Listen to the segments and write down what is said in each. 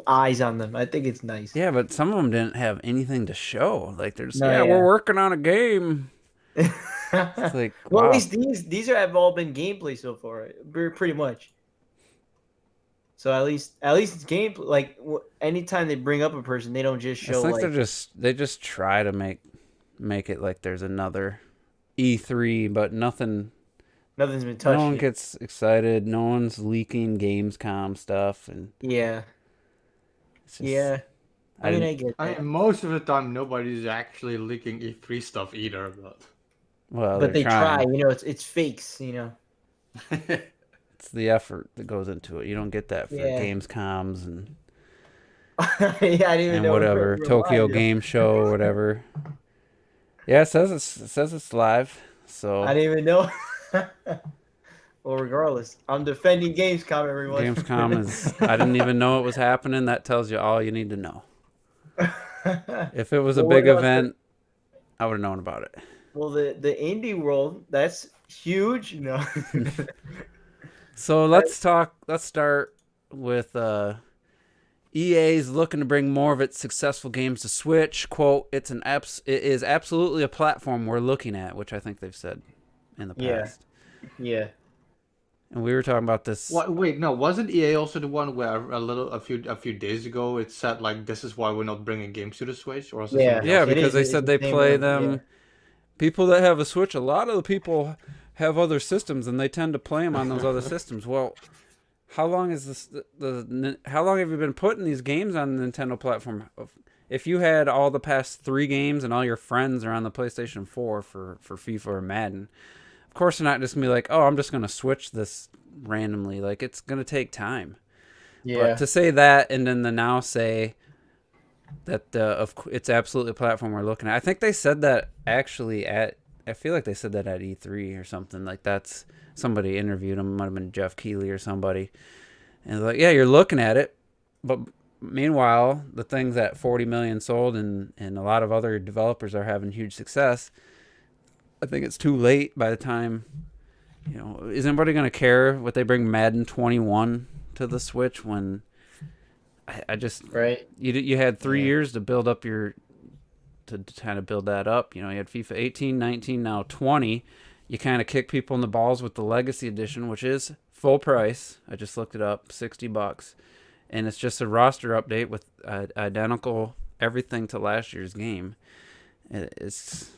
eyes on them. I think it's nice. Yeah, but some of them didn't have anything to show. Like they're just, No, yeah, we're yeah. working on a game. It's like, Well, at wow. least have all been gameplay so far, pretty much. So at least it's gameplay. Like anytime they bring up a person, they don't just I show think like they just try to make it like there's another E3, but nothing. nothing's been No touched one yet. gets excited. No one's leaking Gamescom stuff, and Yeah, it's just yeah. I I mean, didn't. I get I that, mean, most of the time, nobody's actually leaking E3 stuff either, but. Well, but they're they try. trying. It's fakes. It's the effort that goes into it. You don't get that for Yeah. Gamescoms Yeah, I didn't even and know we whatever were live. Tokyo Game Show, whatever. Yeah, it says it's live. I So didn't even know. Well, regardless, I'm defending Gamescom, everyone. Gamescom is. I didn't even know it was happening. That tells you all you need to know. Well, If it was a what big else? event, I would have known about it. Well, the indie world, that's huge. No. So let's talk. Let's start with EA's looking to bring more of its successful games to Switch. Quote, it is absolutely a platform we're looking at, which I think they've said in the Yeah, past. yeah, And we were talking about this. What? Wait, no. Wasn't EA also the one where a few days ago it said like this is why we're not bringing games to the Switch, or was it yeah. something Yeah, else It again? because is. they It's said the they same play one. Yeah, them. People that have a Switch, a lot of the people have other systems and they tend to play them on those other systems. Well, how long is this? How long have you been putting these games on the Nintendo platform? If you had all the past 3 games and all your friends are on the PlayStation 4 for FIFA or Madden, of course they're not just gonna be like, oh, I'm just gonna switch this randomly. Like it's gonna take time. But yeah, to say that and then the now say that it's absolutely a platform we're looking at. I think they said that actually at. I feel like they said that at E3 or something. Like that's somebody interviewed him. Might have been Jeff Keighley or somebody. And they're like, yeah, you're looking at it, but meanwhile, the thing's at 40 million sold, and a lot of other developers are having huge success. I think it's too late by the time. Is anybody going to care what they bring Madden 21 to the Switch when I just right. you had three Yeah, years to build up your to kind of build that up. You had FIFA 18, 19, now 20. You kind of kick people in the balls with the Legacy Edition, which is full price. I just looked it up, $60, and it's just a roster update with identical everything to last year's game. It's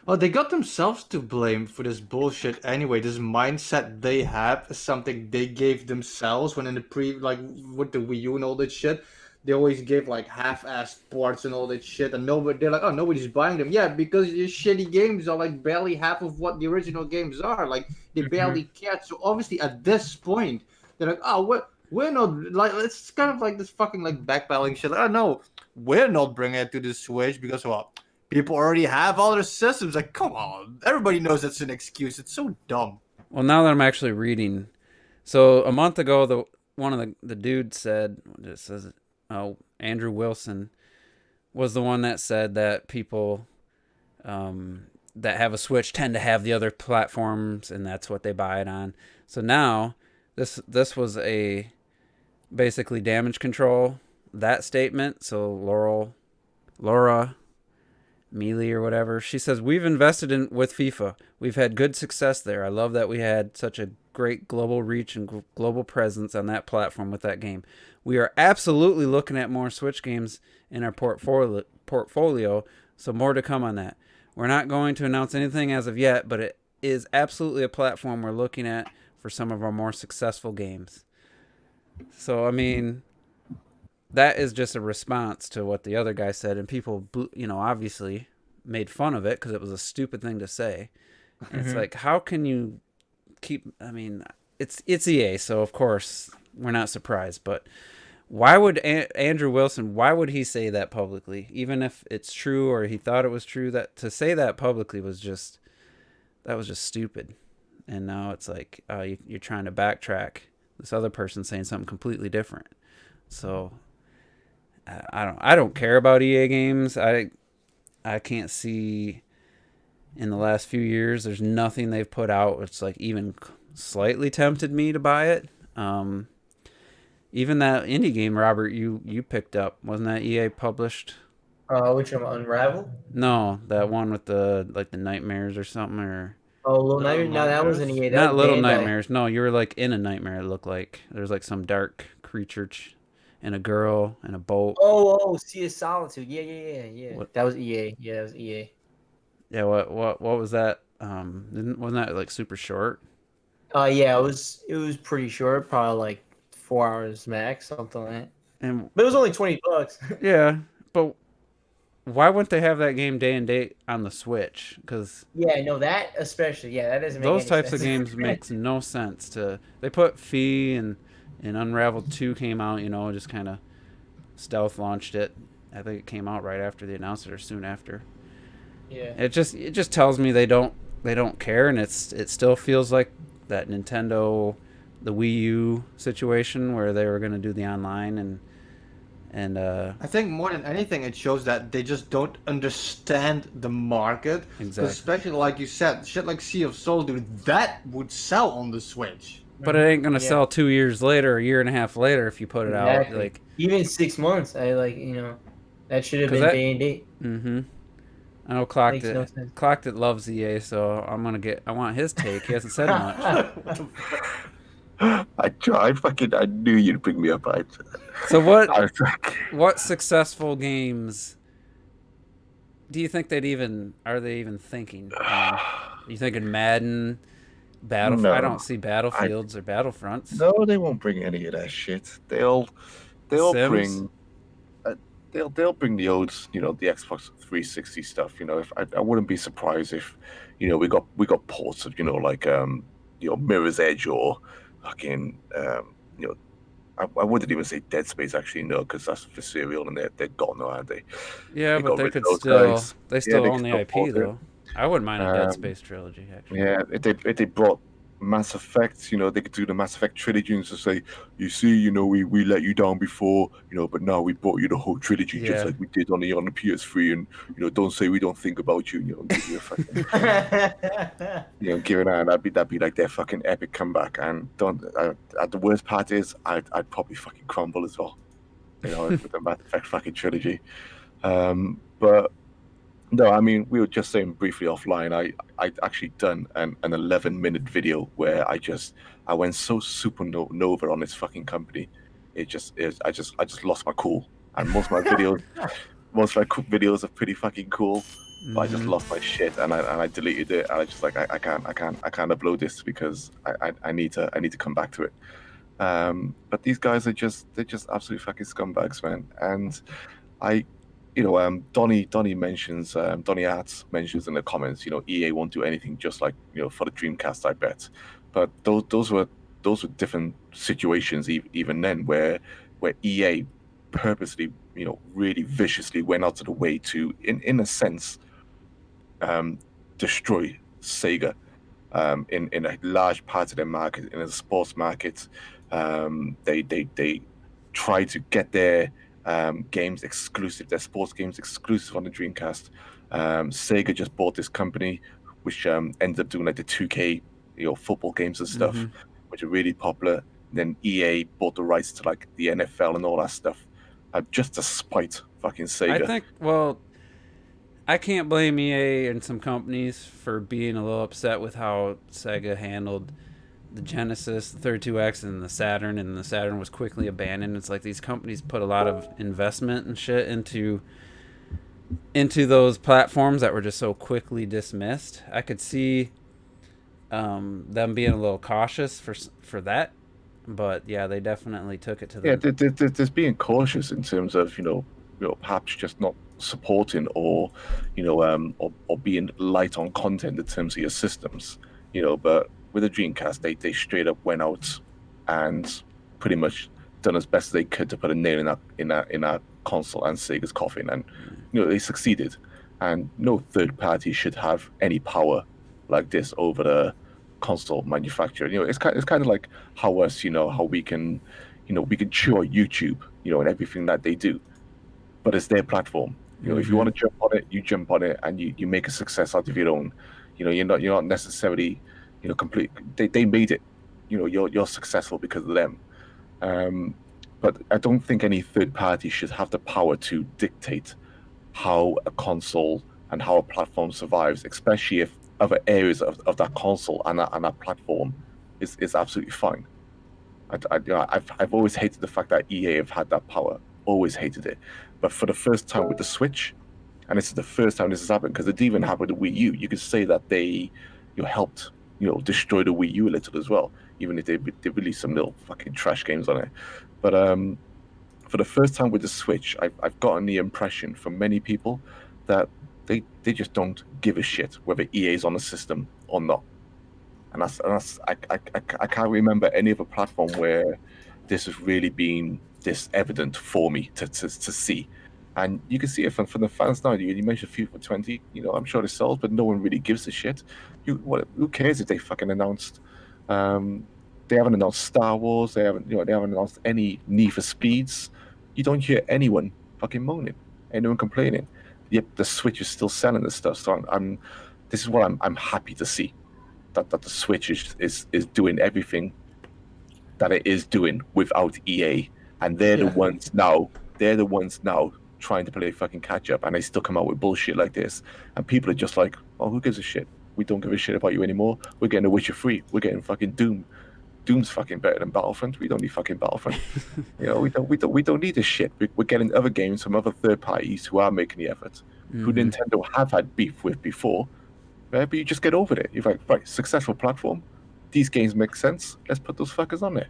Oh, they got themselves to blame for this bullshit anyway. This mindset they have is something they gave themselves when in the like with the Wii U and all that shit. They always give like half-assed ports and all that shit, and nobody they're like, oh, nobody's buying them. Yeah, because your shitty games are like barely half of what the original games are. Like they hmm barely care. So obviously at this point, they're like, oh, we're not like it's kind of like this fucking like backpedaling shit. Like, oh no, we're not bringing it to the Switch because well, people already have all their systems. Like, come on. Everybody knows that's an excuse. It's so dumb. well now that I'm actually reading. So a month ago, the one of the dudes said, it says, Andrew Wilson was the one that said that people that have a Switch tend to have the other platforms, and that's what they buy it on. So now, this was a basically damage control that statement. So Laura Mealy or whatever, she says we've invested in with FIFA. We've had good success there. I love that we had such a great global reach and global presence on that platform with that game. We are absolutely looking at more Switch games in our portfolio, so more to come on that. We're not going to announce anything as of yet, but it is absolutely a platform we're looking at for some of our more successful games. So, I mean, that is just a response to what the other guy said, and people, obviously made fun of it because it was a stupid thing to say. And it's hmm like, how can you keep? I mean, it's EA, so of course we're not surprised. But why would Andrew Wilson? Why would he say that publicly, even if it's true or he thought it was true? That to say that publicly was just stupid. And now it's like you're trying to backtrack this other person saying something completely different. So I don't care about EA games. I can't see in the last few years there's nothing they've put out it's like even slightly tempted me to buy it. Even that indie game, Robert, you picked up, wasn't that EA published? Which one? Unravel? No, that one with the like the nightmares or something, or Oh, Little Little Nightmares. No, that wasn't Nightmares. EA. That not was Little Bandai. Nightmares. No, you were like in a nightmare. It looked like there's like some dark creature and a girl and a boat. Oh, Sea of Solitude. Yeah. What? That was EA. Yeah, that was EA. Yeah, what was that? Wasn't that like super short? Yeah, it was pretty short, probably like 4 hours max, something like that. And But it was only $20. yeah, but why wouldn't they have that game day and date on the Switch? Because Yeah, no, that especially. Yeah, that doesn't make those any types of sense. games makes no sense. To they put Fee and Unravel 2 came out, just kind of stealth launched it. I think it came out right after they announced it or soon after. Yeah. It just tells me they don't care, and it still feels like that Nintendo, the Wii U situation where they were going to do the online and I think more than anything, it shows that they just don't understand the market. Because exactly. especially like you said, shit like Sea of Souls, dude, that would sell on the Switch. But it ain't gonna Yeah, sell 2 years later, a year and a half later if you put it out exactly. like Even 6 months, that should have because been that. day and date. Mm-hmm. I know Clocked Makes no it. sense. Clocked it loves EA, so I want his take. He hasn't said much. I knew you'd bring me up. So I was like, what successful games do you think are they even thinking? I mean, are you thinking Madden, I don't no, see I Battlefields or Battlefronts. no, they won't bring any of that shit. They'll Sims. bring they'll bring the old, the Xbox 360 stuff. If I wouldn't be surprised if, we got ports of, like Mirror's Edge or fucking I wouldn't even say Dead Space actually, no, because that's for Serial and they're gone now, aren't they? Yeah, They but got they rid of could those still guys. they Yeah, still they own can the still IP port it. though. I wouldn't mind a Dead Um, Space trilogy actually. Yeah, if they brought Mass Effect, they could do the Mass Effect trilogy and just say, you see, we let you down before, but now we brought you the whole trilogy just Yeah. like we did on the PS3, and don't say we don't think about you, and give you a fucking, give it out. That'd be like their fucking epic comeback. And don't. The worst part is, I'd probably fucking crumble as well, with the Mass Effect fucking trilogy. But no, I mean, we were just saying briefly offline. I actually done an 11-minute video where I went so supernova on this fucking company. I just lost my cool. And most of my videos are pretty fucking cool, but I just Mm-hmm. lost my shit and I deleted it. And I just like I can't upload this because I need to come back to it. But these guys they're just absolute fucking scumbags, man. And I, Donny mentions, Donny Arts mentions in the comments, EA won't do anything just like, for the Dreamcast, I bet. But those were different situations even then where EA purposely, really viciously went out of the way to, in a sense, um, destroy Sega in a large part of their market, in the sports market. They try to get their games exclusive, their sports games exclusive on the Dreamcast. Sega just bought this company, which ended up doing like the 2K, football games and Mm-hmm. stuff, which are really popular. Then EA bought the rights to like the NFL and all that stuff, just to spite fucking I Sega. think well, I can't blame EA and some companies for being a little upset with how Sega handled the Genesis, the 32X, and the Saturn was quickly abandoned. It's like these companies put a lot of investment and shit into those platforms that were just so quickly dismissed. I could see them being a little cautious for that, but yeah, they definitely took it to Yeah, the. there's being cautious in terms of perhaps just not supporting or being light on content in terms of your systems, But with the Dreamcast, they straight up went out and pretty much done as best as they could to put a nail in that console and Sega's coffin, and they succeeded. And no third party should have any power like this over the console manufacturer. It's kind of like how we can, we can chew on YouTube, and everything that they do, but it's their platform. If you Mm-hmm. want to jump on it, you jump on it, and you make a success out of your own. You're not necessarily, complete. They made it. You're successful because of them. Um, but I don't think any third party should have the power to dictate how a console and how a platform survives, especially if other areas of that console and that platform is absolutely fine. I've always hated the fact that EA have had that power. Always hated it. But for the first time with the Switch, and this is the first time this has happened, because it didn't even happen with the Wii U. You could say that they helped destroy the Wii U a little as well, even if they released some little fucking trash games on it. But for the first time with the Switch, I've gotten the impression from many people that they just don't give a shit whether EA is on the system or not. And that's I can't remember any other platform where this has really been this evident for me to see. And you can see it from the fans now. You mentioned FIFA 20, I'm sure it sells, but no one really gives a shit. Who cares if they fucking announced? They haven't announced Star Wars. They haven't announced any Need for Speeds. You don't hear anyone fucking moaning, anyone complaining. Yet the Switch is still selling this stuff. So this is what I'm happy to see. That the Switch is doing everything that it is doing without EA, and they're the ones now trying to play fucking catch up, and they still come out with bullshit like this, and people are just like, oh, who gives a shit? We don't give a shit about you anymore. We're getting a Witcher 3. We're getting fucking Doom. Doom's fucking better than Battlefront. We don't need fucking Battlefront. We don't need this shit. We're getting other games from other third parties who are making the effort, who Nintendo have had beef with before. Right? But you just get over it. You're like, right, successful platform. These games make sense. Let's put those fuckers on there.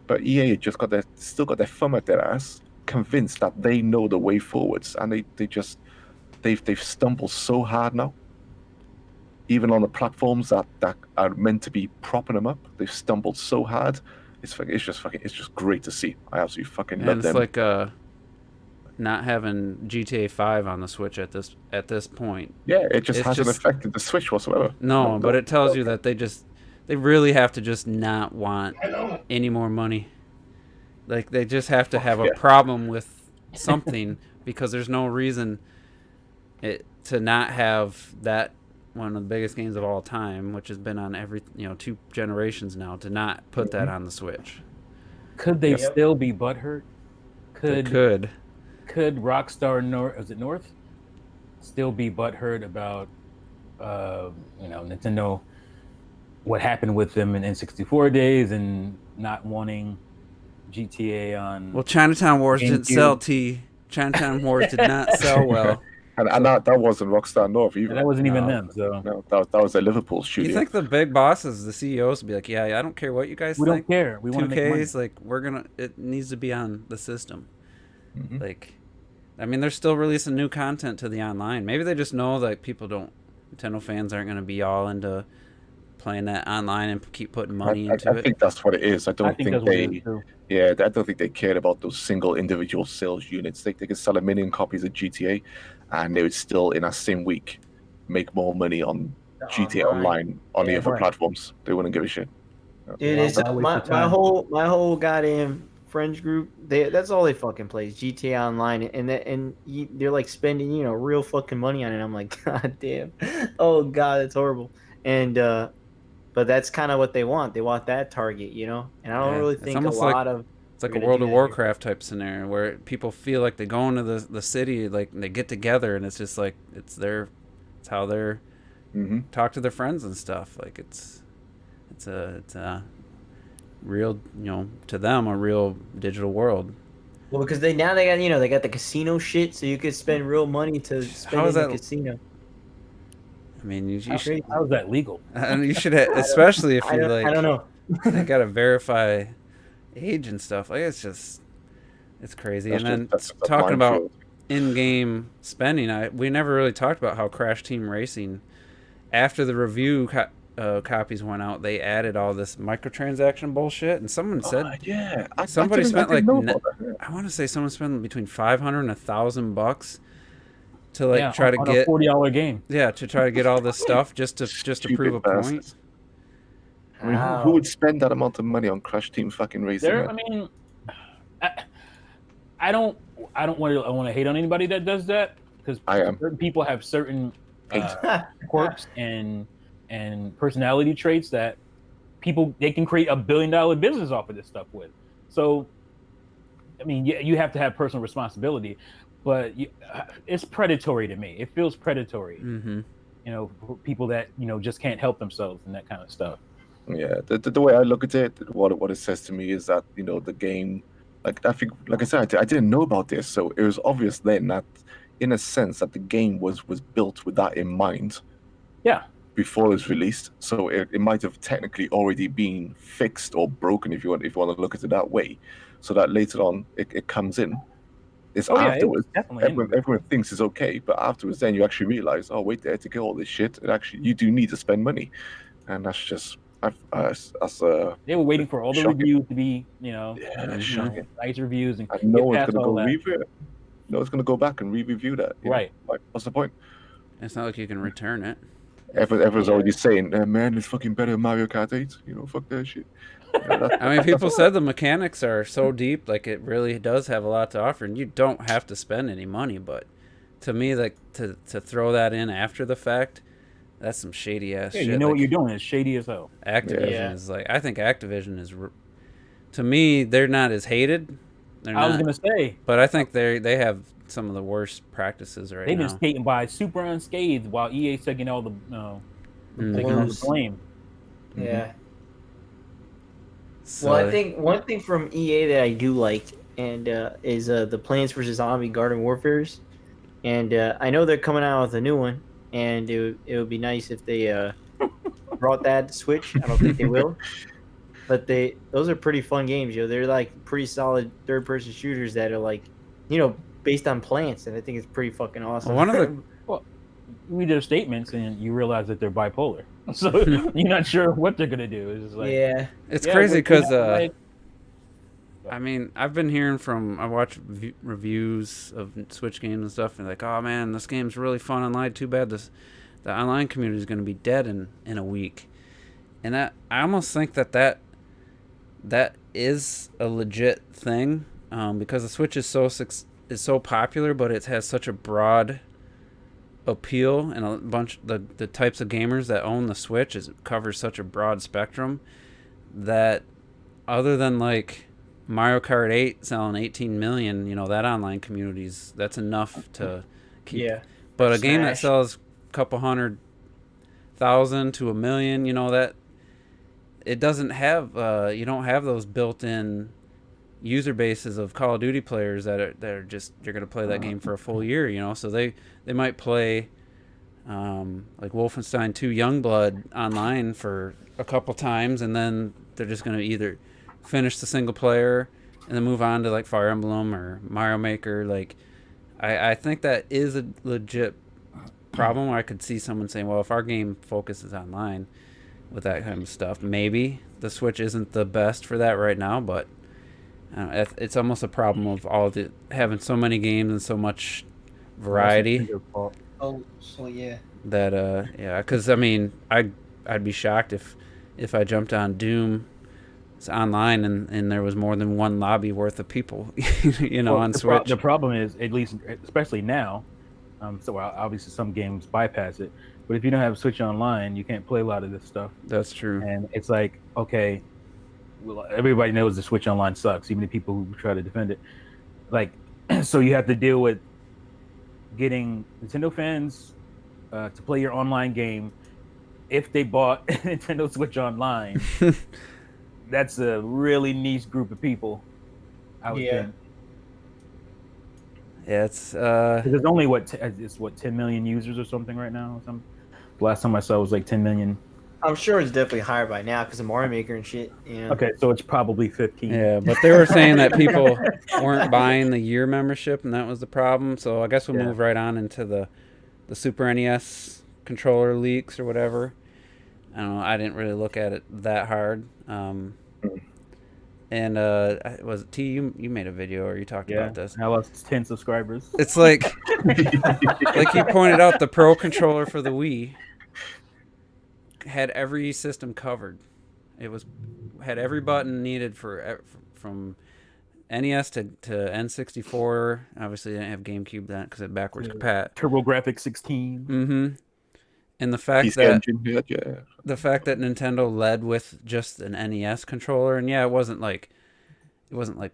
But EA just still got their thumb at their ass, convinced that they know the way forwards, and they've stumbled so hard now. Even on the platforms that are meant to be propping them up, they've stumbled so hard. It's just great to see. I absolutely fucking love them. And it's like not having GTA 5 on the Switch at this point. Yeah, it just hasn't affected the Switch whatsoever. No, but it tells you that they really have to just not want any more money. Like, they just have to have a problem with something because there's no reason to not have that one of the biggest games of all time, which has been on every 2 generations now, to not put that on the Switch. Could they still be butthurt? Could Rockstar North still be butthurt about Nintendo, what happened with them in N64 days and not wanting GTA on? Well, Chinatown Wars didn't sell. Chinatown Wars did not sell well. And that wasn't Rockstar North either. That wasn't even them. So no, that was a Liverpool studio. You think the big bosses, the CEOs, would be like, yeah, I don't care what you guys think. We don't care. We want to make money. Like, it needs to be on the system. Mm-hmm. Like, I mean, they're still releasing new content to the online. Maybe they just know that Nintendo fans aren't going to be all into playing that online and keep putting money into it. I think that's what it is. I don't think they cared about those single individual sales units. They could sell 1 million copies of GTA, and they would still, in that same week, make more money on GTA Online on the other platforms. They wouldn't give a shit. Dude, it's my whole goddamn friends group. That's all they fucking play is GTA Online, and they're like spending real fucking money on it. I'm like, god damn, oh god, it's horrible. And but that's kind of what they want. They want that target, and I don't really think it's like a World of Warcraft type scenario where people feel like they go into the city, like they get together, and it's just like it's how they're talk to their friends and stuff. Like it's a real, to them, a real digital world. Well, because they got the casino shit, so you could spend real money to spend in the casino. I mean, how is that legal? And you should, especially if you're like, I don't know. They gotta verify age and stuff. Like it's crazy. And then talking about in-game spending, we never really talked about how Crash Team Racing, after the review copies went out, they added all this microtransaction bullshit, and someone said, somebody spent I want to say someone spent between $500 and $1,000 to try to get a $40 game. Yeah, to try to get all this stuff just to prove a point. I mean, who would spend that amount of money on Crash Team fucking Racing? I mean, I don't want to hate on anybody that does that, because certain people have certain quirks and personality traits that they can create $1 billion business off of this stuff with. So I mean, yeah, you have to have personal responsibility, but it's predatory to me. It feels predatory. Mm-hmm. You know, for people that just can't help themselves and that kind of stuff. Yeah, the way I look at it, what it says to me is that the game, like I think, like I said, I didn't know about this, so it was obvious then that, in a sense, that the game was built with that in mind. Yeah. Before it was released, so it might have technically already been fixed or broken, if you want to look at it that way, so that later on it comes in. It's afterwards. Everyone thinks it's okay, but afterwards, then you actually realize, oh wait, there to get all this shit, and actually you do need to spend money, and that's just they were waiting for all the reviews to be, shocking. nice reviews, and no one's going to go review it. No one's going to go back and re-review that. Right. Like, what's the point? It's not like you can return it. Everyone's already saying, man, it's fucking better than Mario Kart 8. Fuck that shit. I mean, people said the mechanics are so deep, like it really does have a lot to offer, and you don't have to spend any money. But to me, like to throw that in after the fact, that's some shady ass shit. You know what you're doing is shady as hell. Activision is like, I think Activision is, to me, they're not as hated. I was gonna say, but I think they have some of the worst practices right now. They've been skating by super unscathed while EA's taking all the taking all the blame. Yeah. So, well, I think one thing from EA that I do like and is the Plants vs. Zombie Garden Warfares, and I know they're coming out with a new one, and it would be nice if they brought that to Switch. I don't think they will, but those are pretty fun games. They're like pretty solid third-person shooters that are like, based on plants, and I think it's pretty fucking awesome. Well, one of the you read their statements and you realize that they're bipolar, so you're not sure what they're gonna do. It's just like, it's crazy because I mean, I've been hearing I watch reviews of Switch games and stuff, and like, oh man, this game's really fun online. Too bad the online community is going to be dead in a week, and I almost think that is a legit thing, because the Switch is so popular, but it has such a broad appeal, and a bunch the types of gamers that own the Switch covers such a broad spectrum that, other than like Mario Kart 8 selling 18 million, that online that's enough to keep. Yeah. But a game that sells a couple 100,000 to 1 million, that it doesn't have you don't have those built-in user bases of Call of Duty players that are just, you're going to play that game for a full year, so they might play like Wolfenstein 2 Youngblood online for a couple times, and then they're just going to either finish the single player and then move on to like Fire Emblem or Mario Maker. Like, I think that is a legit problem where I could see someone saying, well, if our game focuses online with that kind of stuff, maybe the Switch isn't the best for that right now, but it's almost a problem of having so many games and so much variety. Oh, so yeah. That because I mean, I'd be shocked if I jumped on Doom online and there was more than one lobby worth of people, on Switch. The problem is, at least, especially now, so obviously some games bypass it, but if you don't have Switch Online, you can't play a lot of this stuff. That's true. And it's like, okay, well, everybody knows the Switch Online sucks, even the people who try to defend it. Like, so you have to deal with getting Nintendo fans to play your online game if they bought Nintendo Switch Online. That's a really niche group of people, I would think. Yeah, it's there's only 10 million users or something right now. Last time I saw it was like 10 million. I'm sure it's definitely higher by now because of Mario Maker and shit. Yeah. Okay, so it's probably 15. Yeah, but they were saying that people weren't buying the year membership, and that was the problem. So I guess we'll move right on into the Super NES controller leaks or whatever. I don't know. I didn't really look at it that hard. And was it T? You made a video, or you talked about this? I lost 10 subscribers. It's like you pointed out, the Pro controller for the Wii had every system covered. It had every button needed from NES to N64. Obviously, they didn't have GameCube then because it backwards compat. TurboGrafx 16. Mm-hmm. And the fact that Nintendo led with just an NES controller, and it wasn't like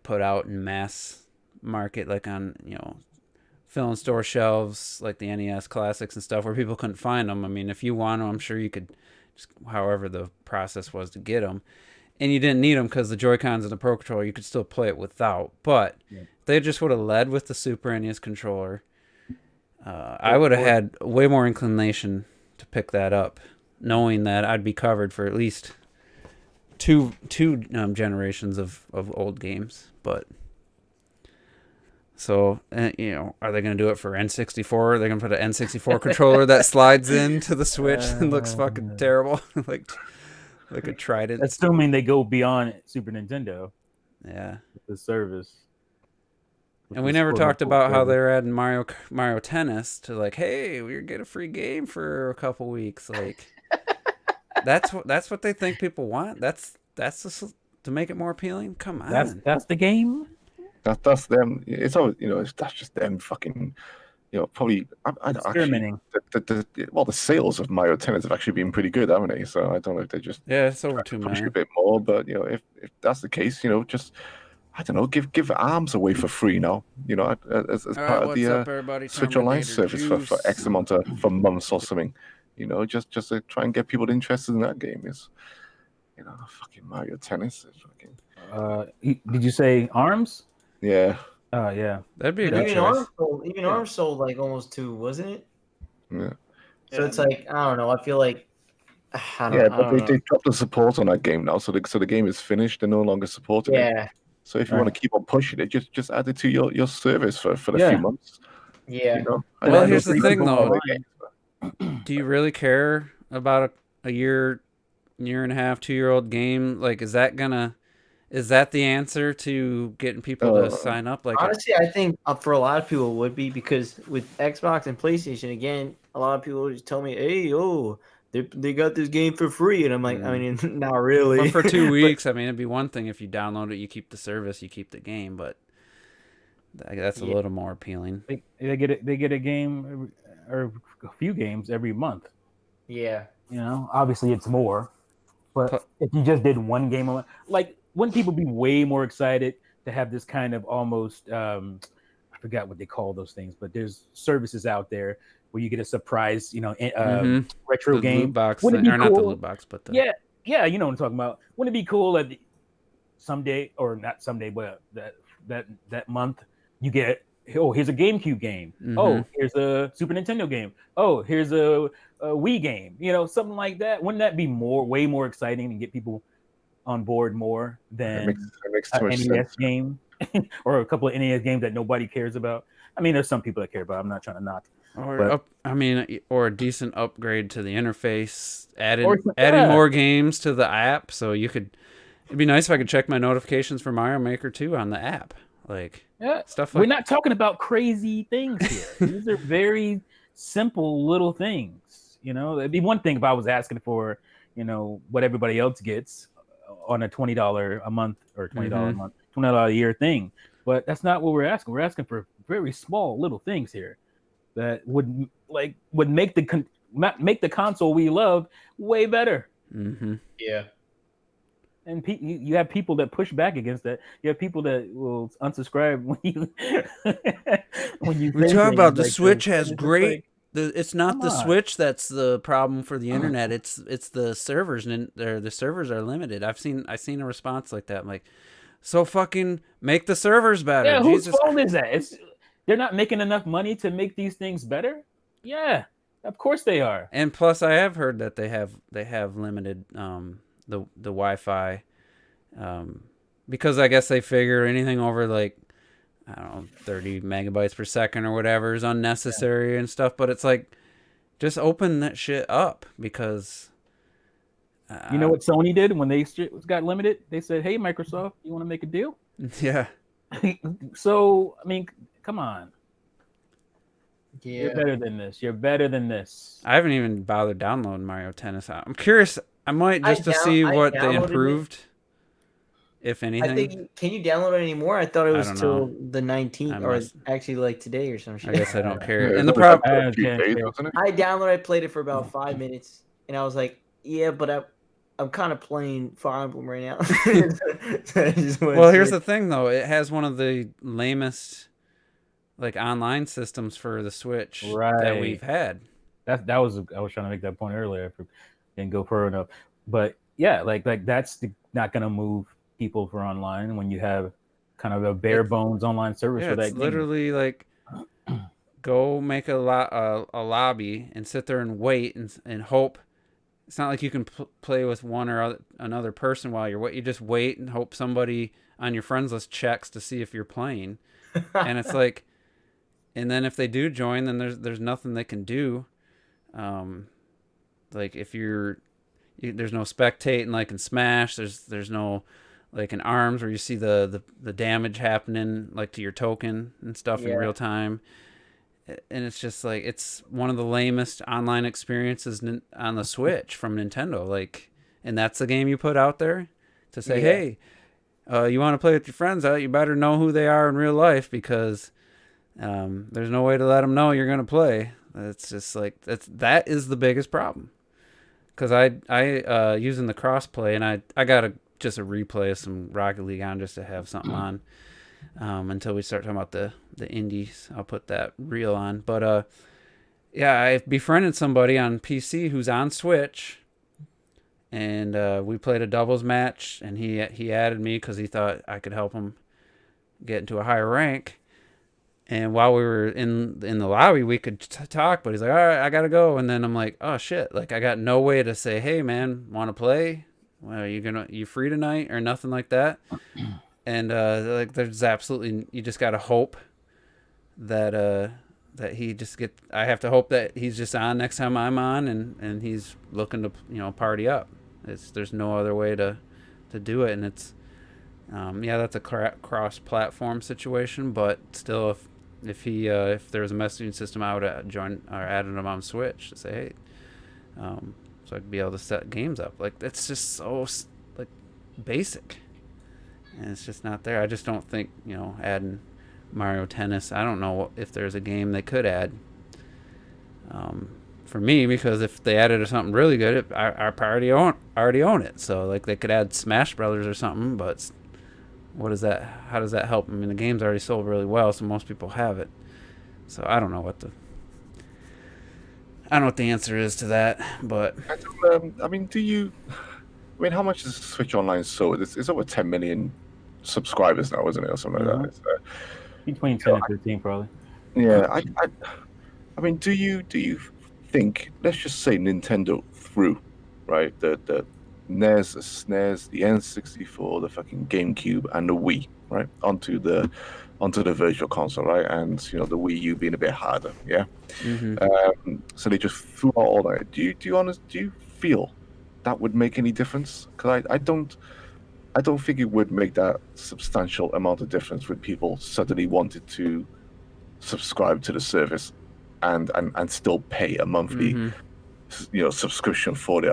put out in mass market, like on filling store shelves, like the NES classics and stuff, where people couldn't find them. I mean, if you want them, I'm sure you could, just however the process was to get them, and you didn't need them because the Joy-Cons and the Pro Controller, you could still play it without. But if they just would have led with the Super NES controller, I would have had way more inclination to pick that up, knowing that I'd be covered for at least two generations of old games. But so, are they going to do it for N64? Are they going to put an N64 controller that slides into the Switch and looks fucking terrible, like a Trident? Assuming they go beyond Super Nintendo. Yeah, the service. And we never talked about how they're adding Mario Tennis to, like, hey, we're get a free game for a couple weeks. Like, that's what they think people want. That's to make it more appealing. Come on, that's the game. That's them. It's always that's just them fucking probably experimenting. The sales of Mario Tennis have actually been pretty good, haven't they? So I don't know if they just it's over 2 push million. a bit more, but if that's the case, just I don't know, give ARMS away for free now, as part of the Switch Online service for X amount for months or something, just to try and get people interested in that game. Is fucking Mario Tennis. Did you say ARMS? Yeah. Yeah. That'd be a good choice. ARMS sold like almost 2, wasn't it? Yeah. So it's like, I don't know. I feel like they dropped the support on that game now, so the game is finished. They're no longer supporting it. So if you want to keep on pushing it, just add it to your service for the few months. Yeah. Well, here's the thing, though. Do you really care about a year and a half, 2-year-old game? Like, is that the answer to getting people to sign up? Like, honestly, I think for a lot of people it would be, because with Xbox and PlayStation, again, a lot of people just tell me, hey, they got this game for free, and I'm like, I mean, not really. But for 2 weeks, I mean, it'd be one thing if you download it, you keep the service, you keep the game, but that's a little more appealing. They get a game or a few games every month. Yeah. Obviously it's more, but if you just did one game a month, like, wouldn't people be way more excited to have this kind of almost I forgot what they call those things, but there's services out there where you get a surprise, retro the game. Loot box Wouldn't it be cool? Not the loot box, but yeah, you know what I'm talking about. Wouldn't it be cool that someday, or not someday, but that month you get, here's a GameCube game. Oh, here's a Super Nintendo game. Oh, here's a Wii game. Something like that. Wouldn't that be way more exciting and get people on board more than it makes too much NES sense. game or a couple of NES games that nobody cares about? I mean, there's some people that care about. I'm not trying to knock. Or a decent upgrade to the interface, adding more games to the app, so it'd be nice if I could check my notifications for Mario Maker 2 on the app, like stuff like. We're not talking about crazy things here. These are very simple little things. It'd be one thing if I was asking for, what everybody else gets on a $20 a month or $20 a month, $20 a year thing, but that's not what we're asking. We're asking for very small little things here that would make the console we love way better. Yeah. And you have people that push back against that. You have people that will unsubscribe when you we talk about the Switch this. Has great. It's not the Switch that's the problem for the internet. It's the servers, and the servers are limited. I've seen a response like that. I'm like, so fucking make the servers better. Yeah, whose fault is that? They're not making enough money to make these things better. Yeah, of course they are. And plus, I have heard that they have limited the Wi-Fi, because I guess they figure anything over, like, I don't know, 30 megabytes per second or whatever is unnecessary and stuff. But it's like, just open that shit up, because you know what Sony did when they got limited? They said, "Hey, Microsoft, you want to make a deal?" Yeah. So, I mean, come on. Yeah. You're better than this. You're better than this. I haven't even bothered downloading Mario Tennis. I'm curious. I might just to see what they improved, if anything. Can you download it anymore? I thought it was till the 19th, or actually like today or some shit. I guess I don't care. Yeah, And the problem, I downloaded, I played it for about 5 minutes, and I was like, yeah, but I'm kind of playing Fire Emblem right now. Well, here's the thing, though. It has one of the lamest like online systems for the Switch that we've had. That was I was trying to make that point earlier. Didn't go far enough, but yeah, like that's not gonna move people for online when you have kind of a bare bones online service for that. It's literally like go make a lobby and sit there and wait and hope. It's not like you can play with one or another person while you're waiting. You just wait and hope somebody on your friends list checks to see if you're playing. And it's like, and then if they do join, then there's nothing they can do. Like if there's no spectating like in Smash. There's no like in ARMS where you see the damage happening like to your token and stuff in real time. And it's just like it's one of the lamest online experiences on the Switch from Nintendo. Like, and that's the game you put out there to say, hey, you want to play with your friends out? You better know who they are in real life because there's no way to let them know you're gonna play. It's just like that is the biggest problem. Because I using the crossplay and I got just a replay of some Rocket League on just to have something on. Until we start talking about the indies. I'll put that reel on. But yeah, I befriended somebody on PC who's on Switch, and we played a doubles match, and he added me because he thought I could help him get into a higher rank. And while we were in the lobby, we could talk, but he's like, all right, I gotta go. And then I'm like, oh shit, like I got no way to say, hey man, want to play? Well, you free tonight or nothing like that? And like there's absolutely, you just gotta hope that he just I have to hope that he's just on next time I'm on, and he's looking to party up. There's no other way to do it, and it's that's a cross-platform situation, but still, if there was a messaging system, I would added him on Switch to say, hey, so I'd be able to set games up. Like that's just so like basic. And it's just not there. I just don't think, adding Mario Tennis, I don't know if there's a game they could add for me, because if they added something really good, I already own it. So like they could add Smash Brothers or something, but what is that? How does that help? I mean, the game's already sold really well, so most people have it. So I don't know what the answer is to that, but I mean, how much is Switch Online sold? It's over 10 million subscribers now, isn't it, or something like that? Between 10 and 15, probably. Yeah, I mean, do you think? Let's just say Nintendo threw, right, the NES, the SNES, the N64, the fucking GameCube, and the Wii, right, onto the Virtual Console, right, and the Wii U being a bit harder, yeah. Mm-hmm. So they just threw out all that. Do you feel that would make any difference? Because I don't think it would make that substantial amount of difference when people suddenly wanted to subscribe to the service and still pay a monthly subscription for it.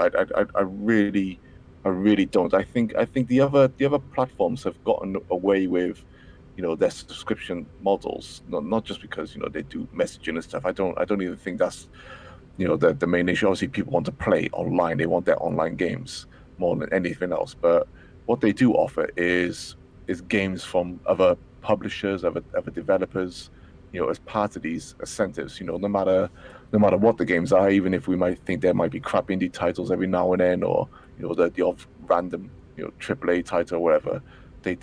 I really don't. I think the other platforms have gotten away with their subscription models, not just because they do messaging and stuff. I don't even think that's the main issue. Obviously people want to play online, they want their online games more than anything else, but what they do offer is games from other publishers, other developers, as part of these incentives. No matter what the games are, even if we might think there might be crap indie titles every now and then, or the odd random AAA title or whatever, they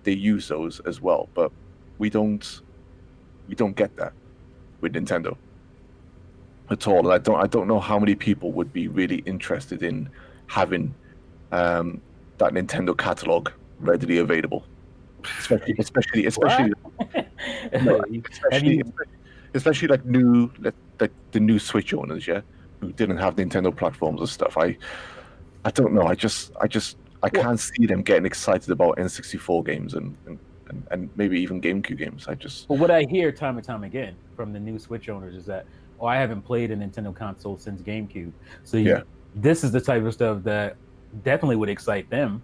use those as well. But we don't get that with Nintendo at all. And I don't know how many people would be really interested in having that Nintendo catalog readily available, especially like the new Switch owners, who didn't have Nintendo platforms and stuff. I don't know. I can't see them getting excited about N64 games and maybe even GameCube games. But what I hear time and time again from the new Switch owners is that, I haven't played a Nintendo console since GameCube. So this is the type of stuff that definitely would excite them.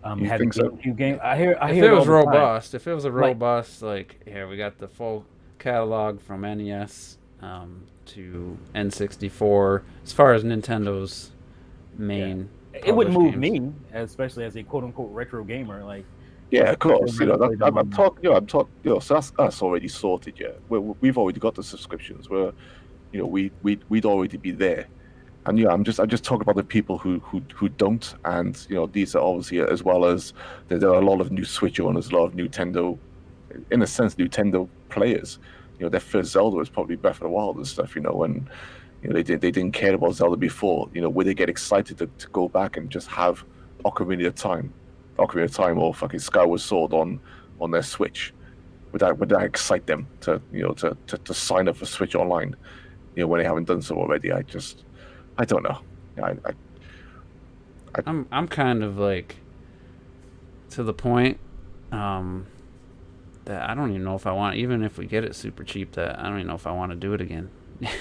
Having GameCube game, I hear. If it was robust, if it was a robust, we got the full catalog from NES to N64, as far as Nintendo's main it would published move games. me, especially as a quote unquote retro gamer. Like, Yeah, of course. everybody plays I'm online. talking. I'm talking. So that's already sorted. Yeah, we've already got the subscriptions. We'd already be there. And I'm just talking about the people who don't. And these are obviously, as well as there are a lot of new Switch owners, a lot of Nintendo, in a sense, Nintendo players. Their first Zelda was probably Breath of the Wild and stuff. And they didn't care about Zelda before. Would they get excited to go back and just have Ocarina of Time, or fucking Skyward Sword on their Switch? Would that excite them to sign up for Switch Online? When they haven't done so already. I don't know. I'm kind of like to the point that I don't even know if I want, even if we get it super cheap, that I don't even know if I want to do it again.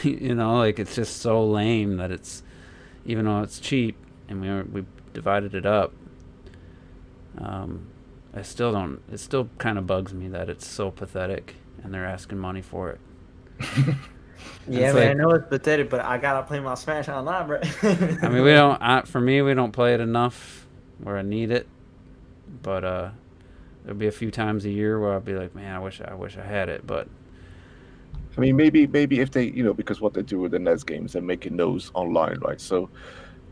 Like it's just so lame that it's, even though it's cheap and we divided it up. I still don't. It still kind of bugs me that it's so pathetic and they're asking money for it. Yeah, man, I know it's pathetic, but I gotta play my Smash Online, bro. I mean, we don't. For me, we don't play it enough where I need it. But there'll be a few times a year where I'll be like, man, I wish I had it. But I mean, maybe if they, because what they do with the NES games, they're making those online, right? So,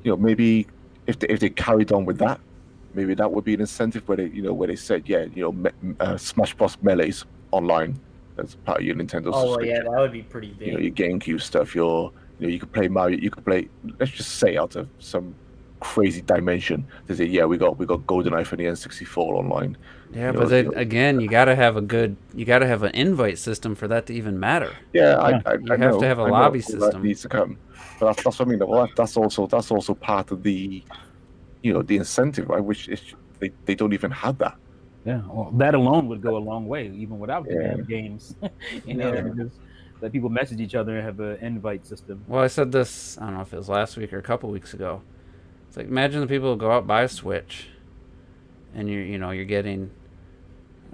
maybe if they carried on with that, maybe that would be an incentive where they said, yeah, Smash Bros. Melee's online as part of your Nintendo Oh, well, subscription. yeah, that would be pretty big. Your GameCube stuff, you could play Mario, you could play, let's just say, out of some crazy dimension, they say, yeah, we got GoldenEye for the N64 online. yeah, but then again, you gotta have an invite system for that to even matter. Yeah, I You have know, to have a I know lobby that system. needs to come, but that's what I mean. Well, that's also part of the, the incentive, right? Which is they don't even have that. Yeah, well, that alone would go a long way, even without the Yeah. damn games. Yeah. Just let people message each other and have an invite system. Well, I said this, I don't know if it was last week or a couple weeks ago. It's like, imagine the people who go out buy a Switch, and you're getting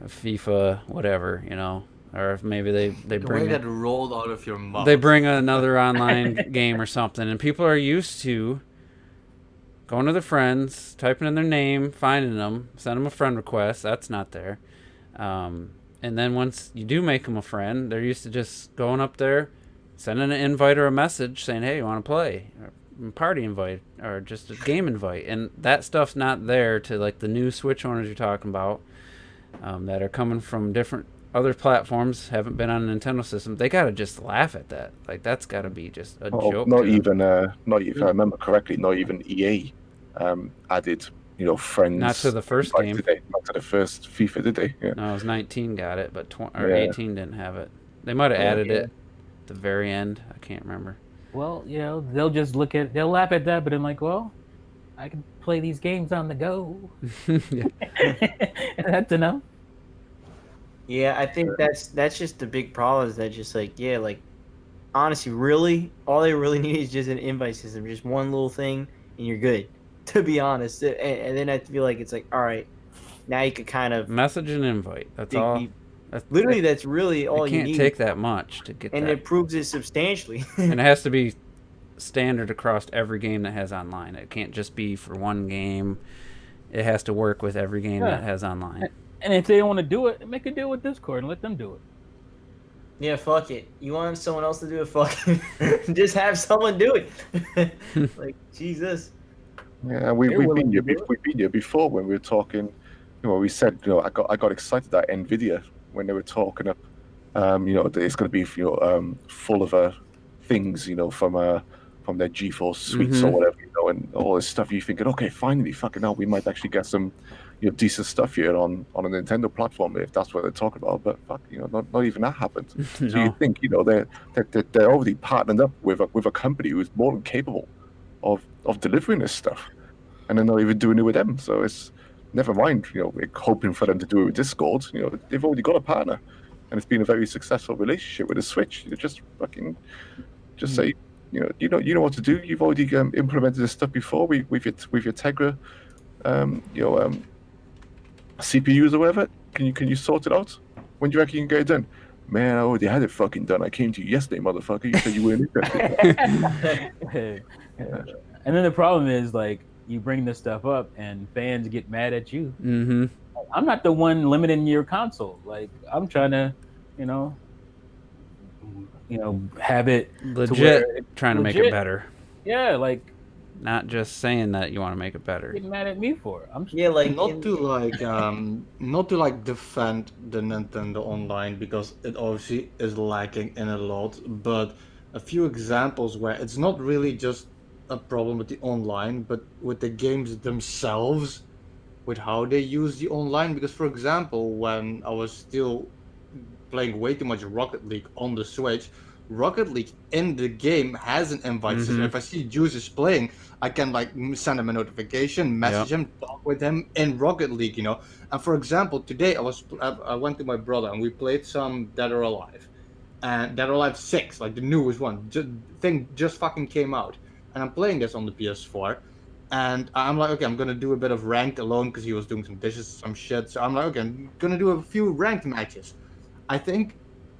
a FIFA whatever, or if maybe they The bring way that rolled out of your mouth. they bring another online game or something, and people are used to going to their friends, typing in their name, finding them, send them a friend request. That's not there. And then once you do make them a friend, they're used to just going up there, sending an invite or a message saying, hey, you want to play? Or party invite, or just a game invite. And that stuff's not there to like the new Switch owners you're talking about, that are coming from different other platforms, haven't been on a Nintendo system. They gotta just laugh at that. Like that's gotta be just a joke. Not even if I remember correctly, not even EA added friends. Not to the first game. Did they? Not to the first FIFA, did they? Yeah. No, it was 19 got it, but 18 didn't have it. They might have added it at the very end. I can't remember. Well, they'll just they'll laugh at that, but I'm like, well, I can play these games on the go. That's enough. Yeah, I think that's just the big problem, is that just like, honestly, really, all they really need is just an invite system, just one little thing, and you're good, to be honest. And then I feel like it's like, all right, now you could kind of message and invite. That's all. That's really all you need. It can't take that much to get and that. It proves it substantially. And it has to be standard across every game that has online. It can't just be for one game. It has to work with every game that has online. And if they don't want to do it, make a deal with Discord and let them do it. Yeah, fuck it. You want someone else to do it? Fuck it. Just have someone do it. Like, Jesus. Yeah, we've been here before when we were talking. We said, I got excited at Nvidia when they were talking up. It's going to be full of things, from their GeForce suites or whatever, and all this stuff. You're thinking, okay, finally, fucking hell, we might actually get some decent stuff here on a Nintendo platform, if that's what they're talking about. But fuck, not even that happened. No. So you think, they're already partnered up with a company who's more than capable of delivering this stuff, and they're not even doing it with them. So it's, never mind, hoping for them to do it with Discord. They've already got a partner, and it's been a very successful relationship with the Switch. You just say, you know what to do. You've already implemented this stuff before with your Tegra, CPUs or whatever. Can you sort it out? When do you reckon you can get it done? Man, I already had it fucking done. I came to you yesterday, motherfucker. You said you weren't interested. And then the problem is, like, you bring this stuff up and fans get mad at you. Mm-hmm. I'm not the one limiting your console. Like I'm trying to, you know, have it Legit to where trying to make it better. Yeah, like not just saying that you want to make it better. Getting mad at me for it. Not to like defend the Nintendo Online because it obviously is lacking in a lot, but a few examples where it's not really just a problem with the online, but with the games themselves, with how they use the online. Because for example, when I was still playing way too much Rocket League on the Switch, Rocket League in the game has an invite system. If I see Juice is playing, I can like send him a notification, message him, talk with him in Rocket League, you know. And for example, today I went to my brother and we played some Dead or Alive, and Dead or Alive 6, like the newest one, thing just fucking came out, and I'm playing this on the PS4. And I'm like, okay, I'm gonna do a bit of ranked alone because he was doing some dishes, some shit. So I'm like, okay, I'm gonna do a few ranked matches. I think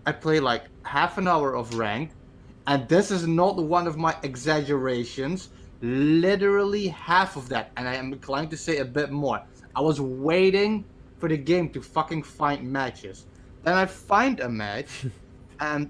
I play like half an hour of ranked, and this is not one of my exaggerations. Literally half of that, and I am inclined to say a bit more. I was waiting for the game to fucking find matches. Then I find a match, and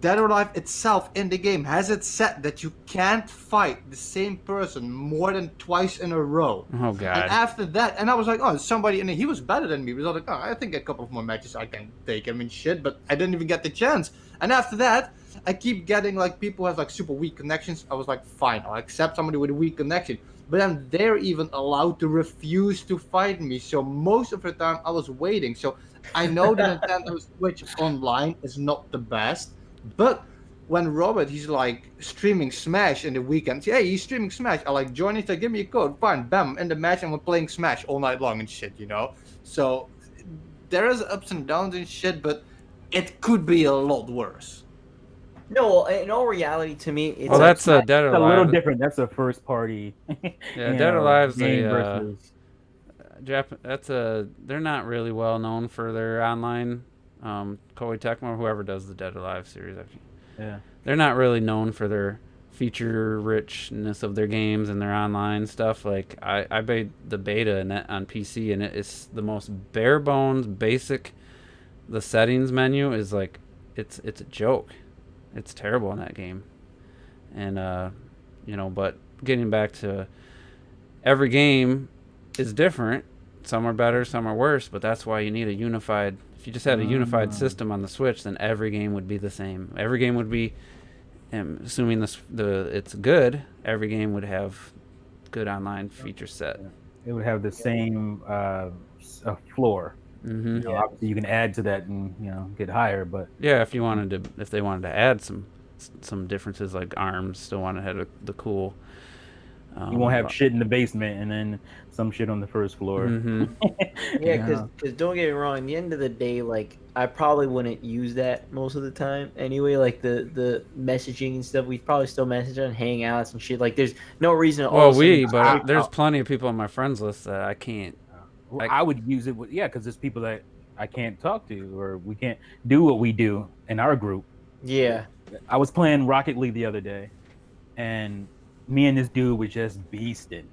Dead or Alive itself in the game has it set that you can't fight the same person more than twice in a row. Oh god! And after that, and I was like, oh, somebody, and he was better than me. Because I was like, oh, I think a couple of more matches I can take him and shit, but I didn't even get the chance. And after that, I keep getting like people who have like super weak connections. I was like, fine, I'll accept somebody with a weak connection. But then they're even allowed to refuse to fight me. So most of the time I was waiting. So I know the Nintendo Switch online is not the best, but when Robert, he's like streaming Smash in the weekends. Hey, he's streaming Smash. I like join it. Like, give me a code. Fine, bam, in the match, and we're playing Smash all night long and shit. You know. So there is ups and downs and shit, but it could be a lot worse. No, in all reality, to me, it's that's Dead or Alive. A little different. That's a first party. Yeah, Dead or Alive's versus. They're not really well known for their online. Koei Tecmo, whoever does the Dead or Alive series, yeah, they're not really known for their feature richness of their games and their online stuff. Like I played the beta on PC, and it's the most bare bones, basic. The settings menu is like it's a joke. It's terrible in that game, and but getting back to every game is different. Some are better, some are worse, but that's why you need a unified. If you just had a unified system on the Switch, then every game would be the same. Every game would be, assuming it's good. Every game would have good online feature set. It would have the same floor. Mm-hmm. Obviously, you can add to that and get higher, but if they wanted to add some differences like arms, still want to have the cool. You won't have shit in the basement and then some shit on the first floor. Mm-hmm. Yeah, because don't get me wrong. At the end of the day, like I probably wouldn't use that most of the time anyway. Like the messaging and stuff, we probably still message on Hangouts and shit. Like there's no reason. But there's plenty of people on my friends list that I can't. I would use it because there's people that I can't talk to or we can't do what we do in our group. Yeah, I was playing Rocket League the other day, and me and this dude were just beasting.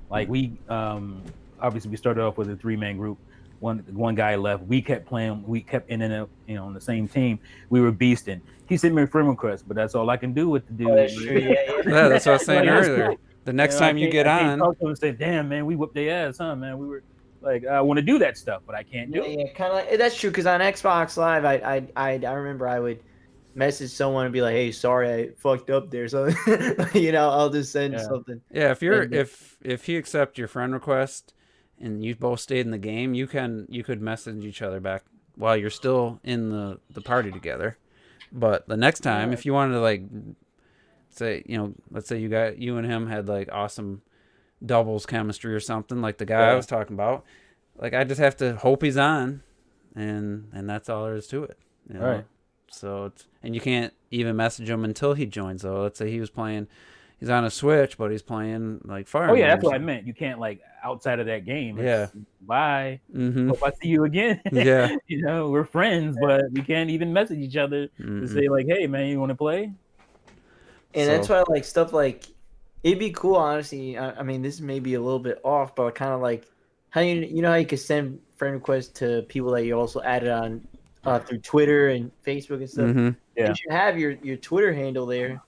Like we obviously we started off with a 3-man group. One guy left. We kept playing. We kept in and out, on the same team. We were beasting. He sent me a friend request, but that's all I can do with the dude. Oh, that's true. Yeah, that's what I was saying earlier. The next time you get on, talk to him and say, "Damn, man, we whooped their ass, huh, man? We were like, I want to do that stuff, but I can't do it." Yeah, kind of like that's true. Because on Xbox Live, I remember I would message someone and be like, "Hey, sorry, I fucked up there." So I'll just send something. Yeah, if he accepts your friend request and you both stayed in the game, you could message each other back while you're still in the party together. But the next time, if you wanted to like say, let's say you and him had like awesome doubles chemistry or something, like the guy I was talking about, like I just have to hope he's on, and that's all there is to it. Right. So and you can't even message him until he joins. Though, let's say he's on a Switch, but he's playing like Fire Emblem. Oh yeah, that's what I meant. You can't like outside of that game. Bye. Mm-hmm. Hope I see you again. Yeah. We're friends, but we can't even message each other to say like, "Hey man, you want to play?" And that's why like stuff like It'd be cool, honestly. I mean, this may be a little bit off, but kind of like how you know how you can send friend requests to people that you also added on through Twitter and Facebook and stuff. Mm-hmm. Yeah. You should have your Twitter handle there,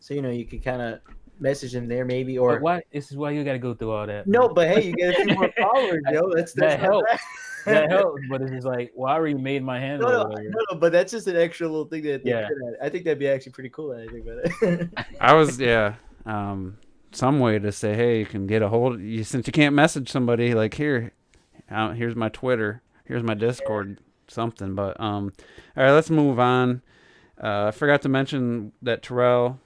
so you know you could kind of message them there, maybe. But Or why? This is why you got to go through all that. no, man. but hey, you get a few more followers, yo. That's that not helps. bad. That helps, but it's just like, well, I already made my handle. No, but that's just an extra little thing that they Yeah. could add. I think that'd be actually pretty cool. I think about it. I was some way to say, hey, you can get a hold of you since you can't message somebody like here's my Twitter, here's my Discord, something. But all right, let's move on. I forgot to mention that Terrell,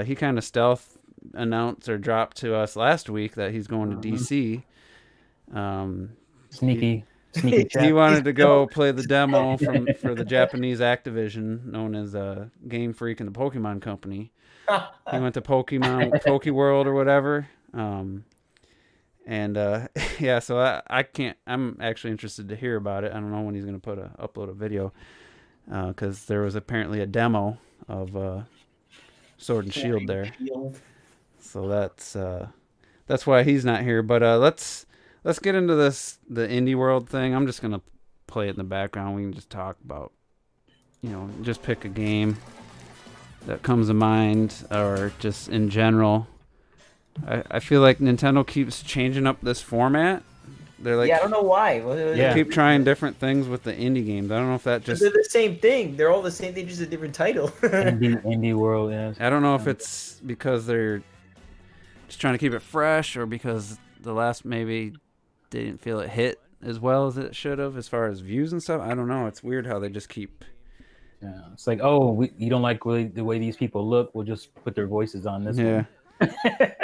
he kind of stealth announced or dropped to us last week that he's going to DC. Sneaky He chat. wanted to go play the demo for the Japanese Activision, known as Game Freak and the Pokemon Company. He went to Pokeworld or whatever. Yeah, so I can't. I'm actually interested to hear about it. I don't know when he's going to upload a video, because there was apparently a demo of Sword and Shield there. So that's why he's not here. But let's get into the indie world thing. I'm just gonna play it in the background. We can just talk about, just pick a game that comes to mind, or just in general. I feel like Nintendo keeps changing up this format. They're like, I don't know why. They keep trying different things with the indie games. I don't know if that just. They're the same thing. They're all the same thing, just a different title. indie world, yes. I don't know if it's because they're just trying to keep it fresh, or because the last maybe they didn't feel it hit as well as it should have as far as views and stuff. I don't know. It's weird how they just keep. Yeah, it's like, oh, you don't like the way these people look. We'll just put their voices on this one.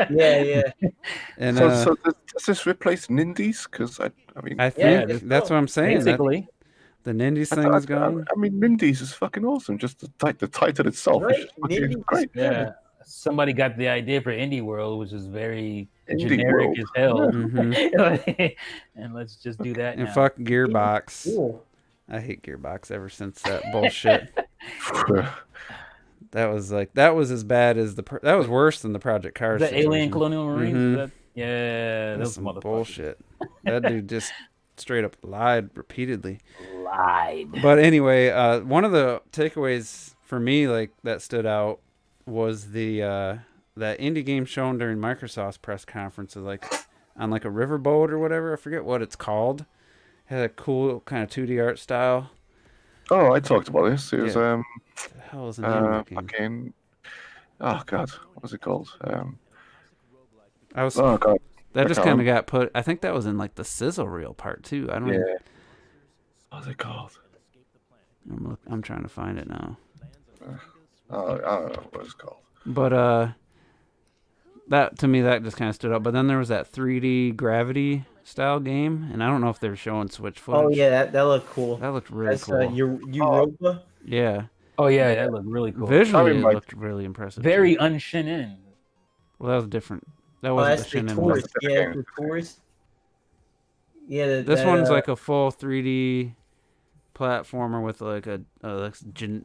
Yeah. And so does this replace Nindies? Because I mean, I think that's what I'm saying. Basically, the Nindies thing is gone. I mean, Nindies is fucking awesome. Just the title itself is fucking great. Yeah. Somebody got the idea for Indie World, which is very Indie generic World. as hell. Mm-hmm. And let's just do that. And now. fuck Gearbox. Cool. I hate Gearbox ever since that bullshit. That was as bad as that was worse than the Project Cars. The Alien Colonial Marines. Mm-hmm. Yeah, that's some bullshit. That dude just straight up lied repeatedly. But anyway, one of the takeaways for me, like, that stood out was that indie game shown during Microsoft's press conferences, like on like a riverboat or whatever. I forget what it's called. It had a cool kind of 2D art style. Oh, I talked about this. It was What the hell is the name of that game? fucking. Oh god, what was it called? I was. Oh god. That just kind of got put. I think that was in like the sizzle reel part too. I don't. Yeah. Even, What was it called? I'm trying to find it now. I don't know what it's called. But that to me that just kind of stood out. But then there was that 3D Gravity style game, and I don't know if they're showing Switch footage. Oh yeah, that looked cool. That looked really cool. Europa. Yeah. Oh yeah, that looked really cool. Visually, it looked really impressive. Very un-Shinin. Well, that was different. That wasn't the Shinin one. Yeah, the tourist. Yeah, this one's like a full 3D platformer with like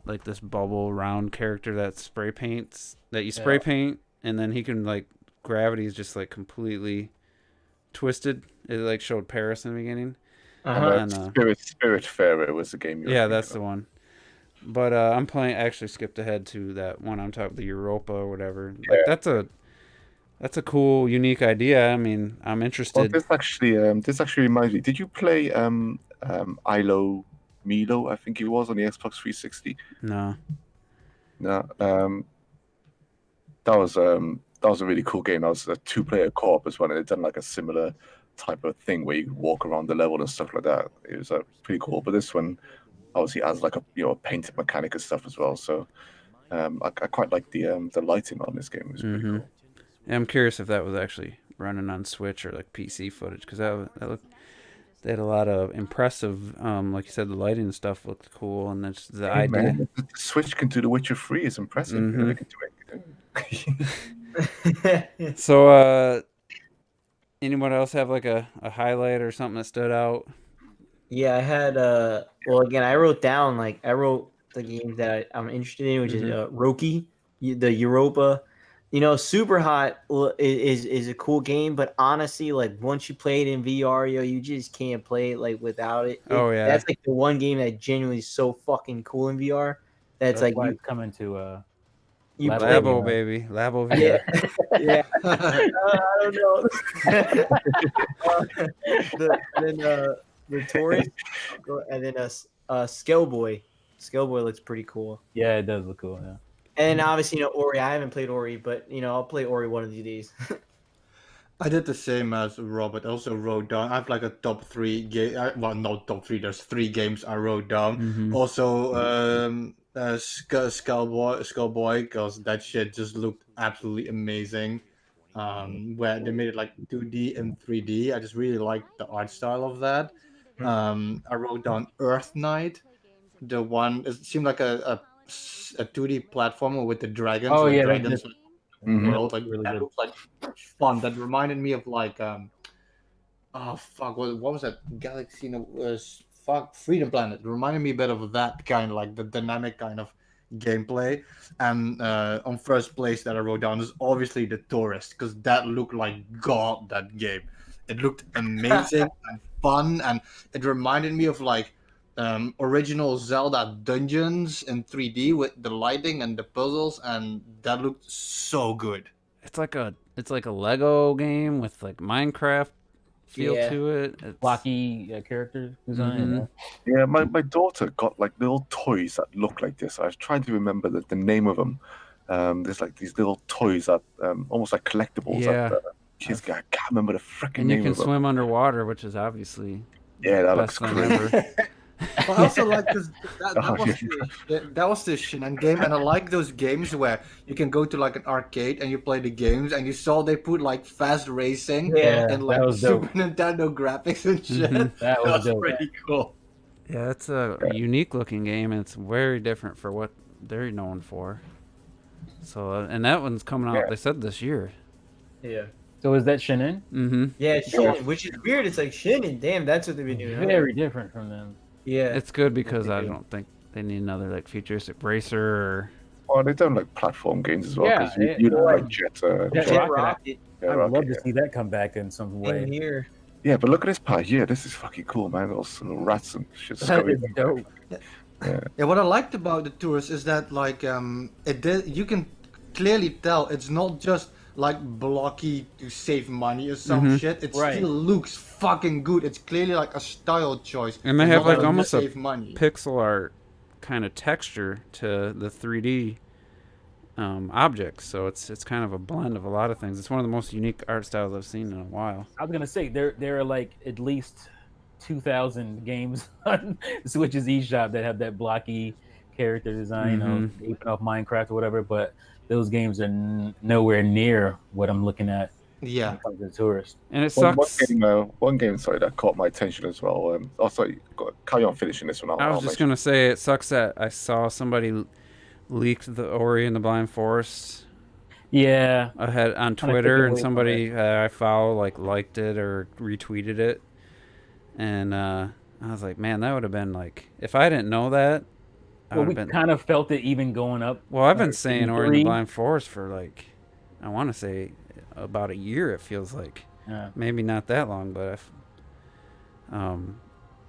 like this bubble round character that spray paints, that you spray paint, and then he can, like, gravity is just like completely twisted. It like showed Paris in the beginning. And Spiritfarer was the game. That's the one. But I'm playing. I actually skipped ahead to that one on top of the Europa or whatever. Like, that's a cool, unique idea. I mean, I'm interested. Well, this actually reminds me. Did you play Ilo Milo? I think it was on the Xbox 360. No. That was a really cool game. That was a 2-player co-op as well, and it done like a similar type of thing where you walk around the level and stuff like that. It was pretty cool. But this one obviously has like a painted mechanic and stuff as well. So I quite like the lighting on this game. It was pretty cool. Yeah, I'm curious if that was actually running on Switch or like PC footage, because that looked. They had a lot of impressive, like you said, the lighting and stuff looked cool, and that's the idea. Man, the Switch can do The Witcher 3 is impressive. Mm-hmm. Can do it. So, anyone else have like a highlight or something that stood out? Yeah, I had well, again, I wrote the games that I'm interested in, which is Roki, the Europa. Super Hot is a cool game, but honestly, like once you play it in VR, you just can't play it like without it. Oh, yeah. That's like the one game that genuinely is so fucking cool in VR. That's like why it's coming to you Labo, Labo, baby. Labo VR. Yeah, yeah. I don't know. The tourist, and then Skellboy. Skellboy looks pretty cool. Yeah, it does look cool. Yeah. And obviously, Ori. I haven't played Ori, but I'll play Ori one of these days. I did the same as Robert. Also wrote down. I have like a top 3 game. Well, not top 3. There's 3 games I wrote down. Mhm. Also, Skullboy, because that shit just looked absolutely amazing. Where they made it like 2D and 3D. I just really liked the art style of that. I wrote down Earth Knight. The one it seemed like a 2D platformer with the dragons. Oh, like yeah, dragons. World, like really that good. looked like fun. That reminded me of like oh fuck, what was that? Galaxy? No, fuck, Freedom Planet. It reminded me a bit of that kind, like the dynamic kind of gameplay. And on first place that I wrote down is obviously The Tourist, because that looked like god. That game, it looked amazing and fun, and it reminded me of like original Zelda dungeons in 3D with the lighting and the puzzles, and that looked so good. It's like a Lego game with like Minecraft feel Yeah. to it. It's Blocky character design. Mhm. Yeah, my daughter got like little toys that look like this. I was trying to remember the name of them. There's like these little toys that almost like collectibles. Yeah. That kids I can't remember the freaking And name you can of them. swim underwater, which is obviously Yeah, that best looks thing great. ever. But I also like this. Oh, That was the Shinan game, and I like those games where you can go to like an arcade and you play the games, and you saw they put like fast racing Yeah, and like that was Super dope. Nintendo graphics and shit. Mhm. That was dope. pretty cool. Yeah, it's a unique looking game, and it's very different for what they're known for. So, and that one's coming out. Yeah. They said this year. Yeah. So is that Shinin? Mm-hmm. Yeah, Shinnin, which is weird. It's like Shinnin. Damn, that's what they've been doing. Very different from them. Yeah. It's good because they I do. don't think they need another like futuristic racer or Oh, they've done like platform games as well. Yeah, 'Cause it- you know, like- like Jet. Jet Jet Rocket. Rocket Yeah, I would love okay, to see that come back in some in way. here. yeah, but look at this part here. This is fucking cool, man. Those little rats and shit. That is dope. Yeah, what I liked about the tours is that like you can clearly tell it's not just like blocky to save money or some Mhm. shit. It Right. still looks fucking good. It's clearly like a style choice. And they It's have, not like, to almost a save money. pixel art kind of texture to the 3D objects. So it's kind of a blend of a lot of things. It's one of the most unique art styles I've seen in a while. I was gonna say there are like at least 2,000 games on Switch's eShop that have that blocky character design, aping off Minecraft or whatever. But those games are nowhere near what I'm looking at Yeah. when it comes to Tourist. And it One sucks. game, sorry, that caught my attention as well. Sorry, carry on finishing this one. I was just gonna say it sucks that I saw somebody leaked the Ori and the Blind Forest Yeah, ahead on Kinda Twitter, took it and away from somebody I follow liked it or retweeted it, and I was like, man, that would have been like if I didn't know that. I well, would we have been. kind of felt it even going up. Well, I've been like, saying Ori and the E3. Blind Forest for like, I want to say about a year. It feels like Yeah. maybe not that long, but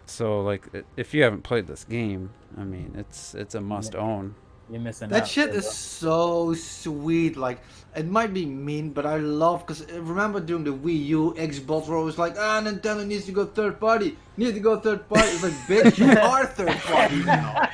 so like if you haven't played this game, I mean, it's a must own. You're missing That out. shit is so sweet. Like, it might be mean, but I love, because remember during the Wii U, Xbox were always like, Nintendo needs to go third party. It's like, bitch, you are third party now.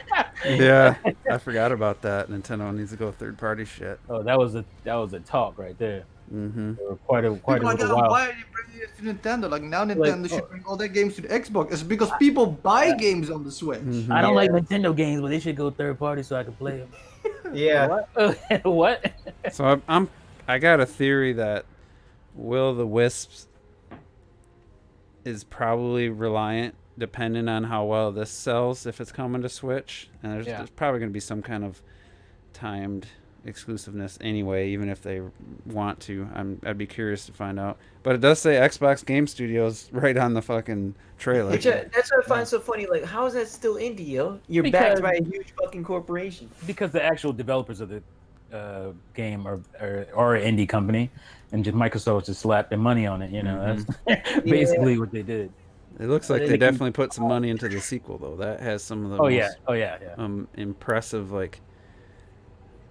Yeah, I forgot about that. Nintendo needs to go third party shit. Oh, that was a talk right there. Mm-hmm. For quite a People are like, little "Oh, while. why are you bringing it to Nintendo? Like, now Nintendo Like, should bring all their games to the Xbox. It's because people buy games on the Switch. Mm-hmm. I don't like Nintendo games, but they should go third party so I can play them. Yeah. What? What? So I got a theory that Will the Wisps is probably reliant, depending on how well this sells, if it's coming to Switch, and there's probably going to be some kind of timed exclusiveness anyway, even if they want to. I'd be curious to find out. But it does say Xbox Game Studios right on the fucking trailer. That's what I find so funny. Like, how is that still indie, yo? You're Because- backed by a huge fucking corporation. Because the actual developers of game or indie company, and just Microsoft just slapped their money on it. You know, that's basically what they did. It looks like they definitely put some money into the sequel, though. That has some of the most impressive, like,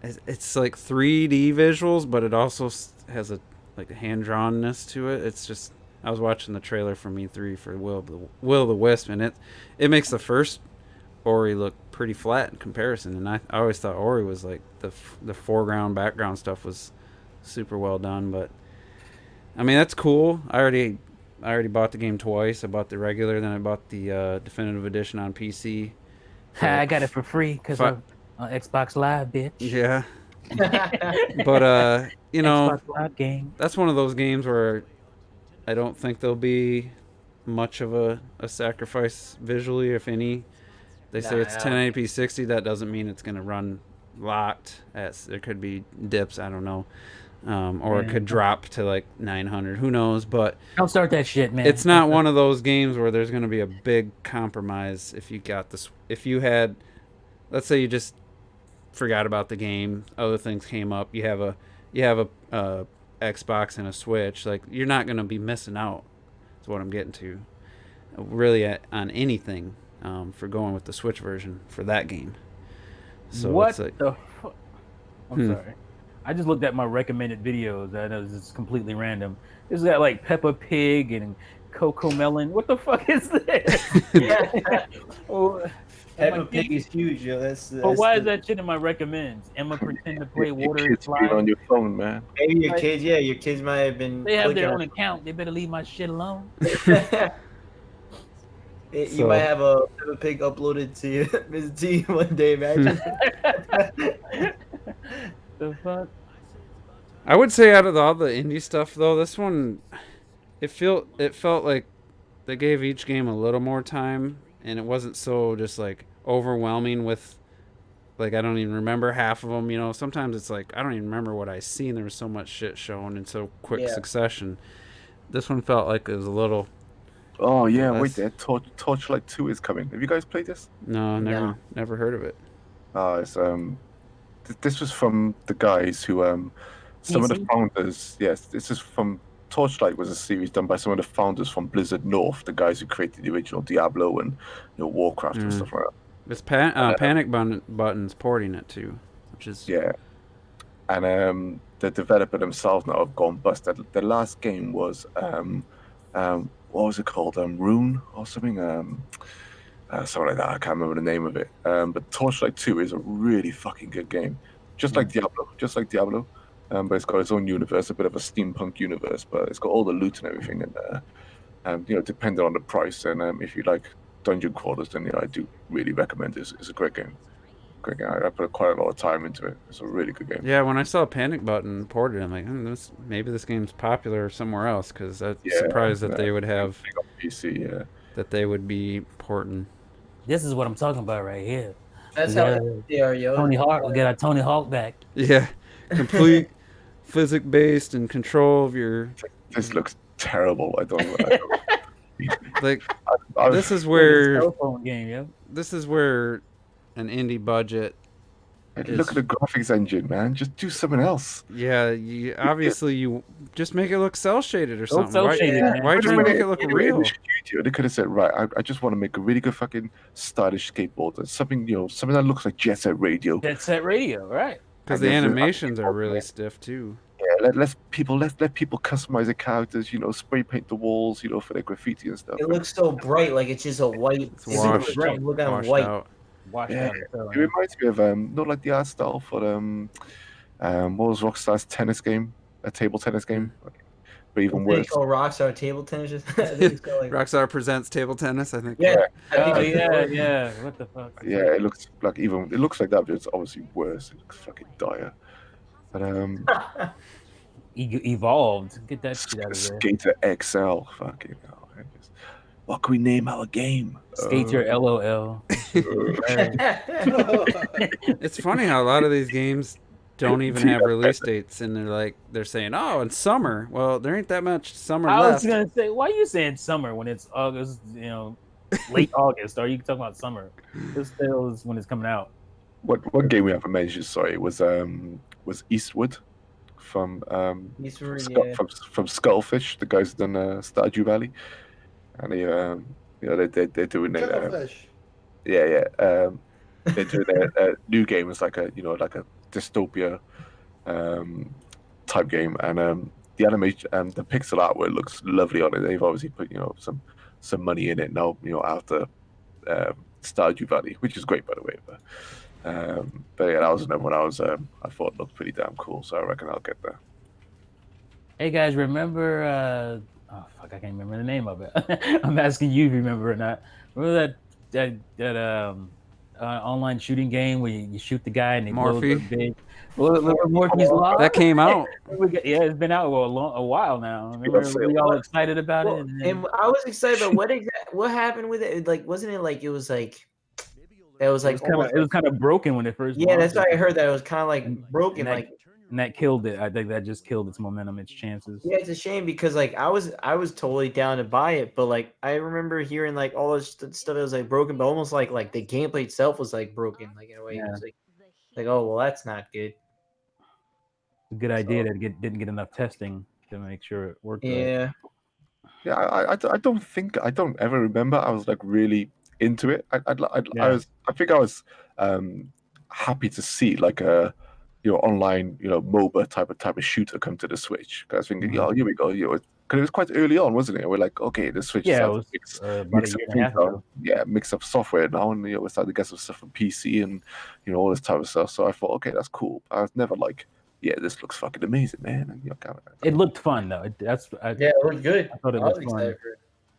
it's like 3D visuals, but it also has a hand-drawnness to it. It's just, I was watching the trailer from E3 for Will of the Wisp, and it makes the first Ori look pretty flat in comparison. And I always thought Ori was like the foreground, background stuff was super well done. But I mean, that's cool. I already bought the game twice. I bought the regular, then I bought the definitive edition on PC. I got it for free because of Xbox Live, bitch. Yeah. But you know, Xbox Live game. That's one of those games where I don't think there'll be much of a sacrifice visually, if any. They say it's 1080p 60. That doesn't mean it's going to run locked. There could be dips. I don't know. Or it could drop to like 900. Who knows? But don't start that shit, man. It's not one of those games where there's going to be a big compromise. If you got this, if you had, let's say you just forgot about the game, other things came up. You have a Xbox and a Switch. Like, you're not going to be missing out. That's what I'm getting to. Really, on anything. For going with the Switch version for that game. So what it's like, the fuck? I'm sorry. I just looked at my recommended videos. I know it's completely random. It's got like Peppa Pig and Coco Melon. What the fuck is this? Peppa Pig is huge, yo. But why is that shit in my recommends? Emma pretend to play water slide on your phone, man. Maybe your kids, your kids might have been. They have their own account. They better leave my shit alone. You might have a Peppa Pig uploaded to you one day, imagine. The fuck? I would say out of all the indie stuff, though, this one, it felt like they gave each game a little more time, and it wasn't so just like overwhelming with, like, I don't even remember half of them. You know, sometimes it's like I don't even remember what I seen. There was so much shit shown in so quick succession. This one felt like it was a little. Oh yeah, wait there. Torchlight 2 is coming. Have you guys played this? No, never heard of it. It's this was from the guys who some of the founders. Yes, this is from Torchlight. Was a series done by some of the founders from Blizzard North, the guys who created the original Diablo and Warcraft and stuff like that. This Panic Button's porting it too, which is and the developer themselves now have gone bust. The last game was what was it called? Rune or something? Something like that. I can't remember the name of it. But Torchlight 2 is a really fucking good game. Just like Diablo. But it's got its own universe, a bit of a steampunk universe, but it's got all the loot and everything in there. Depending on the price, and if you like dungeon crawlers, then I do really recommend it. It's a great game. I put quite a lot of time into it. It's a really good game. Yeah, when I saw Panic Button ported, I'm like, maybe this game's popular somewhere else, because I'm surprised that they would have PC. That they would be porting. This is what I'm talking about right here. That's how they are, yo. Tony Hawk. We got our Tony Hawk back. Yeah, complete physics based and control of your. This looks terrible. I don't like. This is where. Cell phone game, yeah. This is where an indie budget. Look at the graphics engine, man. Just do something else. Yeah, you just make it look cell shaded or something. Why Why try to make it look real? They could have said, right, I just want to make a really good fucking stylish skateboard. Something that looks like Jet Set Radio. Jet Set Radio, right? Because the animations are really stiff too. Yeah, let people customize the characters. Spray paint the walls. For their graffiti and stuff. It looks so bright, like it's just a white. It's washed white. out. It reminds me of not like the art style for what was Rockstar's tennis game, a table tennis game, but even worse. Rockstar table tennis. Rockstar presents table tennis. I think. Yeah. Yeah. What the fuck? Yeah, it looks like that, but it's obviously worse. It looks fucking dire. But Evolved. Get that shit out of there. Skater XL. Fucking hell. What can we name our game? Skater LOL. It's funny how a lot of these games don't even have release dates, and they're saying, "Oh, in summer." Well, there ain't that much summer left. I was gonna say, why are you saying summer when it's August? Late August. Are you talking about summer? This tells when it's coming out. One game we haven't mentioned, sorry, was Eastwood from Eastward, yeah. from Skullfish, the guys done Stardew Valley, and they they're doing it. Cuttlefish. Yeah. They're doing a new game. It's like a like a dystopia type game, and the animation and the pixel artwork looks lovely on it. They've obviously put some money in it now. After Stardew Valley, which is great by the way. But yeah, that was another one I thought looked pretty damn cool. So I reckon I'll get there. Hey guys, remember? Oh fuck, I can't remember the name of it. I'm asking you if you remember or not. Remember that online shooting game where you shoot the guy and they blow Morphe? up big? Morphe's Law. That came out. Yeah, it's been out a while now. Remember, were we all excited about it? And I was excited, but what happened with it? Like, wasn't it like it was like that was like it was kind of broken when it first. Yeah, that's why I heard that it was kind of like broken, and that killed it. I think that just killed its momentum, its chances. Yeah, it's a shame because like I was totally down to buy it, but like I remember hearing like all this stuff that was like broken, but almost like the gameplay itself was like broken, like in a way. Yeah. It was like oh well, that's not good. A good idea that didn't get enough testing to make sure it worked. Yeah. Right. Yeah, I don't ever remember I was like really into it. I think I was happy to see like a online MOBA type of shooter come to the Switch. Because I was thinking, here we go, because it was quite early on, wasn't it? We're like, okay, the Switch is about a year and a half ago. Yeah, mix up software now, and we're starting to get some stuff from PC and all this type of stuff. So I thought, okay, that's cool. I was never like, yeah, this looks fucking amazing, man. And, it looked fun though. It looked good. I thought it looked fun.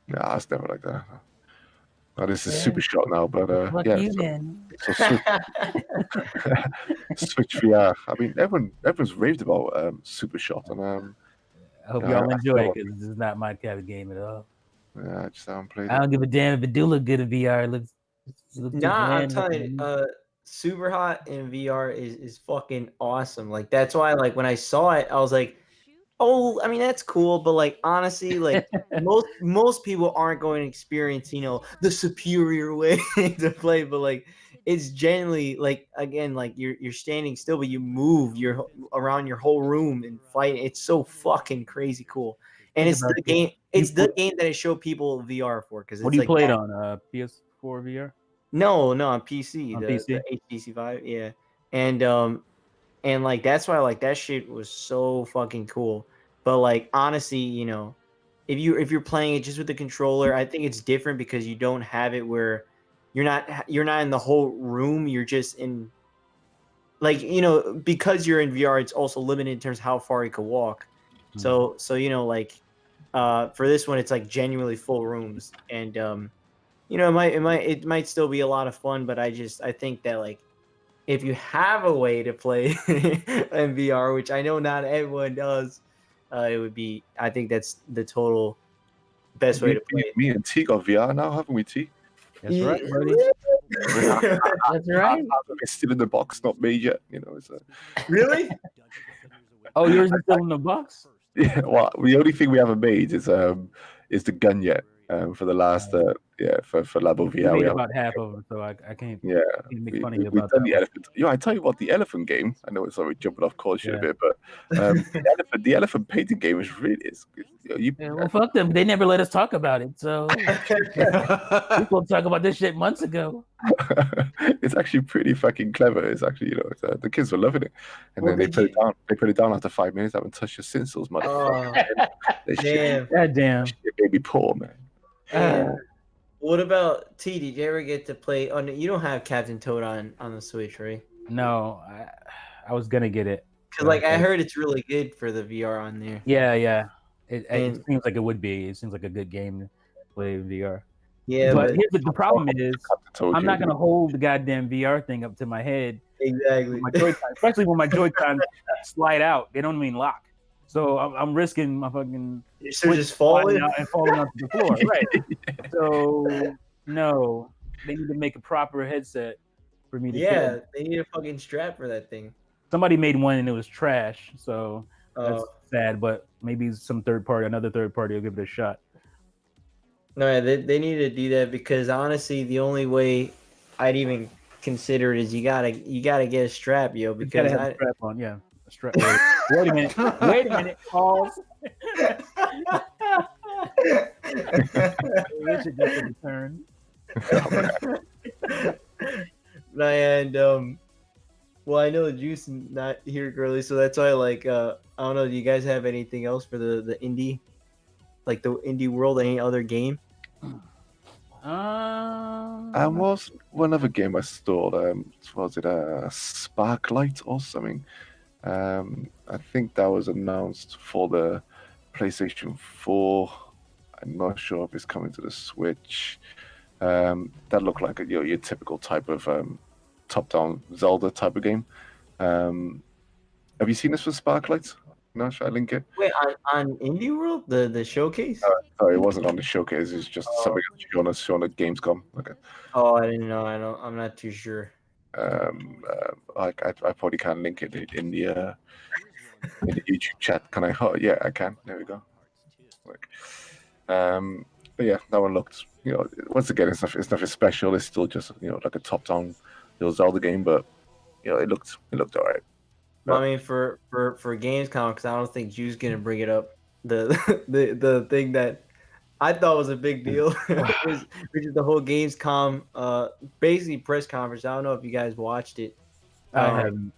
Yeah, I was never like that. Oh, this is super shot now, but so Switch VR. I mean, everyone's raved about super shot, and I hope y'all enjoy it because this is not my kind of game at all. Yeah, I just haven't played. I don't give a damn if it do look good in VR. It looks I'm telling you, Super Hot in VR is fucking awesome. Like that's why, like when I saw it, I was like, oh, I mean that's cool, but like honestly, like most people aren't going to experience, the superior way to play, but like it's generally like again, like you're standing still, but you move around your whole room and fight. It's so fucking crazy cool. And it's the game. It's the game that I show people VR for because. What do you play it on? PS4 VR? No, on PC. PC? The HTC Vive, yeah. And like that's why like that shit was so fucking cool. But like honestly, if you're playing it just with the controller, I think it's different because you don't have it where you're not in the whole room. You're just in like because you're in VR, it's also limited in terms of how far you can walk. So like for this one, it's like genuinely full rooms, and it might still be a lot of fun, but I think that like if you have a way to play in VR, which I know not everyone does, it would be. I think that's the total best way to play it. Me and T got VR now, haven't we, T? That's right, buddy. That's right. It's still in the box, not made yet. It's really. Oh, yours is still in the box. Yeah. Well, the only thing we haven't made is the gun yet. For the last for Labo VR, we about half of them, so I can't. Yeah, make fun of you about that. The elephant. I tell you what, the elephant game. I know it's already jumping off course a bit, but the elephant painting game is really well, fuck them. They never let us talk about it, so people talk about this shit months ago. It's actually pretty fucking clever. It's actually the kids were loving it, and then they put it down. They put it down after 5 minutes. I haven't touched your stencils, man. Oh, damn! Goddamn! Baby poor man. What about T? Did you ever get to play? Oh, you don't have Captain Toad on the Switch, right? No, I was gonna get it because like I heard it's really good for the VR on there. Yeah. It seems like it would be. It seems like a good game to play in VR. Yeah, but here's the problem is I'm not gonna hold the goddamn VR thing up to my head. Exactly. Especially when my Joy-Con slide out. They don't mean lock. So I'm risking my fucking just falling out and falling onto the floor. Right. So no, they need to make a proper headset for me to. Yeah, they need a fucking strap for that thing. Somebody made one and it was trash. So that's sad. But maybe another third party will give it a shot. No, they need to do that because honestly, the only way I'd even consider it is you gotta get a strap, yo, You because gotta have a strap on, yeah. A strap. Wait a minute. Wait a minute. Pause. Richard just took a turn. And well, I know Juice is not here, girly, so that's why like I don't know. Do you guys have anything else for the indie, like the indie world? Any other game? Was one other game I stole? Was it a Sparklight or something? I think that was announced for the PlayStation 4. I'm not sure if it's coming to the Switch. That looked like your typical type of top-down Zelda type of game. Have you seen this for Sparklight? No, should I link it? Wait, on Indie World, the showcase? Sorry, it wasn't on the showcase. It's just something shown at Gamescom. Okay. Oh, I didn't know. I'm not too sure. I probably can't link it in the YouTube chat. Can I? Oh, yeah, I can. There we go. Like, but yeah, that one looked. Once again, it's nothing special. It's still just like a top-down little Zelda game, but it looked alright. Well, I mean, for Gamescom, because I don't think Juice's gonna bring it up. The thing that I thought was a big deal, which is the whole Gamescom, basically press conference. I don't know if you guys watched it. I haven't.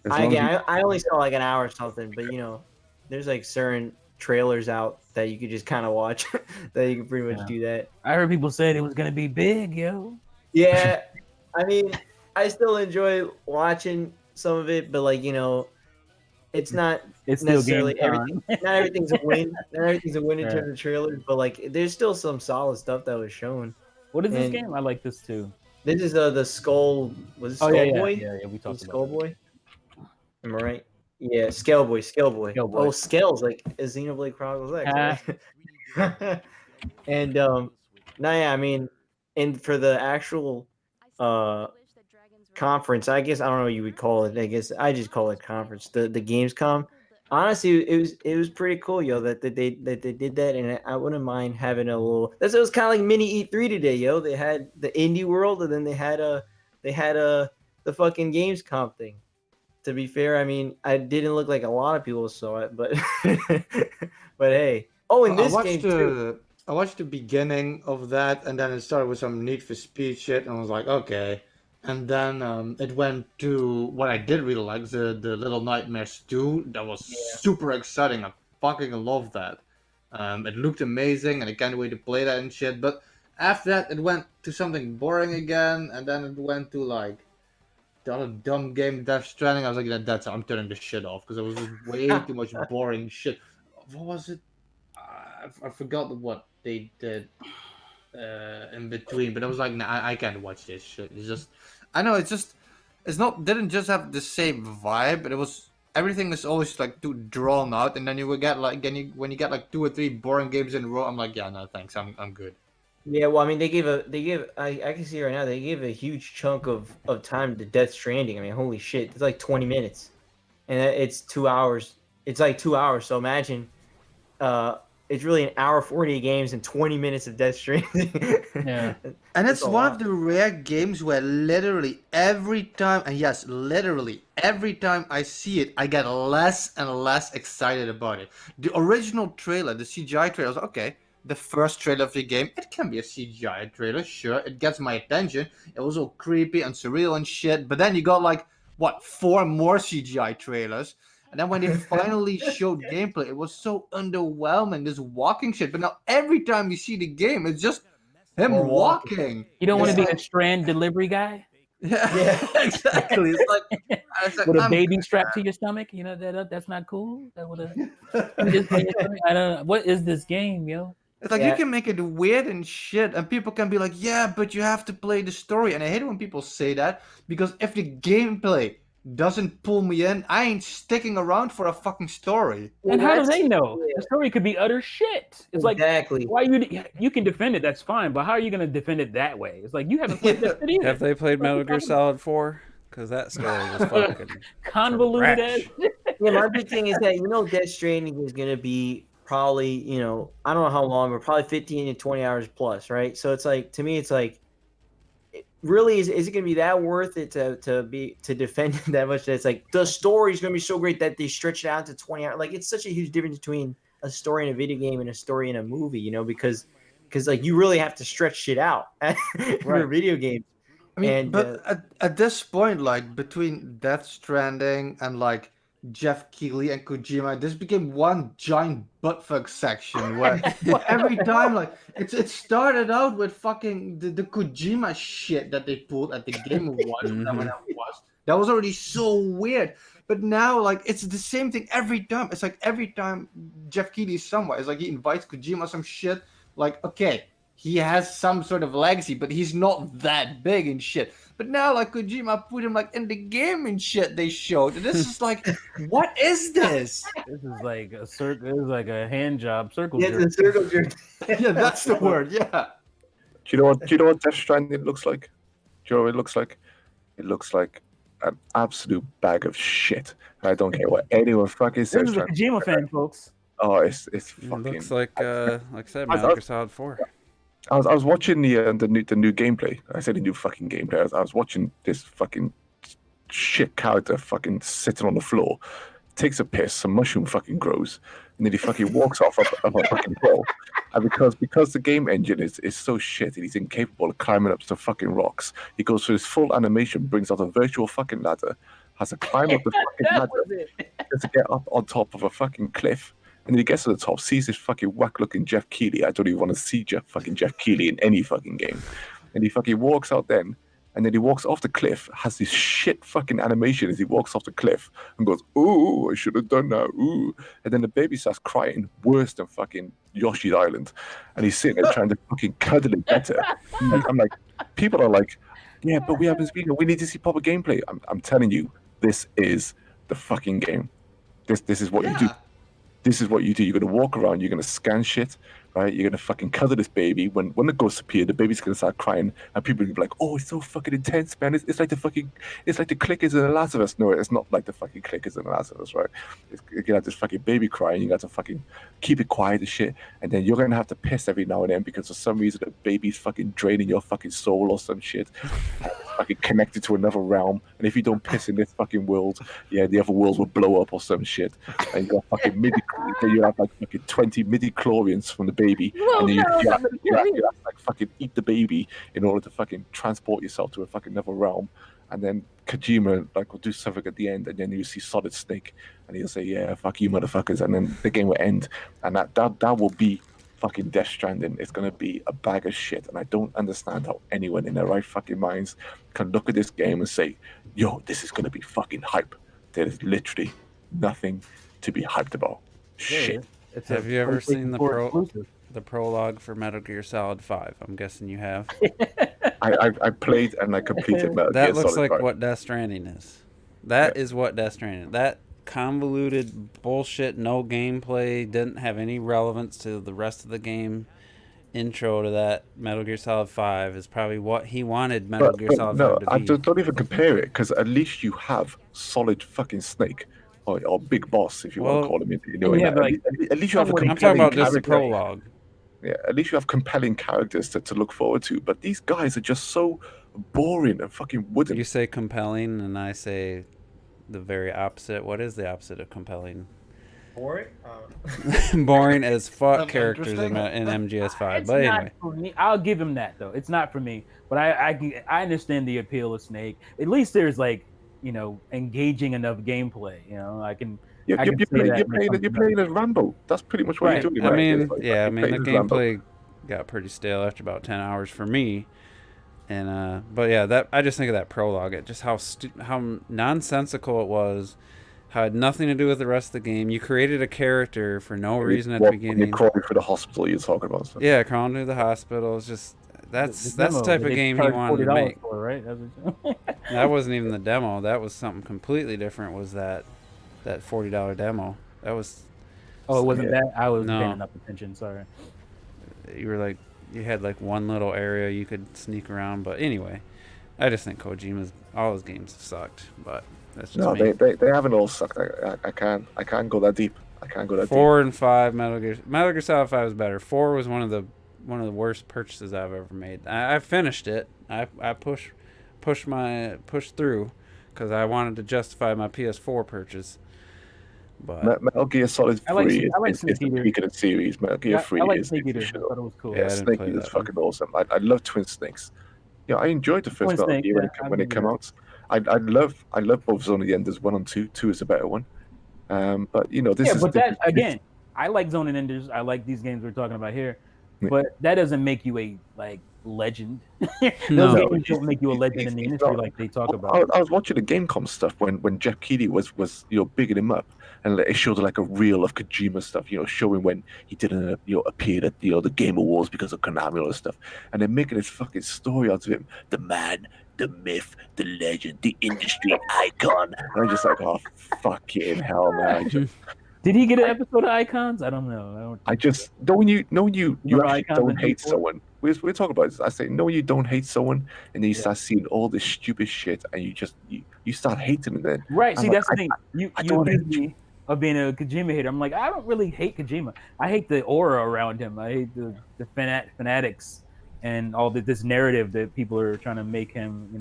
I only saw like an hour or something, but there's like certain trailers out that you could just kind of watch that you can pretty much do that. I heard people said it was gonna be big, yo. Yeah, I mean, I still enjoy watching some of it, but like it's not necessarily everything. Not everything's a win. Not everything's a win in terms of trailers, but like there's still some solid stuff that was shown. What is this game? I like this too. This is the Skull. Was it Skullboy? Yeah, we talked about Skullboy. Am I right? Yeah, Scaleboy. Oh, Scales like Xenoblade Chronicles X. And I mean, and for the actual conference, I guess I don't know what you would call it. I guess I just call it conference. The Gamescom. Honestly, it was pretty cool, yo. That they did that, and I wouldn't mind having a little. It was kind of like mini E3 today, yo. They had the indie world, and then they had the fucking Gamescom thing. To be fair, I mean, I didn't look like a lot of people saw it, but but hey. Oh, in this game too. I watched the beginning of that, and then it started with some Need for Speed shit, and I was like, okay. And then it went to what I did really like, the Little Nightmares 2. That was super exciting. I fucking love that. It looked amazing, and I can't wait to play that and shit. But after that, it went to something boring again, and then it went to like the other dumb game, Death Stranding. I was like, I'm turning this shit off because it was just way too much boring shit. What was it? I forgot what they did in between, but I was like, nah, I can't watch this shit. It's just, I know didn't just have the same vibe, but it was, everything is always like too drawn out, and then you would get like, when you get like 2 or 3 boring games in a row, I'm like, yeah, no thanks, I'm good. Yeah, well, I mean, I can see right now they gave a huge chunk of time to Death Stranding. I mean, holy shit, it's like 20 minutes, and it's 2 hours. It's like 2 hours. So imagine, it's really an hour 40 games and 20 minutes of Death Stranding. Yeah, and it's one of the rare games where literally every time, and yes, literally every time I see it, I get less and less excited about it. The original trailer, the CGI trailer, I was like, okay. The first trailer of the game, it can be a CGI trailer, sure. It gets my attention. It was all creepy and surreal and shit. But then you got like, 4 more CGI trailers. And then when they finally showed gameplay, it was so underwhelming, this walking shit. But now every time you see the game, it's just him walking. You don't want to be a strand delivery guy? Yeah, exactly. It's like with a baby strapped to your stomach. That's not cool. That would I don't know. What is this game, yo? It's like you can make it weird and shit, and people can be like, yeah, but you have to play the story. And I hate it when people say that, because if the gameplay doesn't pull me in, I ain't sticking around for a fucking story. And how do they know? The story could be utter shit. It's exactly. Like, why you can defend it, that's fine, but how are you going to defend it that way? It's like, you haven't played this shit either. Have they played Metal Gear Solid 4? Because that story was fucking convoluted as Yeah, my big thing is that, Death Stranding is going to be probably, I don't know how long, but probably 15 to 20 hours plus, right? So it's like, to me, it's like, really is it going to be that worth it to defend it that much? That it's like the story is going to be so great that they stretch it out to 20 hours. Like it's such a huge difference between a story in a video game and a story in a movie, you know, because like you really have to stretch shit out for video games. I mean, And but at this point, like between Death Stranding and like Jeff Keighley and Kojima, this became one giant buttfuck section where every time, like it started out with fucking the Kojima shit that they pulled at the Game Awards, whatever that was. That was already so weird. But now, like, it's the same thing every time. It's like every time Jeff Keighley is somewhere, it's like he invites Kojima some shit. Like, okay, he has some sort of legacy, but he's not that big and shit. But now, like, Kojima put him, like, in the game and shit they showed. And this is like, what is this? This is like a circle. This is like a hand job, circle yeah, jerk. the circle jerk. Yeah, that's the word, yeah. Do you know what Death Stranding looks like? Do you know what it looks like? It looks like an absolute bag of shit. I don't care what anyone fucking says. This is a Kojima fan, folks. Oh, it's It fucking. looks like I said, Metal Gear Solid 4. I was watching the new gameplay. I said the new fucking gameplay. I was watching this fucking shit character fucking sitting on the floor, takes a piss, some mushroom fucking grows, and then he fucking walks off up a fucking hill. And because the game engine is so shit and he's incapable of climbing up some fucking rocks, he goes through his full animation, brings out a virtual fucking ladder, has to climb up the fucking ladder just to get up on top of a fucking cliff. And then he gets to the top, sees this fucking whack-looking Jeff Keighley. I don't even want to see Jeff Keighley in any fucking game. And he fucking walks out then, and then he walks off the cliff, has this shit fucking animation as he walks off the cliff, and goes, "Ooh, I should have done that, ooh." And then the baby starts crying, worse than fucking Yoshi's Island. And he's sitting there trying to fucking cuddle it better. I'm like, people are like, yeah, but we haven't seen it. We need to see proper gameplay. I'm telling you, this is the fucking game. This is what you do. This is what you do. You're going to walk around. You're going to scan shit, right? You're going to fucking cuddle this baby. When the ghosts appear, the baby's going to start crying, and people will be like, "Oh, it's so fucking intense, man. It's like the clickers in The Last of Us." No, it's not like the fucking clickers in The Last of Us, right? You're going to have this fucking baby crying. You got to fucking keep it quiet and shit. And then you're going to have to piss every now and then because for some reason the baby's fucking draining your fucking soul or some shit. Fucking connected to another realm, and if you don't piss in this fucking world, yeah, the other world will blow up or some shit. And you got fucking you have like fucking 20 midi-chlorians from the baby, and then you have to like fucking eat the baby in order to fucking transport yourself to a fucking another realm. And then Kojima like will do something at the end, and then you see Solid Snake, and he'll say, "Yeah, fuck you, motherfuckers," and then the game will end, and that will be fucking Death Stranding. It's gonna be a bag of shit, and I don't understand how anyone in their right fucking minds can look at this game and say, "Yo, this is gonna be fucking hype." There is literally nothing to be hyped about. Shit. Have you ever seen the prologue for Metal Gear Solid 5? I'm guessing you have. I played and I completed Metal Gear That looks Solid like 5. what Death Stranding is. That is what Death Stranding. That convoluted bullshit, no gameplay, didn't have any relevance to the rest of the game. Intro to that Metal Gear Solid 5 is probably what he wanted Metal Gear Solid 5 to be. Don't even compare it, because at least you have Solid fucking Snake, or Big Boss, if you want to call him. At least you have a compelling I'm talking about just the character. prologue. Yeah, at least you have compelling characters to look forward to. But these guys are just so boring and fucking wooden. You say compelling, and I say the very opposite. What is the opposite of compelling? Boring? Boring as fuck characters in MGS5. It's but not anyway, for me. I'll give him that though. It's not for me, but I understand the appeal of Snake. At least there's like, engaging enough gameplay. You're playing as Rambo. That's pretty much what you're doing. I right? mean, Like, yeah, I mean the gameplay Rambo. got pretty stale after about 10 hours for me. And but yeah, that I just think of that prologue, just how nonsensical it was. How it had nothing to do with the rest of the game. You created a character for no reason at the beginning. You're crawling for the hospital you're talking about. So. Yeah, crawling to the hospital. It's just that's the type of game he wanted to make. For, right? That wasn't even the demo. That was something completely different. Was that $40 demo? That was. Oh, it wasn't that. I was paying enough attention. Sorry. You had like one little area you could sneak around, but anyway, I just think Kojima's all his games have sucked, but. That's just me. They haven't all sucked. I can't go that deep. I can't go that 4 deep. and 5 Metal Gear Solid 5 was better. 4 was one of the worst purchases I've ever made. I finished it. I pushed push through because I wanted to justify my PS4 purchase. But Metal Gear Solid 3 I like is Snake the Eater. peak of the series. Metal Gear Yeah, 3 I like is Snake for Eater. I sure. thought it was cool. yeah, I didn't Snake play Eater is that one. fucking awesome. I love Twin Snakes. Yeah, I enjoyed the first Twin Metal Snake, Gear yeah, when it came out. I love both Zone of the Enders 1 and 2. 2 is a better one. But you know, this is that again. I like Zone and Enders. I like these games we're talking about here, but that doesn't make you a legend. Those No. games don't make you a legend in the industry not. like they talk about. I was watching the Gamecom stuff when Jeff Keighley was bigging him up, and it showed like a reel of Kojima stuff, showing when he didn't appear at the Game Awards because of Konami and all this stuff, and they're making this fucking story out of him, the man, the myth, the legend, the industry icon, and I'm just like, oh fucking hell, man! Did he get an episode of Icons? I don't know. I just knowing you Remember actually Icons don't in hate G4? someone. We're talking about this. I say no, you don't hate someone, and then you Yeah. start seeing all this stupid shit, and you start hating them. Then Right. See, like, that's the thing. You accuse me of being a Kojima hater. I'm like, I don't really hate Kojima. I hate the aura around him. I hate the fanatics and all this narrative that people are trying to make him.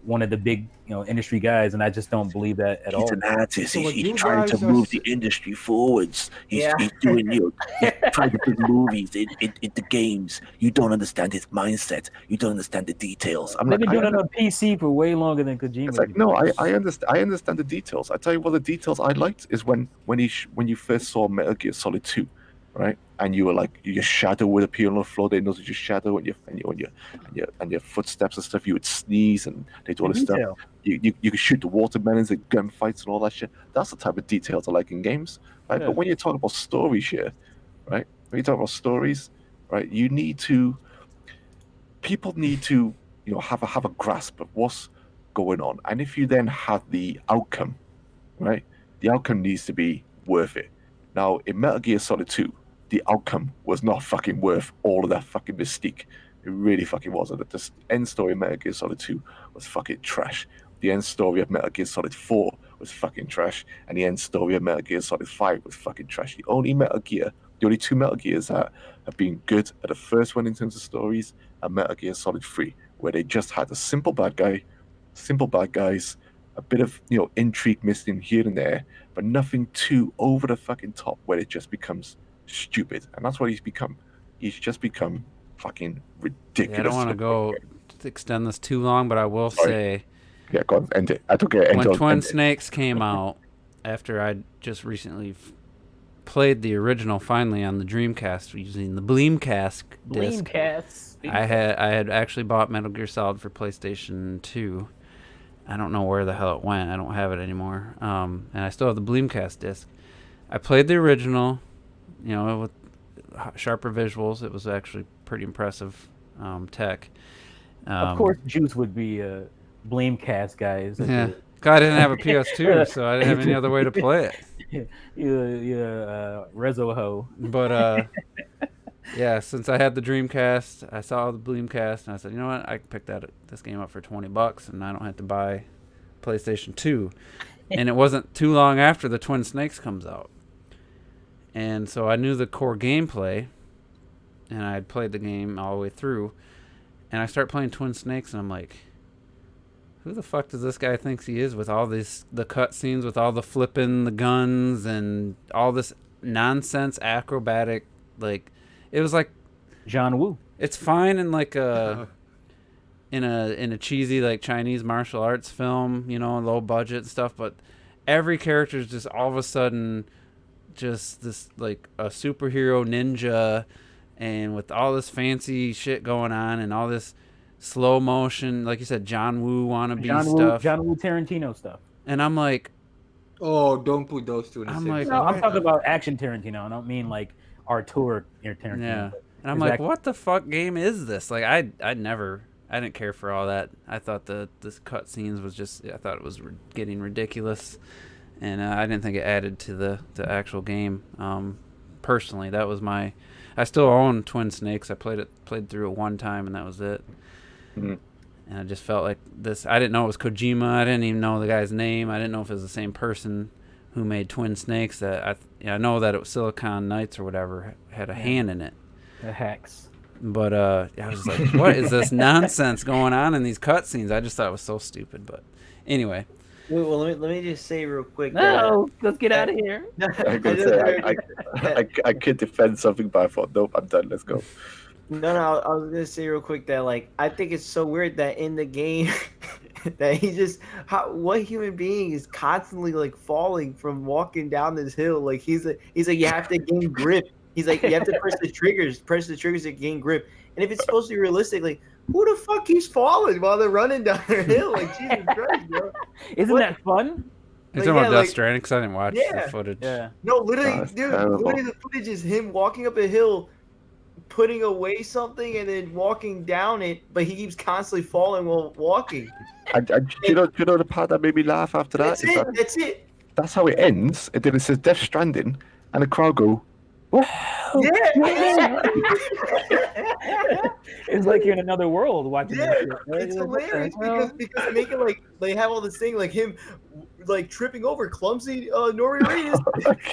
One of the big industry guys, and I just don't believe that at all. He's an artist. So He's trying to move the industry forwards. He's doing he's trying to put movies into games. You don't understand his mindset. You don't understand the details. They've been doing it on PC for way longer than Kojima. It's like, no, I understand. I understand the details. I tell you what, the details I liked is when you first saw Metal Gear Solid 2, right? And you were like, your shadow would appear on the floor. They noticed your shadow and your footsteps and stuff. You would sneeze and they do all this stuff. You could shoot the watermelons and gunfights and all that shit. That's the type of details I like in games, right? Yeah. But when you talk about stories here, right? When you talk about stories, right? People need to have a grasp of what's going on, and if you then have the outcome, right? The outcome needs to be worth it. Now, in Metal Gear Solid 2, the outcome was not fucking worth all of that fucking mystique. It really fucking wasn't. The end story of Metal Gear Solid 2 was fucking trash. The end story of Metal Gear Solid 4 was fucking trash. And the end story of Metal Gear Solid 5 was fucking trash. The only two Metal Gears that have been good at the first one in terms of stories are Metal Gear Solid 3, where they just had a simple bad guys, a bit of intrigue missing here and there, but nothing too over the fucking top where it just becomes stupid. And that's what he's become. He's just become fucking ridiculous. Yeah, I don't want to go extend this too long, but I will say, yeah, go on, end it. I took it. When Twin Snakes came out, after I just recently played the original finally on the Dreamcast using the Bleemcast disc. I had actually bought Metal Gear Solid for PlayStation 2. I don't know where the hell it went. I don't have it anymore. And I still have the Bleemcast disc. I played the original, with sharper visuals. It was actually pretty impressive tech. Of course, Juice would be a Bleemcast guy. Yeah. I didn't have a PS2, so I didn't have any other way to play it. Yeah, Rezo Ho. But yeah, since I had the Dreamcast, I saw the Bleemcast, and I said, you know what, I can pick this game up for $20, and I don't have to buy PlayStation 2. And it wasn't too long after the Twin Snakes comes out, and so I knew the core gameplay, and I had played the game all the way through, and I start playing Twin Snakes, and I'm like, who the fuck does this guy think he is with all the cutscenes, with all the flipping the guns and all this nonsense acrobatic, like, it was like John Woo. It's fine in like in a cheesy like Chinese martial arts film, low budget stuff, but every character is just all of a sudden just this like a superhero ninja, and with all this fancy shit going on and all this slow motion, like you said, John Woo wannabe stuff. John Woo Tarantino stuff. And I'm like, oh, don't put those two in the same. Like, no, I'm talking about action Tarantino. I don't mean like Artur Tarantino. Yeah. And I'm like, what the fuck game is this? Like, I didn't care for all that. I thought this cutscenes was I thought it was getting ridiculous, and I didn't think it added to the actual game. Personally, that was I still own Twin Snakes. I played through it one time, and that was it. Mm-hmm. And I just felt like this. I didn't know it was Kojima. I didn't even know the guy's name. I didn't know if it was the same person who made Twin Snakes. That I know that it was Silicon Knights or whatever had a hand in it. The hacks. But I was like, what is this nonsense going on in these cutscenes? I just thought it was so stupid. But anyway. Well, let me just say real quick. No, let's get out of here. I'm gonna say I could defend something, but I thought, nope, I'm done. Let's go. No, I was gonna say real quick that like I think it's so weird that in the game that he just what human being is constantly like falling from walking down this hill. Like he's like you have to gain grip. He's like you have to press the triggers to gain grip. And if it's supposed to be realistic, like who the fuck keeps falling while they're running down their hill? Like Jesus Christ, bro. Isn't that fun? You're talking about Death Stranding because I didn't watch the footage. Yeah. No, literally, dude. Terrible. Literally, the footage is him walking up a hill, putting away something, and then walking down it. But he keeps constantly falling while walking. You know the part that made me laugh after that? That's it. That's how it ends. And then it says Death Stranding, and the crowd go, "What?" Yeah. It's like you're in another world watching Yeah, that shit. Right? it's You're like, hilarious what the hell? because they make it like they have all this thing like him like tripping over clumsy Nori Reedus,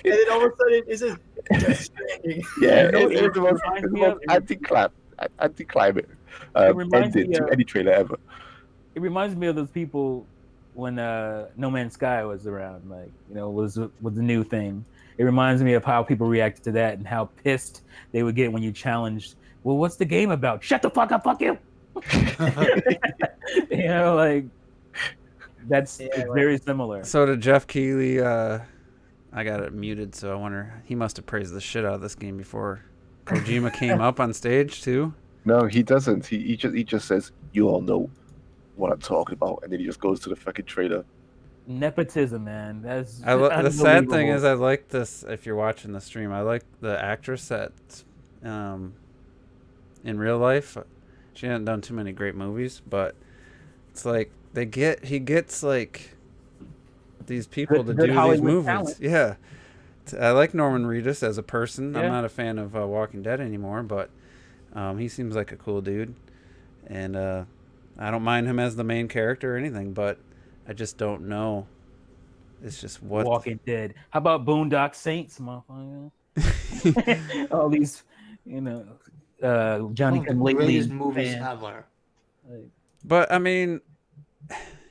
and then all of a sudden it says Death Stranding. Yeah, You know, it's the most reminds me of- anti-climate reminds ending me to of- any trailer ever. It reminds me of those people when No Man's Sky was around, like, you know, was the new thing. It reminds me of how people reacted to that and how pissed they would get when you challenged, well, what's the game about? Shut the fuck up, fuck you. You know, like it's very similar. So did Jeff Keighley, I got it muted, so I wonder, he must have praised the shit out of this game before Kojima came up on stage too. No, he doesn't. He just says, "You all know what I'm talking about," and then he just goes to the fucking trailer. Nepotism, man. That's the sad thing is I like this, if you're watching the stream, I like the actress that in real life, she hasn't done too many great movies, but it's like he gets like these people to do Hollywood these movies. talent. Yeah. I like Norman Reedus as a person. Yeah. I'm not a fan of Walking Dead anymore, but he seems like a cool dude. And I don't mind him as the main character or anything, but I just don't know. It's just what Walking Dead. How about Boondock Saints, motherfucker? All these, you know, Johnny Come Lately greatest movies fans. ever. But I mean,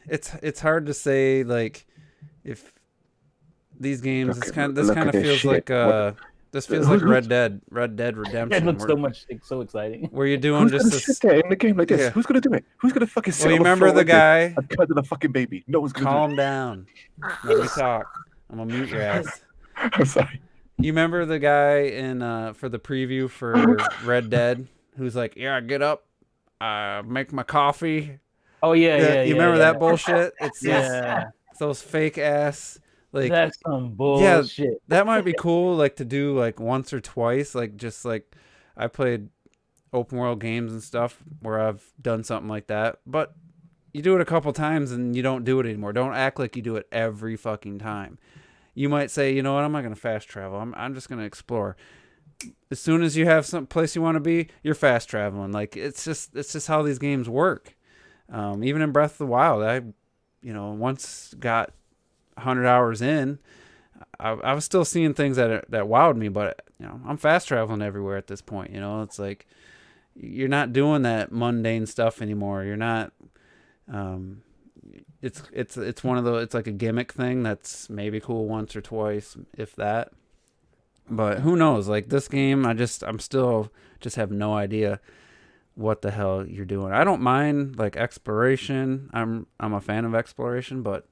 it's hard to say like if these games this kind of feels like this feels like Red Dead Redemption. That looks so exciting. Where you're doing Who's just gonna this. sit there in the game like this? Yeah. Who's gonna do it? Who's gonna fucking sit Well, you on the remember floor the like this guy? and cuddle a fucking baby? No one's gonna Calm down. Let me talk. I'm gonna mute your ass. I'm sorry. You remember the guy in for the preview for Red Dead who's like, yeah, get up, make my coffee. Oh yeah. You remember that bullshit? It's Yeah. those fake ass like That's some bullshit. that might be cool like to do like once or twice, like just like I played open world games and stuff where I've done something like that, but you do it a couple times and you don't do it anymore. Don't act like you do it every fucking time. You might say, you know what, I'm not going to fast travel. I'm just going to explore. As soon as you have some place you want to be, you're fast traveling. Like it's just how these games work. Even in Breath of the Wild, I once got 100 hours in, I was still seeing things that wowed me, but I'm fast traveling everywhere at this point. It's like you're not doing that mundane stuff anymore. You're not. It's one of those. It's like a gimmick thing that's maybe cool once or twice, if that. But who knows? Like this game, I'm still just have no idea what the hell you're doing. I don't mind like exploration. I'm a fan of exploration, but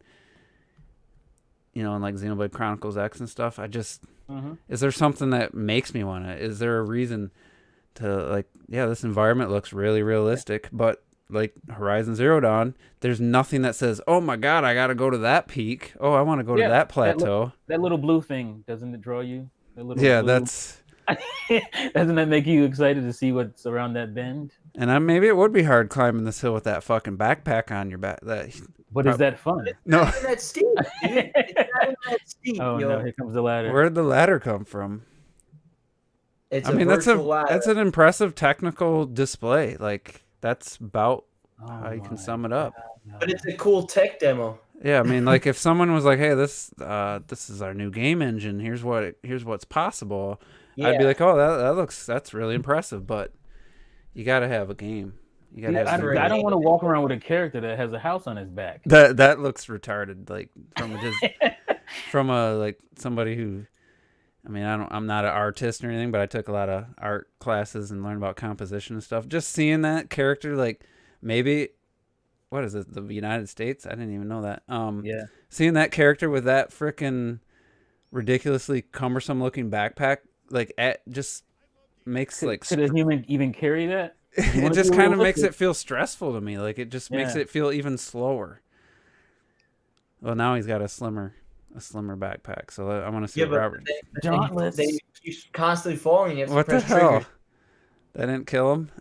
and like Xenoblade Chronicles X and stuff, is there something that makes me want to? Is there a reason to like? Yeah, this environment looks really realistic, but like Horizon Zero Dawn, there's nothing that says, "Oh my God, I got to go to that peak. Oh, I want to go to that plateau." That little blue thing, doesn't it draw you? Yeah, that's. Doesn't that make you excited to see what's around that bend? And maybe it would be hard climbing this hill with that fucking backpack on your back. But is that fun? No. It's not that steep, dude. It's not that steep, Oh yo. no! Here comes the ladder. Where did the ladder come from? It's that's ladder. an impressive technical display. Like that's about how you can sum it up. But it's a cool tech demo. Yeah, I mean, like if someone was like, "Hey, this is our new game engine. Here's what's possible," I'd be like, "Oh, that's really impressive." But You got to have a game. You got to Yeah, have. I don't want to walk around with a character that has a house on his back. That looks retarded. Like from like somebody who. I mean, I'm not an artist or anything, but I took a lot of art classes and learned about composition and stuff. Just seeing that character, like maybe, what is it, the United States? I didn't even know that. Yeah. Seeing that character with that freaking ridiculously cumbersome looking backpack, like just makes could a human even carry that? It just kind of makes it feel stressful to me. Like it just makes it feel even slower. Well, now he's got a slimmer backpack, so I want to see Robert. They constantly falling. You have to what the press hell? trigger. That didn't kill him.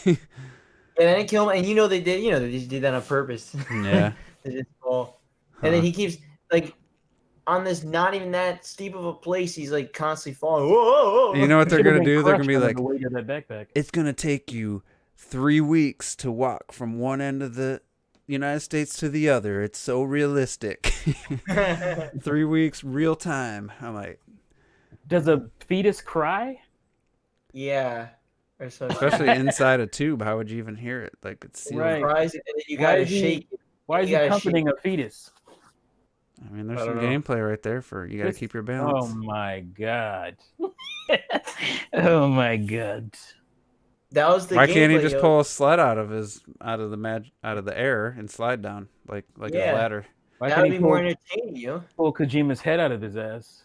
Yeah, they didn't kill him, and they did. They just did that on purpose. Yeah. They just fall, and then he keeps like on this not even that steep of a place. He's like constantly falling. Whoa, whoa, whoa. You know what they're gonna do? They're gonna be like, the weight of that backpack. it's gonna take you 3 weeks to walk from one end of the United States to the other. It's so realistic. 3 weeks, real time. I'm like, does a fetus cry? Yeah. Or so. Especially inside a tube. How would you even hear it? Like it's sealed. Right. And then you gotta shake it. Why is he comforting a fetus? I mean, there's some gameplay right there for you. Got to keep your balance. Oh my god! Oh my god! That was the. Why can't he just pull a sled out of the air and slide down like a ladder? Why that would be more entertaining. You pull Kojima's head out of his ass.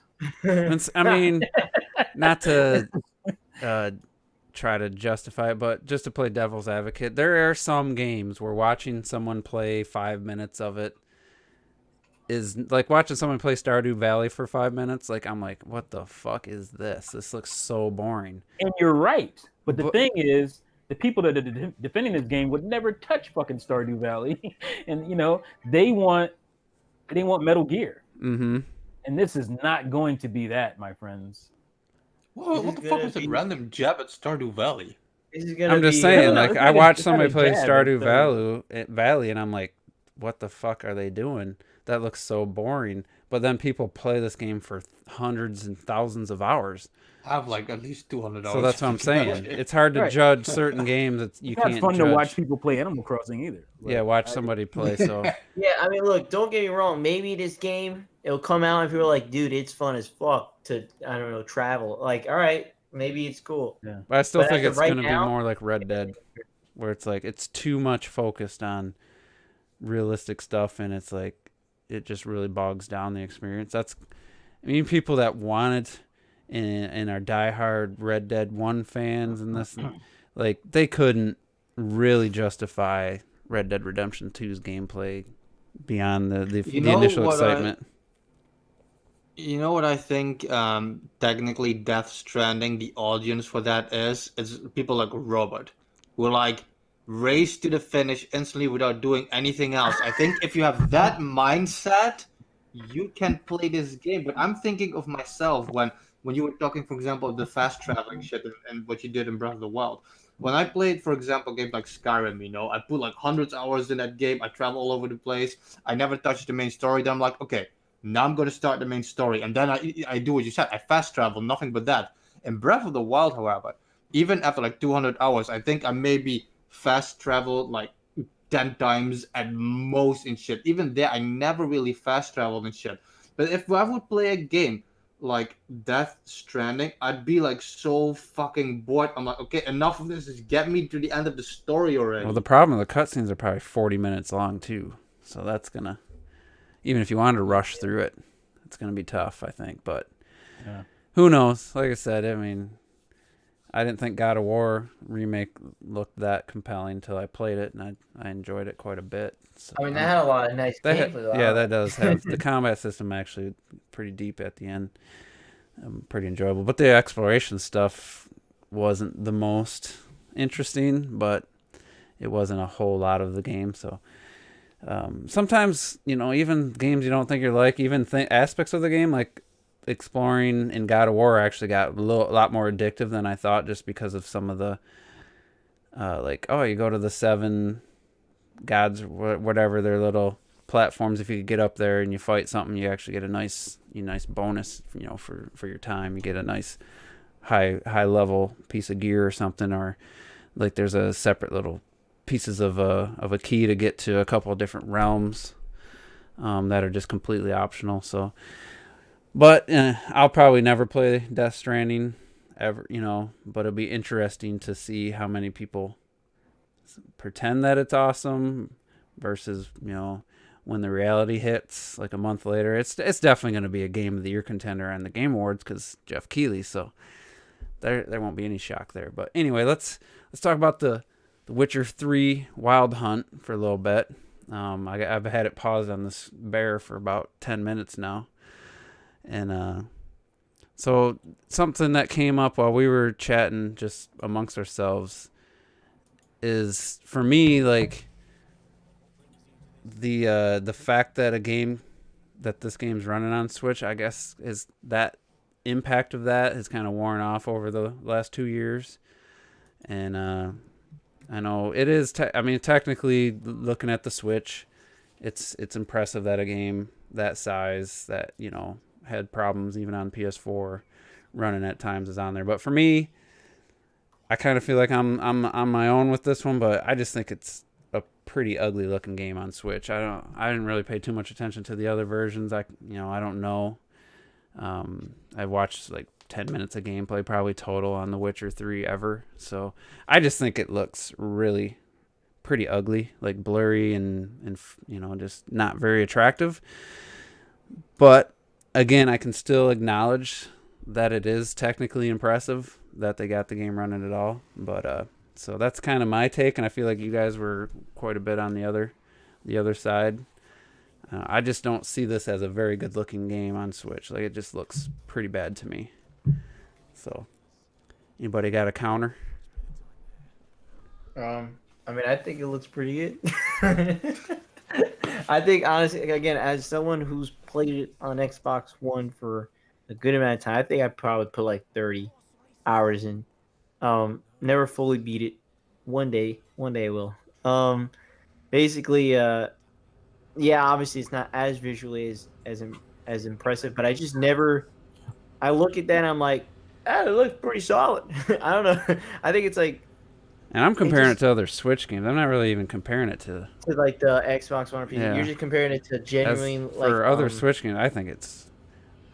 I mean, not to try to justify it, but just to play devil's advocate, there are some games where watching someone play 5 minutes of it is like watching someone play Stardew Valley for 5 minutes. Like, I'm like, what the fuck is this? This looks so boring. And you're right. But the thing is, the people that are defending this game would never touch fucking Stardew Valley. And, they want Metal Gear. Mm-hmm. And this is not going to be that, my friends. What the fuck was a random jab at Stardew Valley? I'm just saying, like, I watched somebody play Stardew Valley, and I'm like, what the fuck are they doing? That looks so boring. But then people play this game for hundreds and thousands of hours. I have like at least 200 hours. So that's what I'm saying. It's hard to judge certain games. You can't. It's fun to watch people play Animal Crossing either. Yeah, watch somebody play. So yeah, I mean, look, don't get me wrong. Maybe this game it'll come out and people are like, dude, it's fun as fuck to travel. Like, all right, maybe it's cool. Yeah, but I still think it's going to be more like Red Dead, where it's like it's too much focused on realistic stuff, and it's like it just really bogs down the experience. People that want it and are diehard Red Dead 1 fans and this, like, they couldn't really justify Red Dead Redemption 2's gameplay beyond the initial excitement. You know what I think technically Death Stranding, the audience for that is people like Robert, who like race to the finish instantly without doing anything else. I think if you have that mindset, you can play this game. But I'm thinking of myself when you were talking, for example, of the fast traveling shit and what you did in Breath of the Wild. When I played, for example, games like Skyrim, I put like hundreds of hours in that game. I travel all over the place. I never touched the main story. Then I'm like, okay, now I'm going to start the main story. And then I do what you said. I fast travel, nothing but that. In Breath of the Wild, however, even after like 200 hours, I think I maybe fast traveled like 10 times at most in shit. Even there, I never really fast traveled and shit. But if I would play a game like Death Stranding, I'd be like so fucking bored. I'm like, okay, enough of this. Just get me to the end of the story already. Well, the problem, the cutscenes are probably 40 minutes long too. So that's gonna, even if you wanted to rush through it, it's gonna be tough, I think. But who knows? Like I said, I mean, I didn't think God of War remake looked that compelling until I played it, and I enjoyed it quite a bit. So, I mean, that had a lot of nice gameplay. Yeah, that does have the combat system actually pretty deep at the end. Pretty enjoyable, but the exploration stuff wasn't the most interesting, but it wasn't a whole lot of the game. So sometimes, even games you don't think you're like, even aspects of the game, like exploring in God of War actually got a lot more addictive than I thought, just because of some of the you go to the 7 gods, whatever their little platforms. If you could get up there and you fight something, you actually get a nice bonus, for your time. You get a nice high level piece of gear or something, or like there's a separate little pieces of a key to get to a couple of different realms that are just completely optional. So, but I'll probably never play Death Stranding ever, but it'll be interesting to see how many people pretend that it's awesome versus, when the reality hits like a month later. It's definitely going to be a Game of the Year contender on the Game Awards because Jeff Keighley. So there won't be any shock there. But anyway, let's talk about the Witcher 3 Wild Hunt for a little bit. I've had it paused on this bear for about 10 minutes now. And so something that came up while we were chatting just amongst ourselves is, for me, like the fact that this game's running on Switch, I guess, is that impact of that has kind of worn off over the last 2 years. And I know it is. Technically, looking at the Switch, it's impressive that a game that size that had problems even on PS4 running at times is on there. But for me, I kind of feel like I'm on my own with this one. But I just think it's a pretty ugly looking game on Switch. I didn't really pay too much attention to the other versions. I don't know. I watched like 10 minutes of gameplay probably total on The Witcher 3 ever. So I just think it looks really pretty ugly, like blurry and just not very attractive. But again, I can still acknowledge that it is technically impressive that they got the game running at all. But so that's kind of my take, and I feel like you guys were quite a bit on the other side. I just don't see this as a very good looking game on Switch. Like, it just looks pretty bad to me. So, anybody got a counter? I think it looks pretty good. I think, honestly, again, as someone who's played it on Xbox One for a good amount of time, I think I probably put like 30 hours in. Never fully beat it. One day I will. Basically, yeah, obviously it's not as visually as impressive, but I just never. I look at that and I'm like, it looks pretty solid. I don't know. I think it's like. And I'm comparing it to other Switch games. I'm not really even comparing it to like the Xbox One or PC. Yeah. You're just comparing it to genuine for other Switch games. I think it's.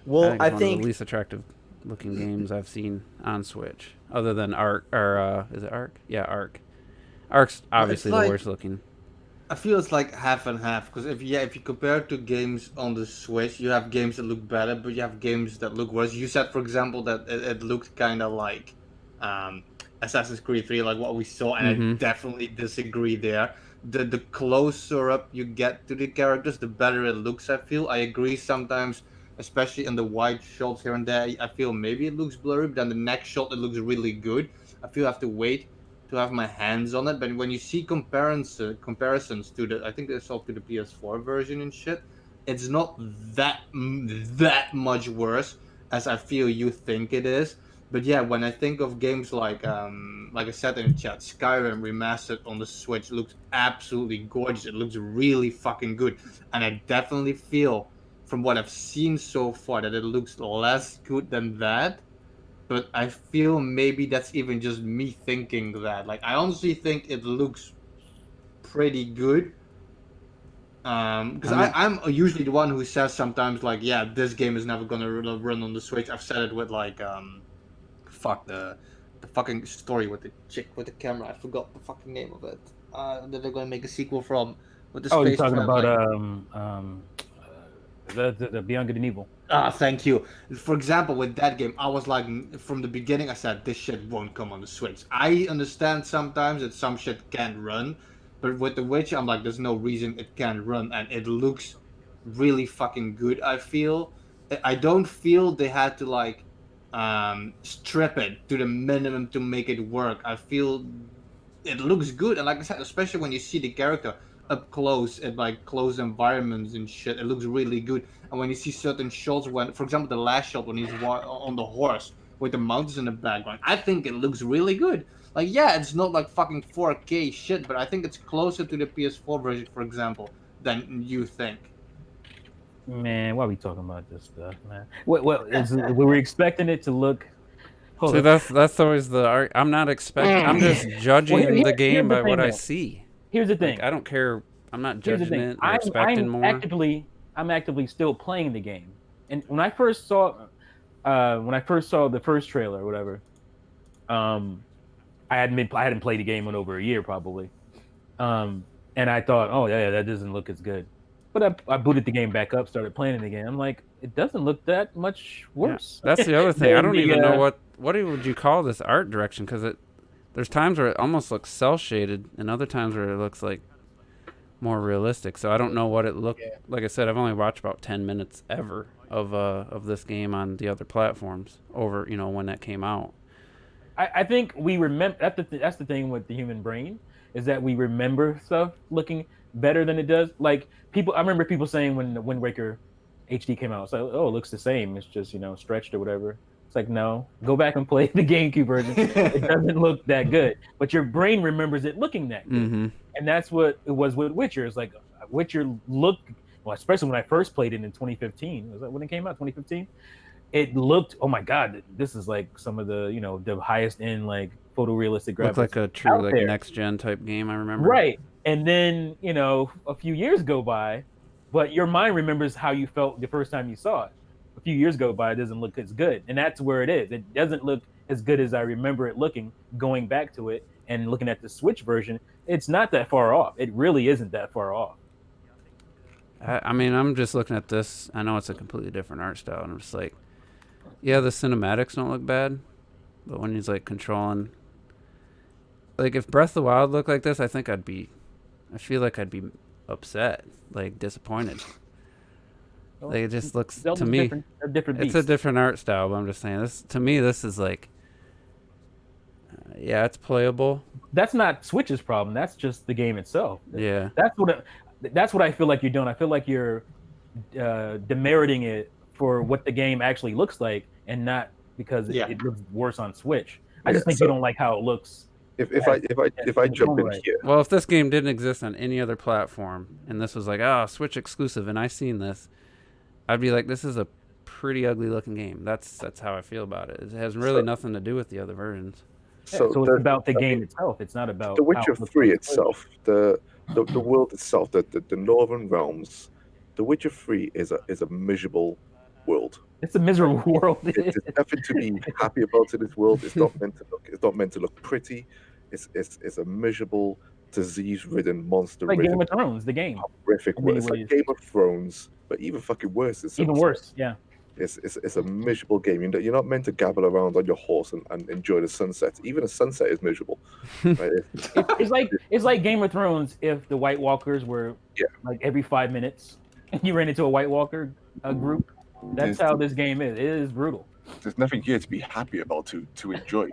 Well, I think it's one of the least attractive looking games I've seen on Switch, other than Ark. Or is it Ark? Yeah, Ark. Ark's obviously the worst looking. I feel it's like half and half, because if you compare it to games on the Switch, you have games that look better, but you have games that look worse. You said, for example, that it looked kind of like Assassin's Creed 3, like what we saw, and I definitely disagree there. The closer up you get to the characters, the better it looks, I feel. I agree sometimes, especially in the wide shots here and there, I feel maybe it looks blurry, but then the next shot it looks really good. I feel I have to wait to have my hands on it, but when you see comparisons to the, I think it's all to the PS4 version and shit, it's not that much worse as I feel you think it is. But yeah, when I think of games like I said in the chat, Skyrim remastered on the Switch looks absolutely gorgeous. It looks really fucking good, and I definitely feel from what I've seen so far that it looks less good than that. But I feel maybe that's even just me thinking that. Like, I honestly think it looks pretty good. Because I'm usually the one who says sometimes, like, yeah, this game is never gonna run on the Switch. I've said it with like, the fucking story with the chick with the camera. I forgot the fucking name of it. That they're gonna make a sequel from. With the you're talking about the Beyond Good and Evil. Thank you. For example, with that game, I was like, from the beginning, I said, this shit won't come on the Switch. I understand sometimes that some shit can't run, but with The Witcher, I'm like, there's no reason it can't run, and it looks really fucking good, I feel. I don't feel they had to, like, strip it to the minimum to make it work. I feel it looks good, and like I said, especially when you see the character up close at like close environments and shit, it looks really good. And when you see certain shots, when, for example, the last shot when he's on the horse with the mountains in the background, I think it looks really good. Like, yeah, it's not like fucking 4K shit, but I think it's closer to the PS4 version, for example, than you think. Man, why are we talking about this stuff, man? We were expecting it to look See, that's always the art. I'm not expecting. I'm just judging the game by what I see. Here's the thing. Like, I don't care. I'm not Here's the judging thing. it or expecting more. I'm actively still playing the game. And when I first saw the first trailer or whatever, I hadn't played the game in over a year probably. And I thought, oh yeah, that doesn't look as good. But I booted the game back up, started playing it again. I'm like, it doesn't look that much worse. Yeah, that's the other thing. I don't even know what would you call this art direction, because there's times where it almost looks cel shaded, and other times where it looks like more realistic. So I don't know what it looked. Yeah. Like I said, I've only watched about 10 minutes ever of this game on the other platforms over when that came out. I think we remember that's the thing with the human brain, is that we remember stuff looking better than it does. Like I remember people saying when the Wind Waker HD came out, it's like, oh, it looks the same. It's just stretched or whatever. It's like, no, go back and play the GameCube version. It doesn't look that good, but your brain remembers it looking that good. Mm-hmm. And that's what it was with Witcher. It's like Witcher looked, well, especially when I first played it in 2015. Was that when it came out? 2015. It looked, oh my god, this is like some of the the highest end like photorealistic graphics. Looked like a true like next gen type game. I remember. Right, and then a few years go by, but your mind remembers how you felt the first time you saw it. A few years go by, it doesn't look as good, and that's where it is. It doesn't look as good as I remember it looking. Going back to it and looking at the Switch version, it's not that far off. It really isn't that far off. I mean, I'm just looking at this. I know it's a completely different art style, and I'm just like, yeah, the cinematics don't look bad, but when he's like controlling, like if Breath of the Wild looked like this, I feel like I'd be upset, like disappointed. Well, like it just looks to me, it's a different art style. But I'm just saying, this is like, yeah, it's playable. That's not Switch's problem. That's just the game itself. Yeah, that's what I feel like you're doing. I feel like you're demeriting it for what the game actually looks like, and not because it looks worse on Switch. I just think you don't like how it looks. If I jump in here, well, if this game didn't exist on any other platform, and this was like, Switch exclusive, and I seen this, I'd be like, this is a pretty ugly looking game. That's how I feel about it. It has really nothing to do with the other versions. So it's about the game itself. It's not about The Witcher 3 itself, the world itself, the Northern Realms. The Witcher 3 is a miserable world. It's a miserable world. There's nothing to be happy about in this world. It's not meant to look pretty. It's a miserable, disease-ridden, monster-ridden. Like Game of Thrones, the game. Horrific world. It's like Game of Thrones, but even fucking worse. Even worse, yeah. It's a miserable game. You're not meant to gabble around on your horse and enjoy the sunset. Even a sunset is miserable. Right? It's like Game of Thrones if the White Walkers were like every 5 minutes and you ran into a White Walker group. That's how this game is. It is brutal. There's nothing here to be happy about to enjoy.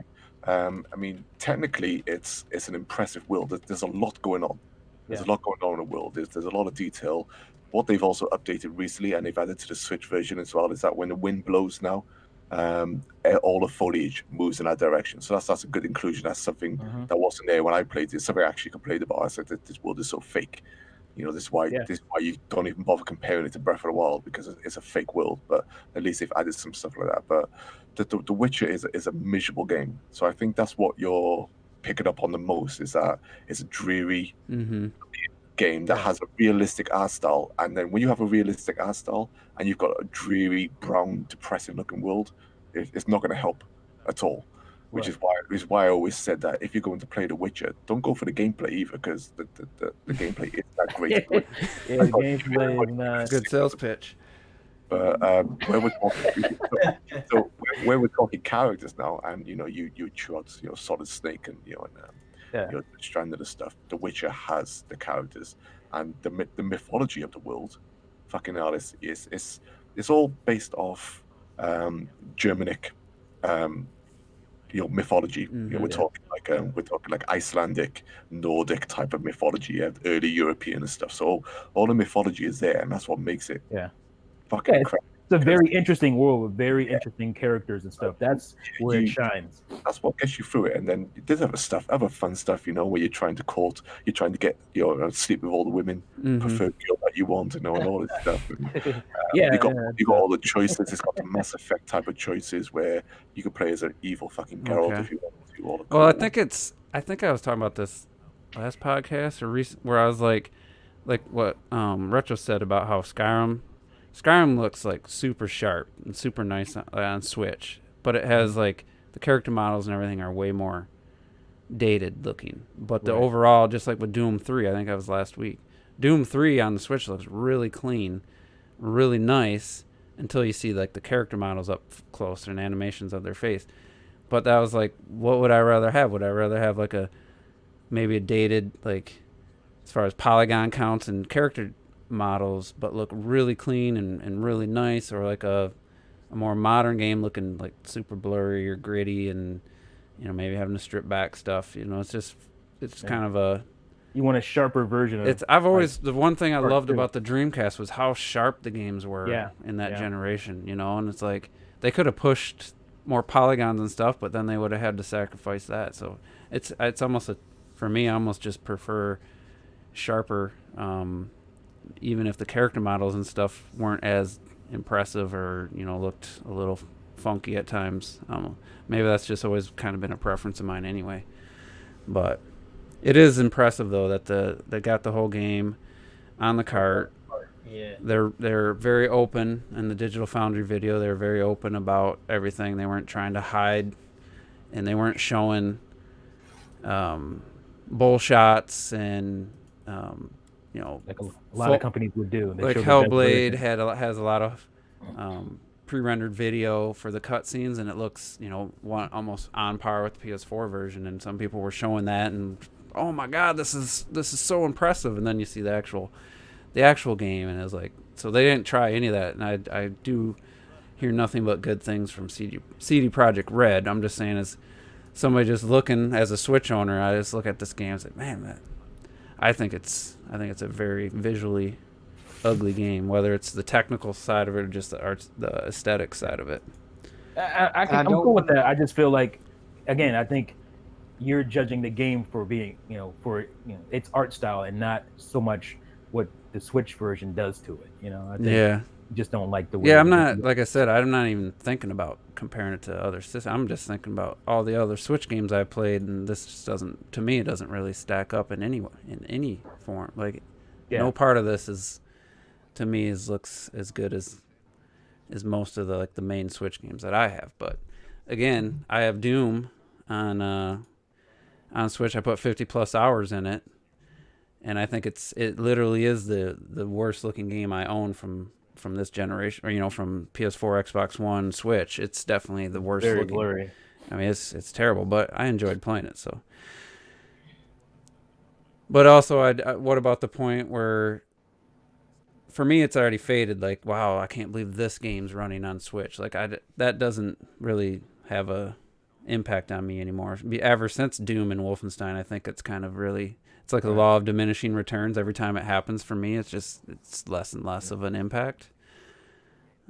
I mean, technically, it's an impressive world. There's a lot going on. There's a lot going on in the world. There's a lot of detail. What they've also updated recently, and they've added to the Switch version as well, is that when the wind blows now, all the foliage moves in that direction. So that's a good inclusion. That's something that wasn't there when I played it. Something I actually complained about. I said that this world is so fake. This is why you don't even bother comparing it to Breath of the Wild, because it's a fake world. But at least they've added some stuff like that. But the Witcher is a miserable game. So I think that's what you're picking up on the most, is that it's a dreary game that has a realistic art style. And then when you have a realistic art style and you've got a dreary, brown, depressing looking world, it's not going to help at all. Which is why I always said that if you're going to play The Witcher, don't go for the gameplay either, because the gameplay is that great. The gameplay is not good sales pitch. But where we're talking characters now, and you trod Solid Snake and Stranded and stuff. The Witcher has the characters and the mythology of the world. Fucking hell, it's all based off Germanic. Mythology. We're talking like Icelandic, Nordic type of mythology, early European and stuff. So all the mythology is there, and that's what makes it fucking crap. It's a very interesting world with very interesting characters and stuff. That's where it shines. That's what gets you through it. And then there's other fun stuff, where you're trying to get sleep with all the women, preferred girl that you want, and all this stuff. And, you got all the choices. It's got the Mass Effect type of choices where you can play as an evil fucking Geralt if you want to. All the well, I think I was talking about this last podcast or recent, where I was like what Retro said about how Skyrim looks like super sharp and super nice on Switch, but it has like the character models and everything are way more dated looking. But the overall, just like with Doom 3, I think that was last week. Doom 3 on the Switch looks really clean, really nice until you see like the character models up close and animations of their face. But that was like, what would I rather have? Would I rather have like maybe a dated, like as far as polygon counts and character models, but look really clean and really nice, or like a more modern game looking like super blurry or gritty and maybe having to strip back stuff. It's kind of a, you want a sharper version of I've always, the one thing I loved about the Dreamcast was how sharp the games were in that generation, and it's like they could have pushed more polygons and stuff, but then they would have had to sacrifice that. So it's almost for me, I almost just prefer sharper, even if the character models and stuff weren't as impressive or looked a little funky at times. Maybe that's just always kind of been a preference of mine anyway. But it is impressive though that they got the whole game on the cart. Yeah. They're very open in the Digital Foundry video. They're very open about everything. They weren't trying to hide, and they weren't showing bull shots and like a lot of companies would do. They like Hellblade has a lot of pre-rendered video for the cutscenes, and it looks almost on par with the PS4 version. And some people were showing that, and oh my god, this is so impressive. And then you see the actual game, and it was like, so they didn't try any of that. And I do hear nothing but good things from CD Projekt Red. I'm just saying, as somebody just looking as a Switch owner, I just look at this game and say, man, I think it's a very visually ugly game, whether it's the technical side of it or just the aesthetic side of it. I'm cool with that. I just feel like, again, I think you're judging the game for being, its art style and not so much what the Switch version does to it. I think you just don't like the way. Yeah, I'm not, like I said, I'm not even thinking about comparing it to other systems. I'm just thinking about all the other Switch games I played, and this just doesn't, to me, it doesn't really stack up in any form. Like, no part of this is, to me, looks as good as most of the main Switch games that I have. But again, I have Doom on Switch. I put 50 plus hours in it, and I think it literally is the worst looking game I own from this generation, or from PS4, Xbox One, Switch. It's definitely the worst very looking. blurry. I mean, it's terrible, but I enjoyed playing it. So, but also, what about the point where, for me, it's already faded. Like, wow, I can't believe this game's running on Switch. Like, that doesn't really have a impact on me anymore. Ever since Doom and Wolfenstein, I think it's kind of really, it's like the law of diminishing returns. Every time it happens for me, it's less and less of an impact.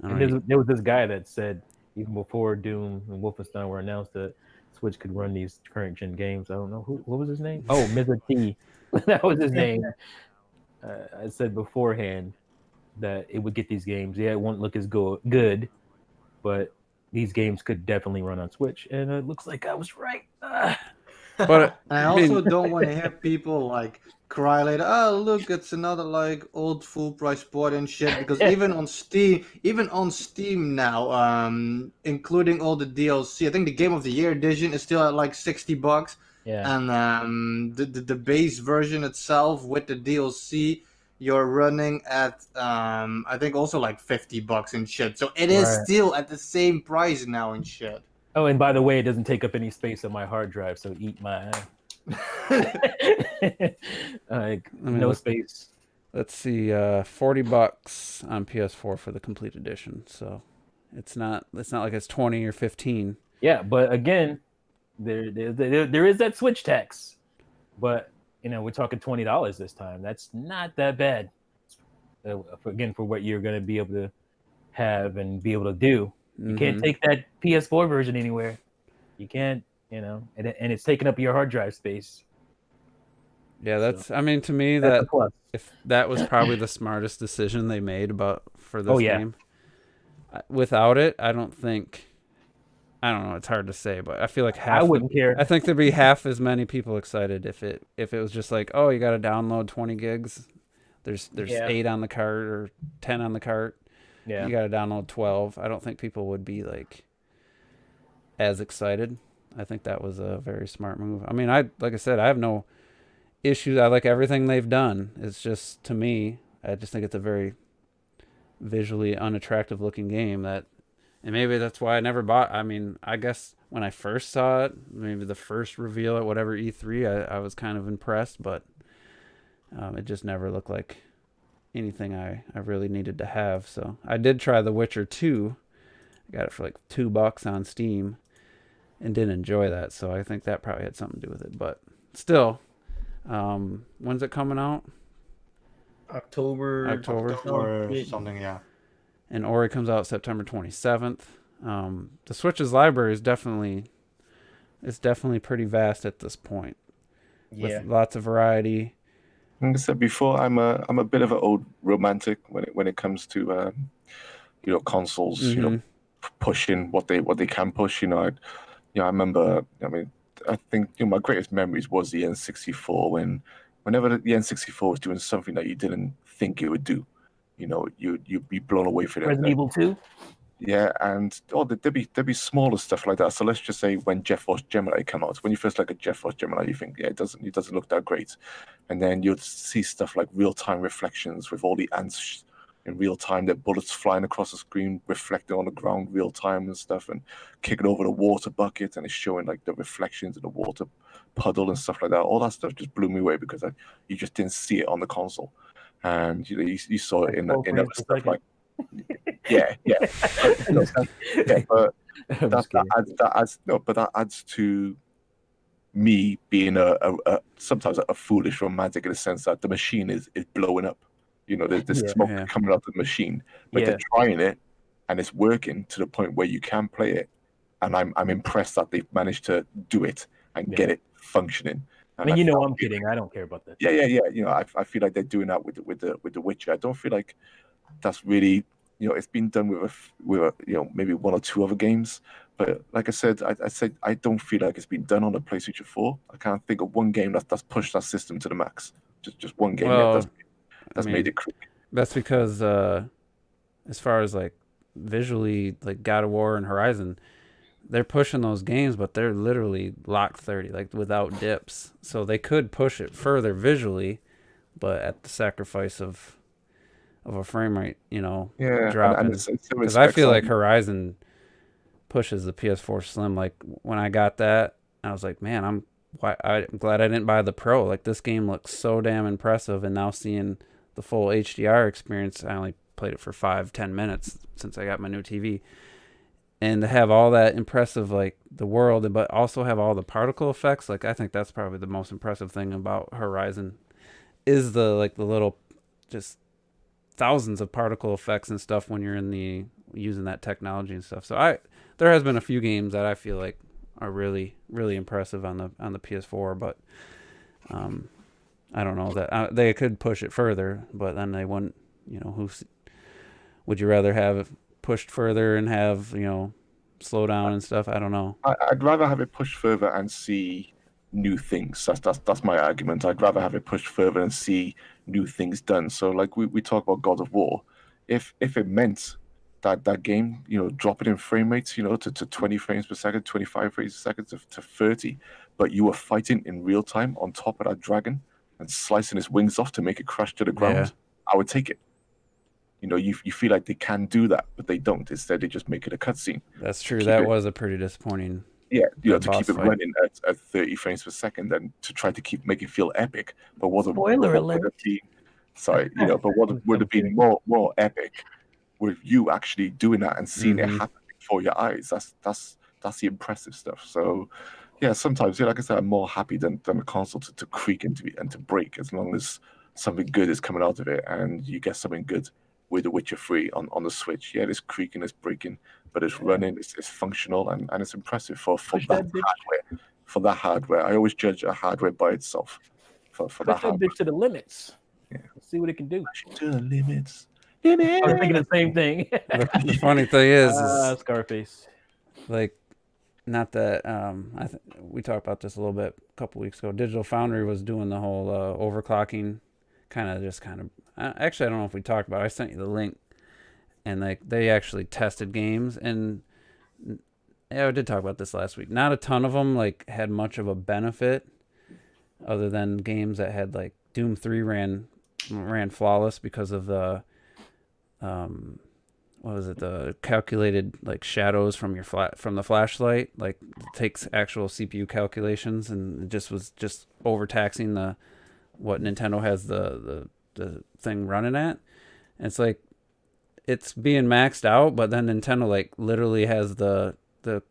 And there was this guy that said, even before Doom and Wolfenstein were announced, that Switch could run these current gen games. I don't know what was his name. Oh, Mr. T, that was his name. I said beforehand that it would get these games. Yeah, it won't look as good, but these games could definitely run on Switch, and it looks like I was right. But I also don't want to hear people like cry later. Oh, look, it's another like old full price port and shit. Because even on Steam now, including all the DLC, I think the Game of the Year edition is still at like $60. Yeah. And the base version itself with the DLC, you're running at I think also like $50 and shit. So it is still at the same price now and shit. Oh, and by the way, it doesn't take up any space on my hard drive, so eat my like no space. Let's see, $40 on PS4 for the complete edition. So it's not like it's 20 or 15. Yeah, but again, there is that Switch tax. But we're talking $20 this time. That's not that bad. Again, for what you're going to be able to have and be able to do. You can't take that PS4 version anywhere. You can't, and it's taking up your hard drive space. Yeah, that's. I mean, to me, that if that was probably the smartest decision they made for this game. Without it, I don't think. I don't know. It's hard to say, but I feel like I wouldn't care. I think there'd be half as many people excited if it was just like, oh, you got to download 20 gigs. There's 8 on the cart or 10 on the cart. Yeah. You got to download 12. I don't think people would be like as excited. I think that was a very smart move. I mean, like I said, I have no issues. I like everything they've done. It's just, to me, I just think it's a very visually unattractive looking game and maybe that's why I never bought. I mean, I guess when I first saw it, maybe the first reveal at whatever E3, I was kind of impressed, but it just never looked like anything I really needed to have. So I did try The Witcher 2. I got it for like $2 on Steam and didn't enjoy that. So I think that probably had something to do with it. But still, when's it coming out? October or something, yeah. And Ori comes out September 27th. The Switch's library is definitely pretty vast at this point. Yeah. With lots of variety. Like I said before, I'm a bit of an old romantic when it comes to consoles, pushing what they can push. I remember. I mean, I think my greatest memories was the N64 whenever the N64 was doing something that you didn't think it would do. You'd be blown away for it. Resident Evil 2? Yeah, and there'd be smaller stuff like that. So let's just say when Jet Force Gemini came out, when you first look at Jet Force Gemini, you think, it doesn't look that great. And then you'd see stuff like real-time reflections with all the ants in real time, their bullets flying across the screen, reflecting on the ground real time and stuff, and kicking over the water bucket, and it's showing like the reflections in the water puddle and stuff like that. All that stuff just blew me away because you just didn't see it on the console. And you saw it in other stuff like yeah. But that adds to me being a sometimes a foolish romantic in the sense that the machine is blowing up. There's smoke coming out of the machine, but they're trying it and it's working to the point where you can play it. And I'm impressed that they've managed to do it and get it functioning. And I'm kidding. I don't care about that. Yeah. I feel like they're doing that with the Witcher. I don't feel like that's really it's been done with maybe one or two other games. But like I said, I don't feel like it's been done on a PlayStation 4. I can't think of one game that's pushed that system to the max. Just one game that's made it quick. That's because as far as like visually, like God of War and Horizon, they're pushing those games, but they're literally locked 30, like without dips. So they could push it further visually, but at the sacrifice of a frame rate, dropping. Because I feel like Horizon pushes the PS4 Slim. Like when I got that, I was like, man, I'm glad I didn't buy the Pro. Like this game looks so damn impressive, and now seeing the full HDR experience, I only played it for 5-10 minutes since I got my new TV. And to have all that impressive, like the world, but also have all the particle effects, like I think that's probably the most impressive thing about Horizon is the little just thousands of particle effects and stuff when you're using that technology and stuff. So there has been a few games that I feel like are really, really impressive on the PS4, but I don't know that they could push it further, but then they wouldn't. Would you rather have pushed further and have slow down and stuff? I don't know. I'd rather have it pushed further and see new things. That's my argument. I'd rather have it pushed further and see new things done. So like we talk about God of War, if it meant that game dropping in frame rates to 20 frames per second, 25 frames per second to 30, but you were fighting in real time on top of that dragon and slicing its wings off to make it crash to the ground, I would take it. You feel like they can do that, but they don't. Instead, they just make it a cutscene. That's true. That was a pretty disappointing. Yeah, to keep it running at 30 frames per second and to try to make it feel epic. But Spoiler alert. But what would have been more epic with you actually doing that and seeing it happen before your eyes? That's the impressive stuff. So yeah, sometimes like I said, I'm more happy than a console to creak and to break, as long as something good is coming out of it and you get something good with The Witcher 3 on the Switch. Yeah, it's creaking, it's breaking, but it's running, it's functional, and it's impressive for that hardware. For that hardware, I always judge a hardware by itself. For that hardware. Bitch to the limits. Yeah. Let's see what it can do. To the limits. I was thinking the same thing. The funny thing is Scarface. Like, not that we talked about this a little bit a couple weeks ago. Digital Foundry was doing the whole overclocking, actually, I don't know if we talked about it. I sent you the link, and like they actually tested games, and yeah, I did talk about this last week. Not a ton of them like had much of a benefit, other than games that had like Doom 3 ran flawless because of the what was it, the calculated like shadows from from the flashlight, like it takes actual CPU calculations, and it just was overtaxing what Nintendo has the thing running at. And it's like it's being maxed out, but then Nintendo like literally has the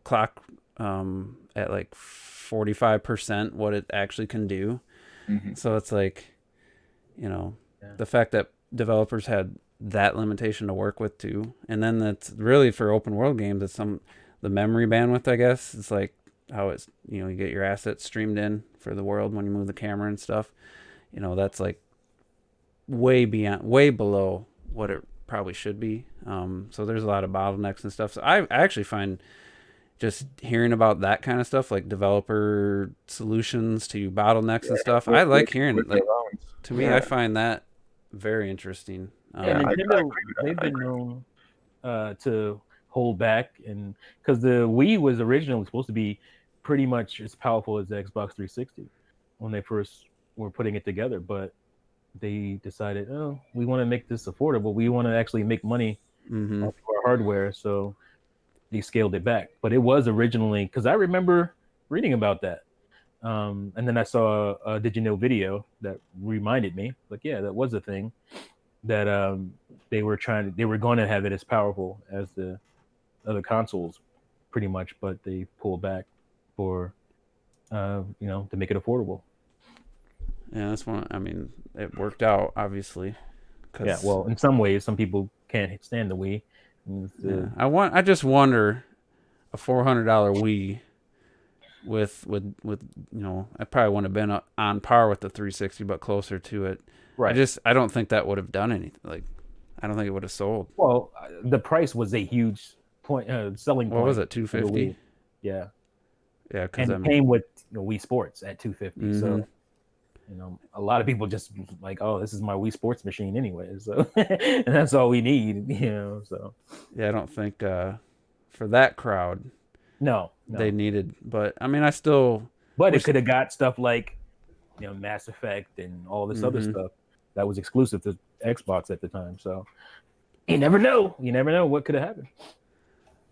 clock at like 45% what it actually can do. Mm-hmm. So it's like, the fact that developers had that limitation to work with too, and then that's really for open world games. It's the memory bandwidth, I guess. It's like how it's you get your assets streamed in for the world when you move the camera and stuff. That's like way below what it probably should be. So there's a lot of bottlenecks and stuff. So I actually find just hearing about that kind of stuff, like developer solutions to bottlenecks and stuff, I like hearing it. Like, to me, I find that very interesting. Nintendo, they've been known to hold back, and because the Wii was originally supposed to be pretty much as powerful as the Xbox 360 when they first were putting it together, but they decided, we want to make this affordable. We want to actually make money off our hardware, so they scaled it back. But it was originally, because I remember reading about that. And then I saw a Did You Know video that reminded me, like, yeah, that was a thing that they were going to have it as powerful as the other consoles, pretty much, but they pulled back for, to make it affordable. Yeah, that's one. I mean, it worked out, obviously. Yeah, well, in some ways, some people can't stand the Wii. Yeah. I just wonder a $400 Wii with I probably wouldn't have been on par with the 360, but closer to it. Right. I don't think that would have done anything. Like, I don't think it would have sold. Well, the price was a huge selling point. What was it, $250? Yeah. Yeah, because it came with Wii Sports at $250. Mm-hmm. So, a lot of people just like, oh, this is my Wii Sports machine anyway. So, and that's all we need, So. Yeah, I don't think for that crowd. No. They needed, but I mean, But it could have got stuff like, Mass Effect and all this other stuff that was exclusive to Xbox at the time. So you never know. You never know what could have happened.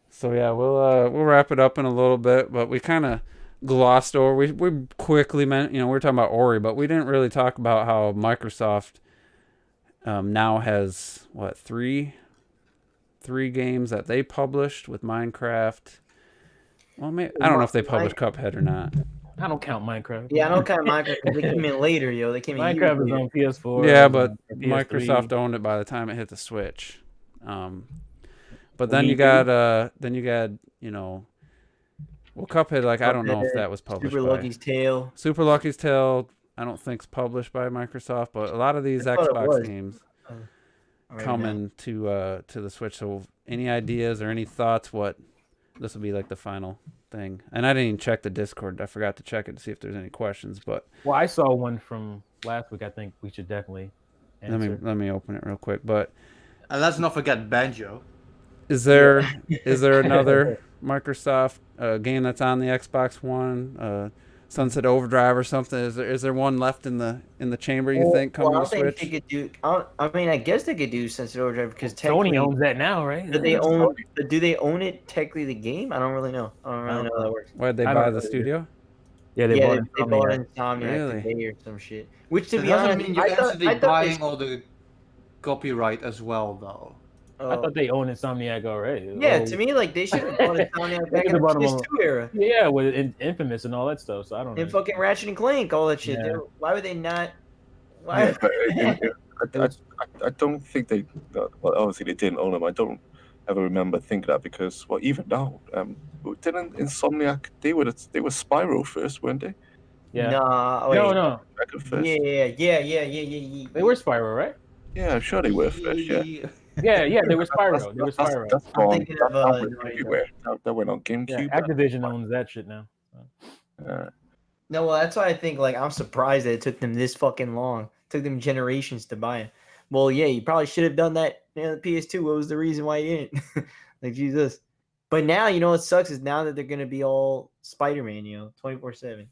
So yeah, we'll wrap it up in a little bit, but we kind of glossed over. We quickly meant, we were talking about Ori, but we didn't really talk about how Microsoft now has three games that they published with Minecraft. Well, maybe, I don't know if they published Cuphead or not. I don't count Minecraft. Yeah, I don't count Minecraft because they came in later, yo. They came in Minecraft is on PS4. Yeah, but Microsoft owned it by the time it hit the Switch. But then you got Cuphead, like, I don't know if that was published Super Lucky's Tale. Super Lucky's Tale, I don't think is published by Microsoft, but a lot of these Xbox games coming to the Switch. So any ideas or any thoughts what this will be like the final thing? And I didn't even check the Discord. I forgot to check it to see if there's any questions. But I saw one from last week. I think we should definitely answer. Let me open it real quick. But let's not forget Banjo. Is there another Microsoft game that's on the Xbox One? Sunset Overdrive or something? Is there one left in the chamber? You think coming to Switch? Think they could do. I guess they could do Sunset Overdrive because Sony owns that now, right? Do they own it technically? The game? I don't really know. I don't really know how that works. Why did they buy the studio? Yeah, they bought Insomniac today or some shit. Which, to be honest, honest, you're actually buying all the copyright as well, though. I thought they owned Insomniac already. Yeah, to me, like, they should have bought Insomniac back in the PS2 era. Yeah, with Infamous and all that stuff. So I don't know. And fucking Ratchet and Clank, all that shit. Yeah. Why would they not? Why? Yeah, I don't think they. Well, obviously they didn't own them. I don't ever remember thinking that because, well, even now, didn't Insomniac they were Spyro first, weren't they? Yeah. Nah, wait. No. First? Yeah. They were Spyro, right? Yeah, I'm sure they were first. Yeah. Yeah, they were Spyro. They were Spyro. That's I'm gone. thinking That of went everywhere. That went on Yeah, GameCube. Activision owns that shit now. No, well, that's why I think like I'm surprised that it took them this fucking long. It took them generations to buy it. Well, yeah, you probably should have done that. The PS2. What was the reason why you didn't? Like Jesus. But now, what sucks is now that they're gonna be all Spider-Man, 24/7.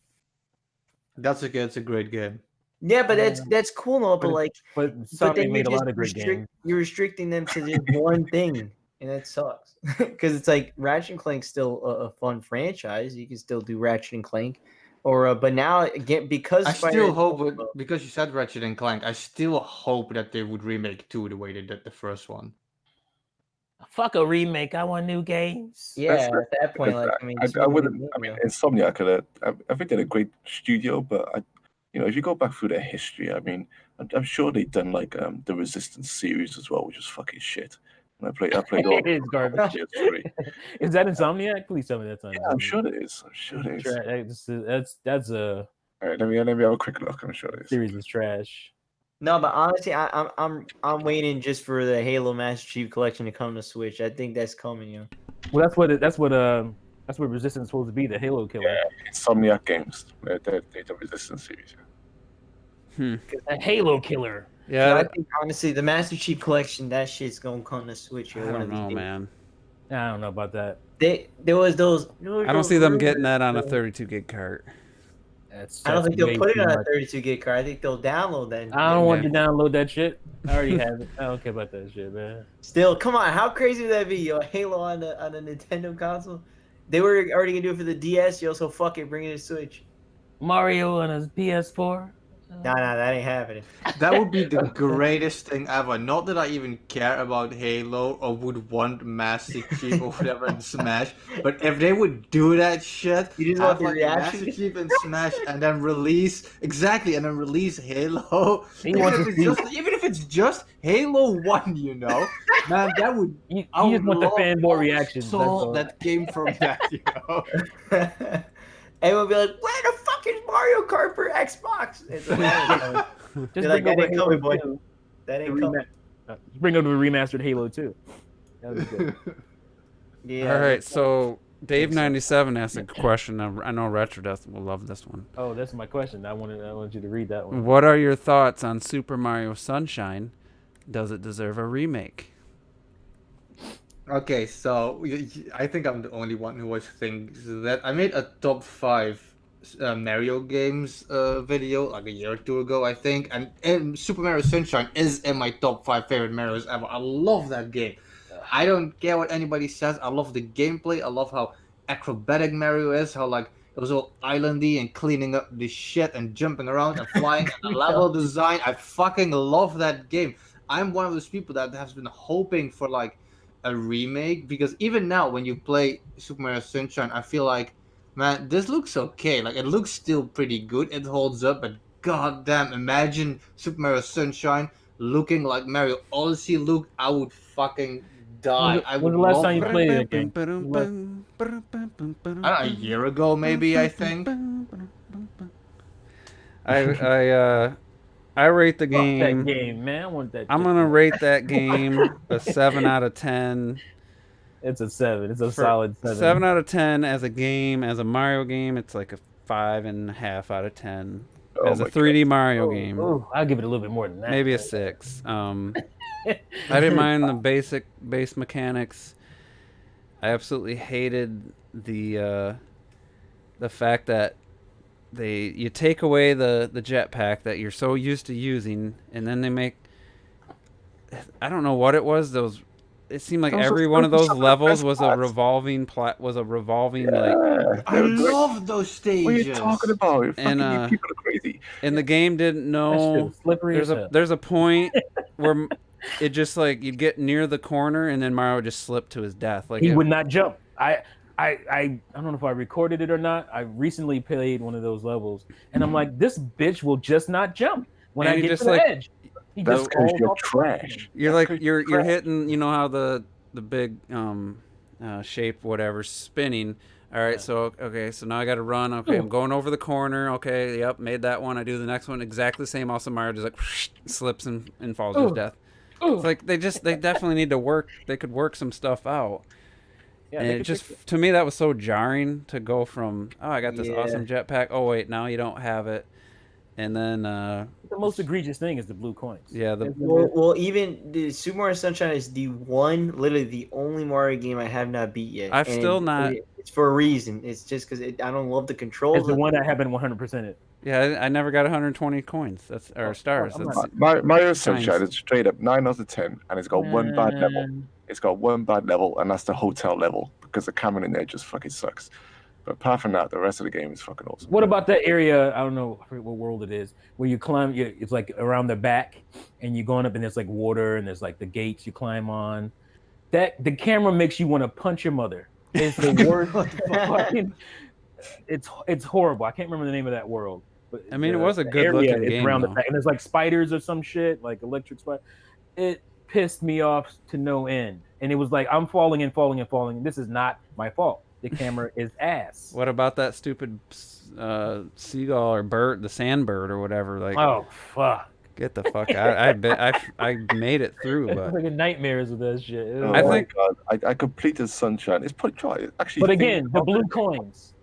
That's a great game. Yeah, but that's cool, no. But like, but but Sony then made a lot of great games. you're restricting them to just one thing, and that sucks. Because it's like Ratchet and Clank's still a fun franchise. You can still do Ratchet and Clank, or but now again because I still hope, because you said Ratchet and Clank, I still hope that they would remake 2 the way they did the first one. Fuck a remake! I want new games. Yeah, at that point, like I mean, I wouldn't. I mean, Insomniac, I think they're a great studio, but if you go back through their history, I mean, I'm sure they've done like the Resistance series as well, which is fucking shit. And I played all. It is garbage. Is that Insomniac? Please tell me that's not. Yeah, I'm sure it is. That's a. All right, let me have a quick look. I'm sure it is. Series is trash. No, but honestly, I'm waiting just for the Halo Master Chief Collection to come to Switch. I think that's coming, Well, that's what Resistance is supposed to be, the Halo killer. Yeah, Insomniac Games. They're the Resistance series. A Halo killer. Yeah, I think honestly, the Master Chief Collection, that shit's gonna come to Switch. I don't know, man. I don't know about that. There was those. I don't see them getting that on a 32 gig cart. I don't think they'll put it on a 32 gig card. I think they'll download that. I don't want to download that shit. I already have it. I don't care about that shit, man. Still, come on, how crazy would that be? Halo on the Nintendo console. They were already gonna do it for the DS, so fuck it, bring it to Switch. Mario on his PS4. Nah, that ain't happening. That would be the greatest thing ever. Not that I even care about Halo or would want Master Chief or whatever in Smash, but if they would do that shit, you just have want the reaction? Master Chief in Smash and then release Halo. Even if it's just Halo 1, man, that would. You just want the fanboy reaction. That came from that, Everyone will be like, where the fuck is Mario Kart for Xbox? Just like, that ain't coming, boy. That ain't coming. Bring up the remastered Halo 2. That would be good. Yeah. All right, so Dave97 asked a question. I know Retrodust will love this one. Oh, that's my question. I wanted you to read that one. What are your thoughts on Super Mario Sunshine? Does it deserve a remake? Okay, so I think I'm the only one who was thinking that. I made a top 5 Mario games video like a year or 2 ago, I think, and Super Mario Sunshine is in my top 5 favorite Marios ever. I love that game. I don't care what anybody says. I love the gameplay. I love how acrobatic Mario is. How like it was all islandy and cleaning up the shit and jumping around and flying and the level design. I fucking love that game. I'm one of those people that has been hoping for like a remake, because even now when you play Super Mario Sunshine, I feel like, man, this looks okay. Like it looks still pretty good. It holds up, but goddamn, imagine Super Mario Sunshine looking like Mario Odyssey looked. I would fucking die. When the last time you played it again? A year ago, maybe, I think. I rate the game. Fuck that game, man. I want that. I'm gonna rate that game a 7 out of 10. It's a 7. It's a solid 7. 7 out of 10 as a game, as a Mario game. It's like a 5.5 out of 10 as a 3D Mario game. I'll give it a little bit more than that. Maybe a 6. I didn't mind the base mechanics. I absolutely hated the fact that you take away the jetpack that you're so used to using, and then they make, I don't know what it was. It seemed like every one of those levels was a revolving like. I love those stages. What are you talking about? And people are crazy. And the game didn't know. There's a point where it just like you'd get near the corner and then Mario just slipped to his death. Like he would not jump. I don't know if I recorded it or not. I recently played one of those levels, and I'm like, this bitch will just not jump when I get to the edge. That's because you're trash. You're like you're hitting. You know how the big shape whatever's spinning. All right, so so now I got to run. Okay, I'm going over the corner. Okay, yep, made that one. I do the next one exactly the same. Also, Mario just like slips and falls to his death. It's like they definitely need to work. They could work some stuff out. Yeah, and it just to me that was so jarring to go from I got this awesome jetpack. Oh wait, now you don't have it. And then the most egregious thing is the blue coins. Yeah, well, even the Super Mario Sunshine is literally the only Mario game I have not beat yet. I've still not. It's for a reason. It's just because I don't love the controls. It's the one I haven't 100%ed. Yeah, I never got 120 coins. Or stars. Mario Sunshine is straight up 9 out of 10, and it's got one bad level. It's got one bad level, and that's the hotel level because the camera in there just fucking sucks. But apart from that, the rest of the game is fucking awesome. What about that area? I don't know what world it is, where you climb. It's like around the back, and you're going up, and there's like water, and there's like the gates you climb on. That the camera makes you want to punch your mother. It's the worst. It's horrible. I can't remember the name of that world. But I mean, it was a good looking game. Around the back, and there's like spiders or some shit, like electric spider. It pissed me off to no end, and it was like I'm falling and falling and falling. This is not my fault. The camera is ass. What about that stupid seagull or bird, the sandbird or whatever? Like, oh fuck! Get the fuck out! I made it through, but like nightmares with that shit. Oh I think I completed Sunshine. It's pretty try actually. But again, the blue coins.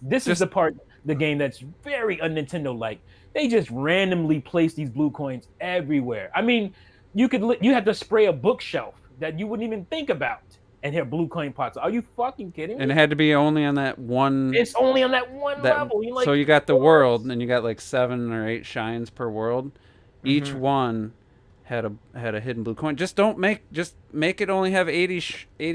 This is the part the game that's very un-Nintendo like. They just randomly place these blue coins everywhere. I mean, you have to spray a bookshelf that you wouldn't even think about. And here, blue coin pots. Are you fucking kidding me? And it had to be only on that one. It's only on that one level. So you got the world, and you got like 7 or 8 shines per world. Each one had a hidden blue coin. Just make it only have 80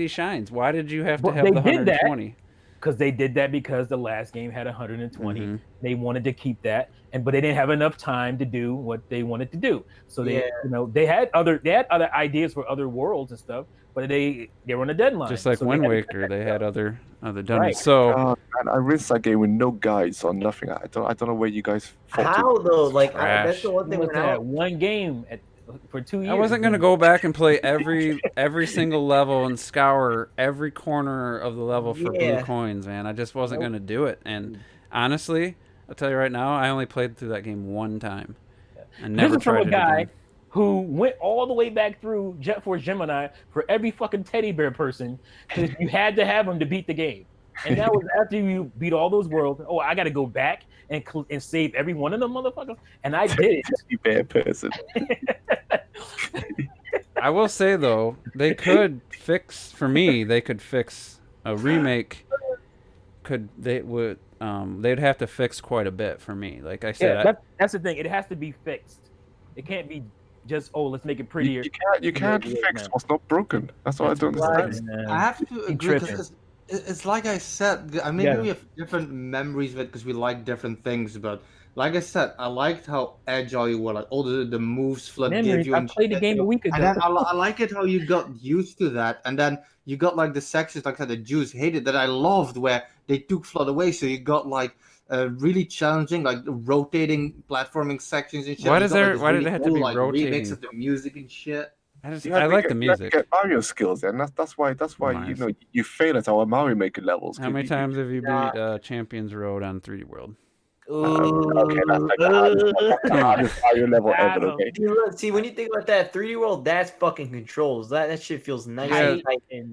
shines. Why did you have to have the 120? Because they did that because the last game had 120. They wanted to keep that, but they didn't have enough time to do what they wanted to do. So they had other ideas for other worlds and stuff. But they were on a deadline. Just like Wind Waker, they had other dungeons. Right. So man, I rinsed that game with no guides or nothing. I don't know where you guys. How though? Like that's the one thing. When I had one game for 2 years. I wasn't gonna go back and play every single level and scour every corner of the level for blue coins, man. I just wasn't gonna do it. And honestly, I'll tell you right now, I only played through that game one time. I never tried it again. Who went all the way back through Jet Force Gemini for every fucking teddy bear person because you had to have them to beat the game. And that was after you beat all those worlds. Oh, I got to go back and save every one of them motherfuckers. And I did it. Teddy bear person. I will say, though, they could fix a remake. They'd have to fix quite a bit for me. Like I said, that's the thing. It has to be fixed. It can't be just let's make it prettier. You can't fix what's not broken. That's what I don't understand. I have to agree because it's like I said. I mean, we have different memories of it because we like different things. But like I said, I liked how agile you were. Like all the moves Flood gave you. I played the game a week ago. And then I like it how you got used to that. And then you got like the sections like that the Jews hated that I loved where they took Flood away. So you got like really challenging, like rotating platforming sections and shit. Why did it have to be like, rotating? Remakes of the music and shit. I like the music. You get Mario skills, and that's why you fail at our Mario Maker levels. How many times have you beat Champions Road on 3D World? Okay, that's like the hardest Mario level ever. Okay. See, when you think about that 3D World, that's fucking controls. That shit feels nice.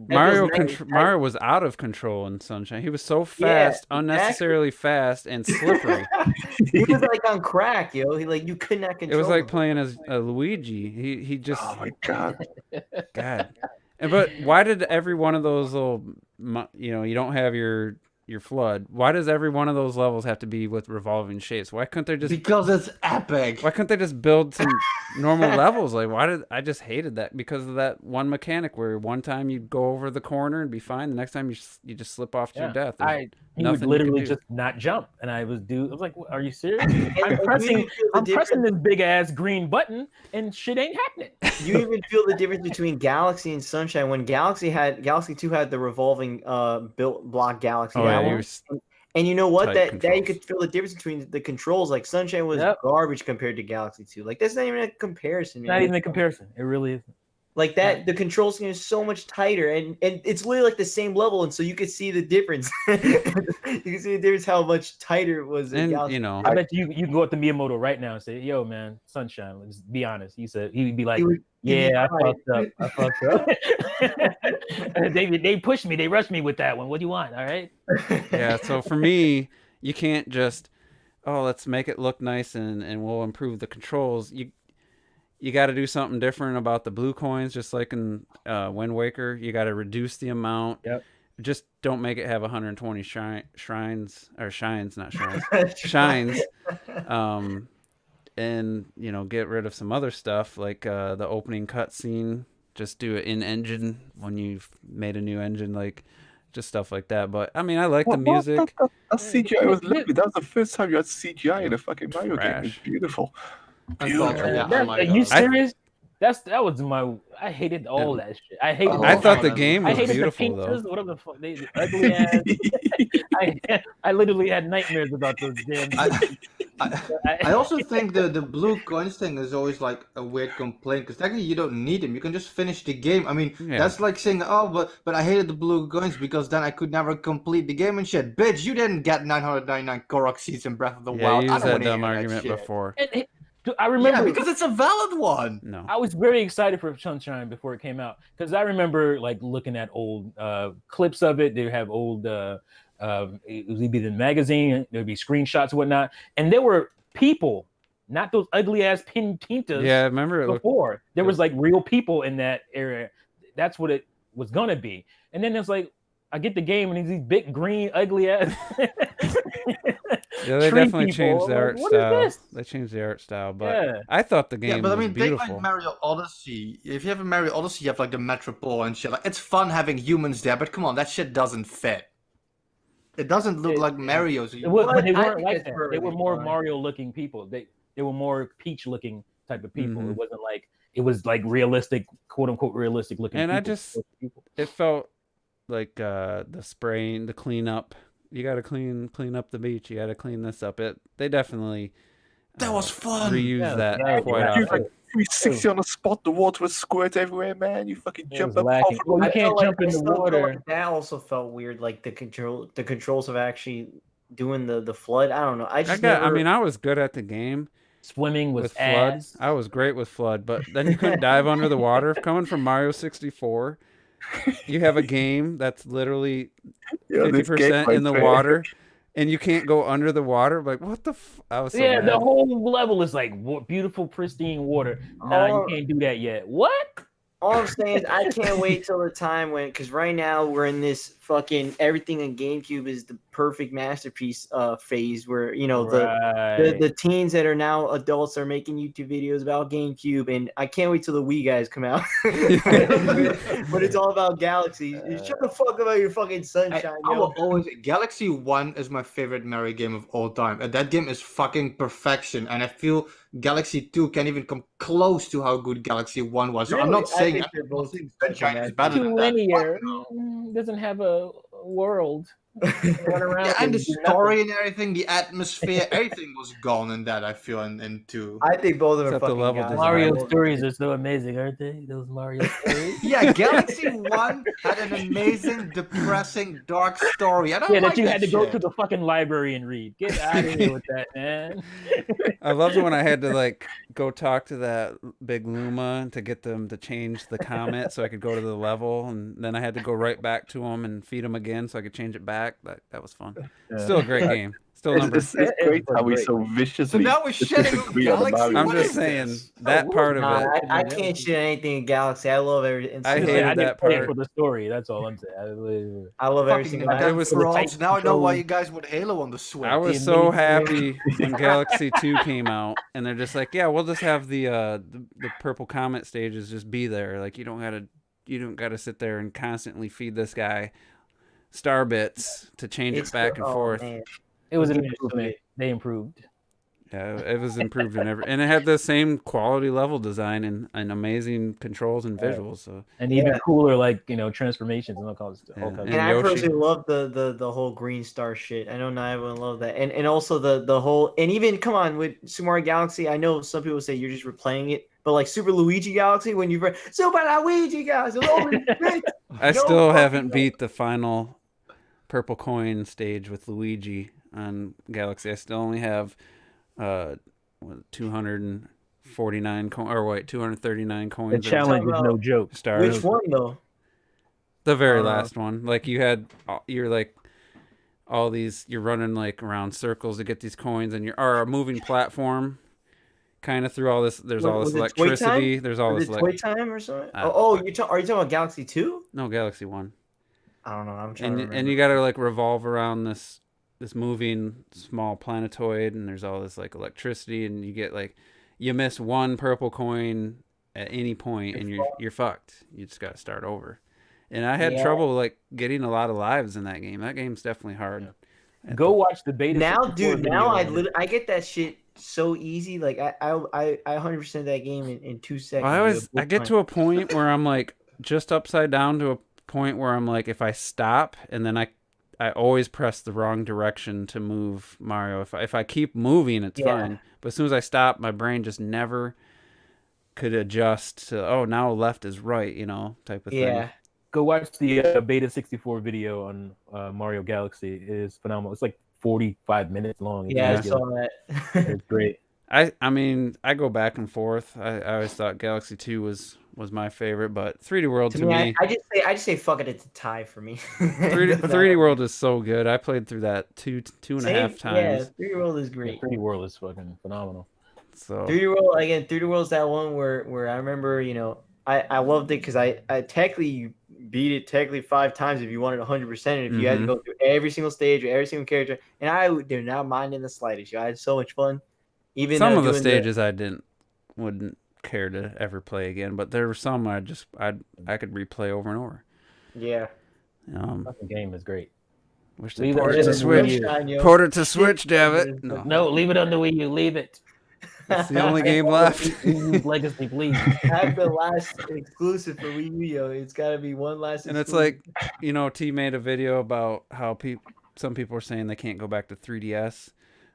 Mario was out of control in Sunshine. He was so fast, unnecessarily fast, and slippery. He was like on crack, yo. You could not control. It was like playing as Luigi. He just. Oh my god. God. But why did every one of those little, you don't have your Flood. Why does every one of those levels have to be with revolving shapes? Why couldn't they just? Because it's epic. Why couldn't they just build some normal levels? Like, I just hated that because of that one mechanic where one time you'd go over the corner and be fine. The next time you just slip off to your death. He would literally just not jump, and I was like, "Are you serious?" I'm pressing this big ass green button, and shit ain't happening. You even feel the difference between Galaxy and Sunshine when Galaxy 2 had the revolving built block Galaxy. And you know what? Tight That controls. you could feel the difference between the controls. Like Sunshine was Yep. garbage compared to Galaxy 2. Like that's not even a comparison, man. Not even a comparison. It really isn't. Like that, the control scheme is so much tighter, and it's literally like the same level, and so you could see the difference. You can see the difference how much tighter it was. And Galaxy. you know, I bet you can go up to Miyamoto right now and say, "Yo, man, Sunshine, let's be honest." He'd be like, "Yeah, I fucked up. They pushed me, they rushed me with that one. What do you want? All right." yeah. So for me, you can't just, let's make it look nice and we'll improve the controls. You got to do something different about the blue coins, just like in Wind Waker. You got to reduce the amount. Yep. Just don't make it have 120 shines, not shrines, shines. And get rid of some other stuff like the opening cutscene. Just do it in engine when you've made a new engine, like just stuff like that. But I mean, I like the music. That CGI was lovely. That was the first time you had CGI in a fucking Mario game. It's beautiful. Are you serious? That was I hated all that shit. I hated. I thought the game was beautiful though. Whatever the fuck, they ugly ass. I literally had nightmares about those damn. I also think the blue coins thing is always like a weird complaint because technically you don't need them. You can just finish the game. I mean, that's like saying, but I hated the blue coins because then I could never complete the game and shit. Bitch, you didn't get 999 Korok seeds in Breath of the Wild. Yeah, you used that dumb argument before. I remember because it's a valid one. No, I was very excited for Sunshine before it came out because I remember like looking at old clips of it. They have old it would be the magazine. There'd be screenshots and whatnot, and there were people, not those ugly ass pintas. Yeah, I remember it before. There was like real people in that area. That's what it was gonna be, and then it's like I get the game and it's these big green ugly ass. Yeah, they definitely changed the art style. They changed the art style, but I thought the game was beautiful. Take like Mario Odyssey. If you have a Mario Odyssey, you have like the Metropole and shit. Like, it's fun having humans there, but come on, that shit doesn't fit. It doesn't look like Mario's. But they weren't like that. They were more Mario-looking people. They were more Peach-looking type of people. Mm-hmm. It was like realistic, quote unquote realistic looking. And people. It felt like the spraying, the cleanup. You got to clean up the beach. You got to clean this up. They definitely that was fun. Reuse that quite often. Like 360 on the spot. The water was squirt everywhere, man. You fucking jump up. Well, you can't jump in the water. That also felt weird. Like the controls of actually doing the flood. I don't know. I mean, I was good at the game. Swimming with flood. I was great with flood, but then you couldn't dive under the water. Coming from Mario 64. You have a game that's literally 50% in the water, and you can't go under the water. Like, what the? I was so mad. The whole level is like beautiful, pristine water. You can't do that yet. What? All I'm saying is I can't wait till the time when, because right now we're in this fucking everything in GameCube is the perfect masterpiece phase where the teens that are now adults are making YouTube videos about GameCube, and I can't wait till the Wii guys come out. But it's all about Galaxy. Shut the fuck about your fucking Sunshine. I will always Galaxy 1 is my favorite Mario game of all time. And that game is fucking perfection, and I feel Galaxy 2 can't even come close to how good Galaxy 1 was. So I'm not saying Sunshine is better than that. Linear. Doesn't have a world. Run around and the story and everything, the atmosphere, everything was gone in that. I feel in 2. I think both of them are fucking level Mario stories are so amazing, aren't they? Those Mario stories. Yeah, Galaxy 1 had an amazing, depressing, dark story. I don't like that you had to shit. go to the fucking library and read. Get out of here with that, man. I loved when I had to go talk to that big Luma to get them to change the comment so I could go to the level, and then I had to go right back to them and feed them again so I could change it back. That was fun. Still a great game. Still it's great how we so viciously. So now we're shitting on Galaxy. I'm just saying that part of it. I can't shit anything in Galaxy. I love everything. I hated that part for the story. That's all I'm saying. I love everything about it. Was now I know why you guys would Halo on the Switch. I was so happy when Galaxy 2 came out, and they're just like, yeah, we'll just have the purple comment stages just be there. Like you don't gotta sit there and constantly feed this guy star bits to change it back and forth. Man. It was an improvement. They improved. Yeah, it was improved in and it had the same quality level design and amazing controls and visuals. So and even cooler, like transformations and all kinds of Yeah. stuff. And And I Yoshi. personally love the whole green star shit. I know not everyone loved that, and also the whole, and even come on with Super Mario Galaxy. I know some people say you're just replaying it, but like Super Luigi Galaxy, when you Super Luigi Galaxy, holy shit! I No still fucking haven't way. beat the final purple coin stage with Luigi on Galaxy. I still only have 249 or wait, 239 The coins. challenge is no joke. Stars. Which one though? The very last one. Like you're like all these. You're running like around circles to get these coins, and you're a moving platform. Kind of through all this. There's all this electricity. There's all this Toy Time or something. are Are you talking about Galaxy 2? No, Galaxy 1. I don't know. I'm trying to remember. And you got to like revolve around this moving small planetoid, and there's all this like electricity, and you get like you miss one purple coin at any point, and you're fucked. You just got to start over. And I had trouble like getting a lot of lives in that game. That game's definitely hard. Yeah. Go watch the beta. Now, dude. Now I get that shit so easy. Like I 100% that game in 2 seconds. I get to a point where I'm like just upside down to a point where I'm like, if I stop and then I always press the wrong direction to move Mario. If I keep moving, it's fine. But as soon as I stop, my brain just never could adjust to now left is right, type of thing. Yeah. Go watch the Beta 64 video on Mario Galaxy. It is phenomenal. It's like 45 minutes long. Yeah, I saw that. It's great. I mean, I go back and forth. I always thought Galaxy 2 was my favorite, but 3D World to me I just say fuck it, it's a tie for me. 3D World is so good. I played through that two and a half times. Yeah, 3D World is great. 3D World is fucking phenomenal. So 3D World, again, 3D World is that one where I remember, I loved it because I technically you beat it technically 5 times if you wanted 100%, and if you had to go through every single stage or every single character, and I did not mind in the slightest. I had so much fun. Even some of the stages I wouldn't care to ever play again, but there were some I could replay over and over. Yeah. The game is great. Wish they port it to Switch. Port it to Switch, damn it. No, leave it on the Wii U. Leave it. It's the only game left. Legacy, please. Have the last exclusive for Wii U, yo. It's got to be one last And exclusive. it's like, T made a video about how some people are saying they can't go back to 3DS.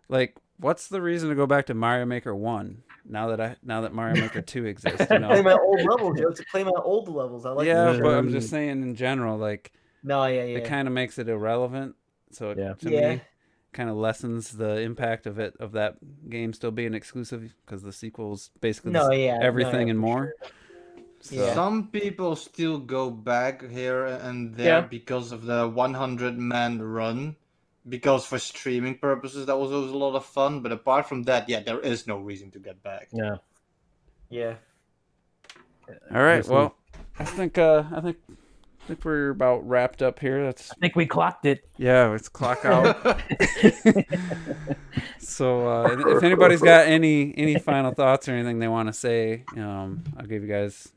Like, what's the reason to go back to Mario Maker 1 now that Mario Maker 2 exists? Play my old levels, yo. To play my old levels. I like but I'm just saying in general, like, it kind of makes it irrelevant. So to me, kind of lessens the impact of that game still being exclusive because the sequel's basically everything and more. Sure. So. Some people still go back here and there because of the 100-man run. Because for streaming purposes, that was always a lot of fun. But apart from that, there is no reason to get back. Yeah. All right. Well, I think we're about wrapped up here. I think we clocked it. Yeah, it's clock out. So if anybody's got any final thoughts or anything they want to say, I'll give you guys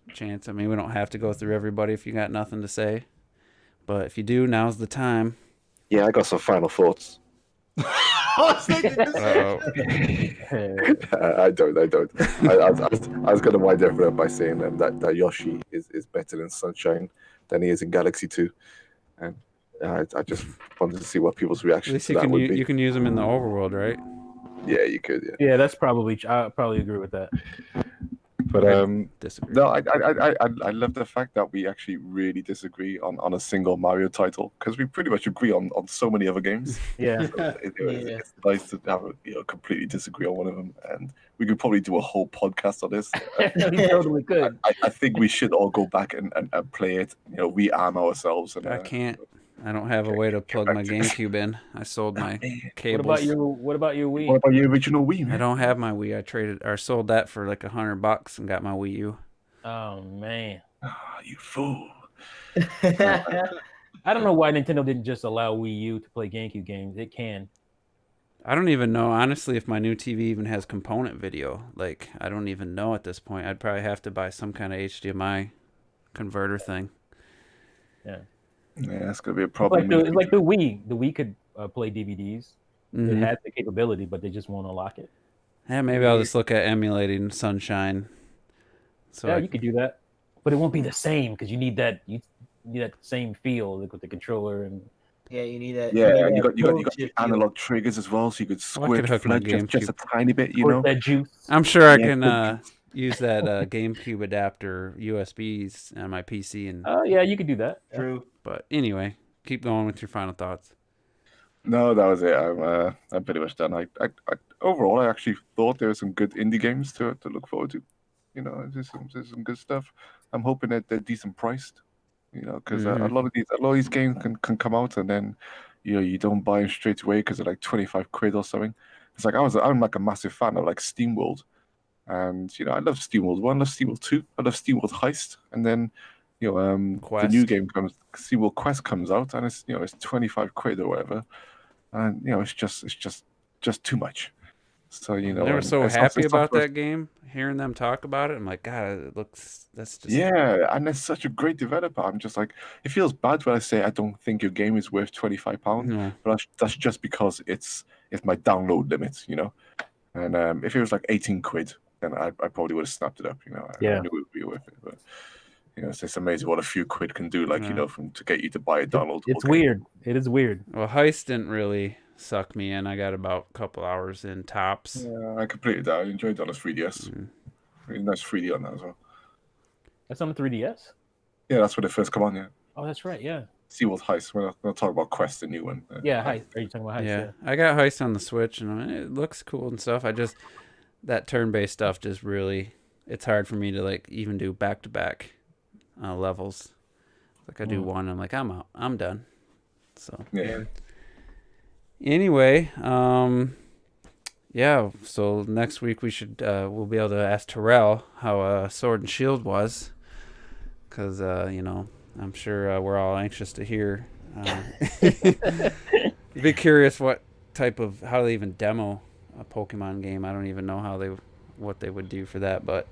a chance. I mean, we don't have to go through everybody if you got nothing to say, but if you do, now's the time. Yeah, I got some final thoughts. I don't. I was going to wind everyone up by saying that Yoshi is better in Sunshine than he is in Galaxy 2. And I just wanted to see what people's reaction to that would be. You can use them in the overworld, right? Yeah, you could. Yeah, that's probably. I probably agree with that. But disagree. No, I love the fact that we actually really disagree on a single Mario title because we pretty much agree on so many other games. Yeah, so it's nice to have completely disagree on one of them, and we could probably do a whole podcast on this. We totally could. I think we should all go back and play it. We arm ourselves. And I can't. I don't have a way to plug my GameCube in. I sold my cables. What about your Wii? What about your original Wii, man? I don't have my Wii. I traded or sold that for like $100 and got my Wii U. Oh man! Oh, you fool! I don't know why Nintendo didn't just allow Wii U to play GameCube games. It can. I don't even know, honestly, if my new TV even has component video. Like, I don't even know at this point. I'd probably have to buy some kind of HDMI converter thing. Yeah. Yeah, that's gonna be a problem. It's like the Wii. The Wii could play DVDs. It has the capability, but they just won't unlock it. Yeah, maybe I'll just look at emulating Sunshine. So yeah, you could do that, but it won't be the same because you need that same feel with the controller and. Yeah, you need that. Yeah, you and need you that got the analog triggers as well, so you could Well, I could squirt, hook my flick just a GameCube. tiny bit, you Squirt know. that juice. I'm sure I Yeah, can use that GameCube adapter USBs on my PC and. Oh yeah, you could do that. True. But anyway, keep going with your final thoughts. No, that was it. I'm pretty much done. I overall, I actually thought there were some good indie games to look forward to. You know, there's some good stuff. I'm hoping that they're decent priced. You know, because a lot of these games can come out and then, you know, you don't buy them straight away because they're like 25 quid or something. It's like I'm like a massive fan of like SteamWorld, and you know I love SteamWorld 1, I love SteamWorld 2, I love SteamWorld Heist, and then you know the new game comes, SteamWorld Quest comes out, and it's, you know, it's 25 quid or whatever, and you know it's just too much. So you know They were so happy about that game. Hearing them talk about it, I'm like, God, that's just and they're such a great developer. I'm just like, it feels bad when I say I don't think your game is worth £25, No. but that's just because it's my download limit, you know. And if it was like 18 quid, then I probably would have snapped it up, you know. I knew it would be worth it, but you know, it's amazing what a few quid can do, like you know, to get you to buy a downloadable. It's weird. It is weird. Well, Heist didn't really suck me in. I got about a couple hours in tops. Yeah, I completed that. I enjoyed that on 3DS. Really nice 3D on that as well. That's on the 3DS? Yeah, that's when it first come on, yeah. Oh, that's right, yeah. SeaWorld Heist. We're not talking about Quest, the new one. Yeah, Heist. Are you talking about Heist? Yeah. I got Heist on the Switch, and it looks cool and stuff. That turn-based stuff just really, it's hard for me to like even do back-to-back levels. Like I do one, I'm like, I'm out. I'm done. So yeah. Anyway, yeah, so next week we'll be able to ask Terrell how Sword and Shield was, because you know, I'm sure we're all anxious to hear. Be curious how they even demo a Pokemon game. I don't even know what they would do for that, but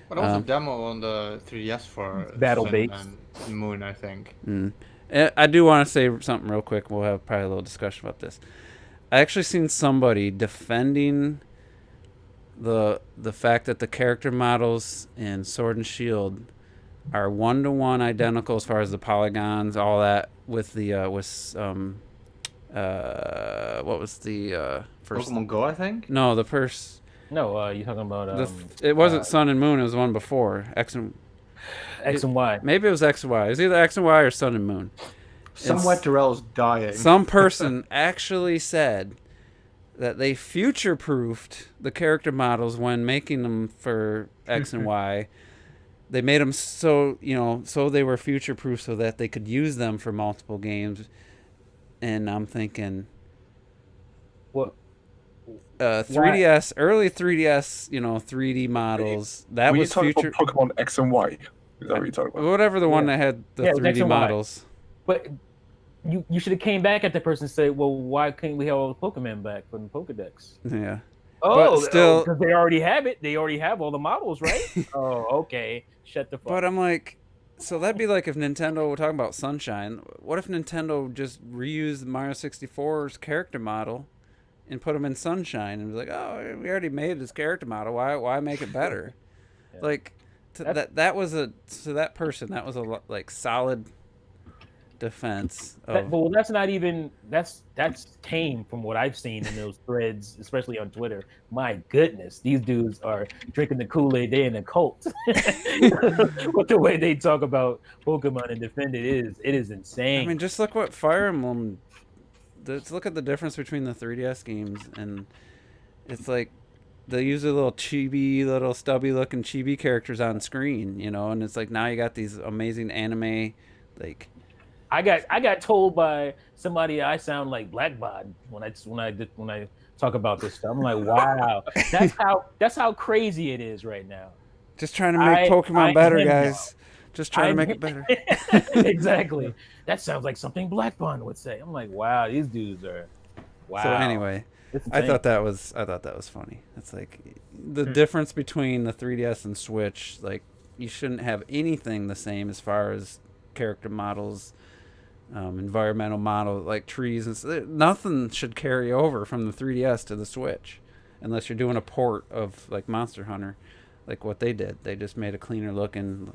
there was a demo on the 3DS for Battle Sun Base and Moon, I think. I do want to say something real quick. We'll have probably a little discussion about this. I actually seen somebody defending the fact that the character models in Sword and Shield are 1-to-1 identical as far as the polygons, all that, with the what was the first Pokemon Go, I think? No, the first. No, you're talking about it wasn't Sun and Moon, it was the one before. X and Y. Maybe it was X and Y. It was either X and Y or Sun and Moon. Somewhere Terrell's dying. Some person actually said that they future-proofed the character models when making them for X and Y. They made them so they were future-proof so that they could use them for multiple games. And I'm thinking, what? 3DS, early 3DS, 3D models. That was future. About Pokemon X and Y. Is that what you're talking about? Whatever the one that had the 3D models. But you should have came back at that person and said, well, why can't we have all the Pokemon back from the Pokedex? Yeah. Oh, still, because they already have it. They already have all the models, right? Oh, okay. Shut the fuck. But I'm like, so that'd be like if Nintendo were talking about Sunshine. What if Nintendo just reused Mario 64's character model and put him in Sunshine and was like, oh, we already made his character model. Why make it better? Yeah. Like that was to that person, that was a like solid defense. Well, that's not even that's tame from what I've seen in those threads, especially on Twitter. My goodness, these dudes are drinking the Kool-Aid. They're in a cult. What the way they talk about Pokemon and defend it is insane. I mean, just look what Fire Emblem. Let's look at the difference between the 3DS games, and it's like they use a little stubby looking chibi characters on screen, and it's like now you got these amazing anime, like. I got told by somebody I sound like Blackbot when I talk about this stuff. I'm like, wow, that's how crazy it is right now. Just trying to make Pokemon better, guys. Just trying to make it better. Exactly. That sounds like something Blackbot would say. I'm like, wow, these dudes are. Wow. So anyway, I thought that was funny. It's like the difference between the 3DS and Switch. Like, you shouldn't have anything the same as far as character models. environmental model, like trees and nothing should carry over from the 3DS to the Switch, unless you're doing a port of like Monster Hunter, like what they did. They just made a cleaner looking,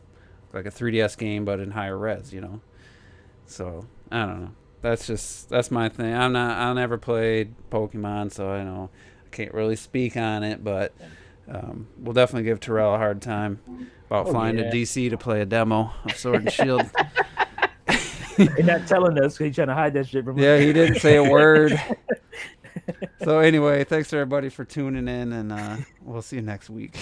like a 3DS game, but in higher res, you know. So I don't know. That's my thing. I never played Pokemon, so I know I can't really speak on it, but we'll definitely give Terrell a hard time about flying to DC to play a demo of Sword and Shield. He's not telling us. He's trying to hide that shit from us. Yeah, he didn't say a word. So anyway, thanks everybody for tuning in, and we'll see you next week.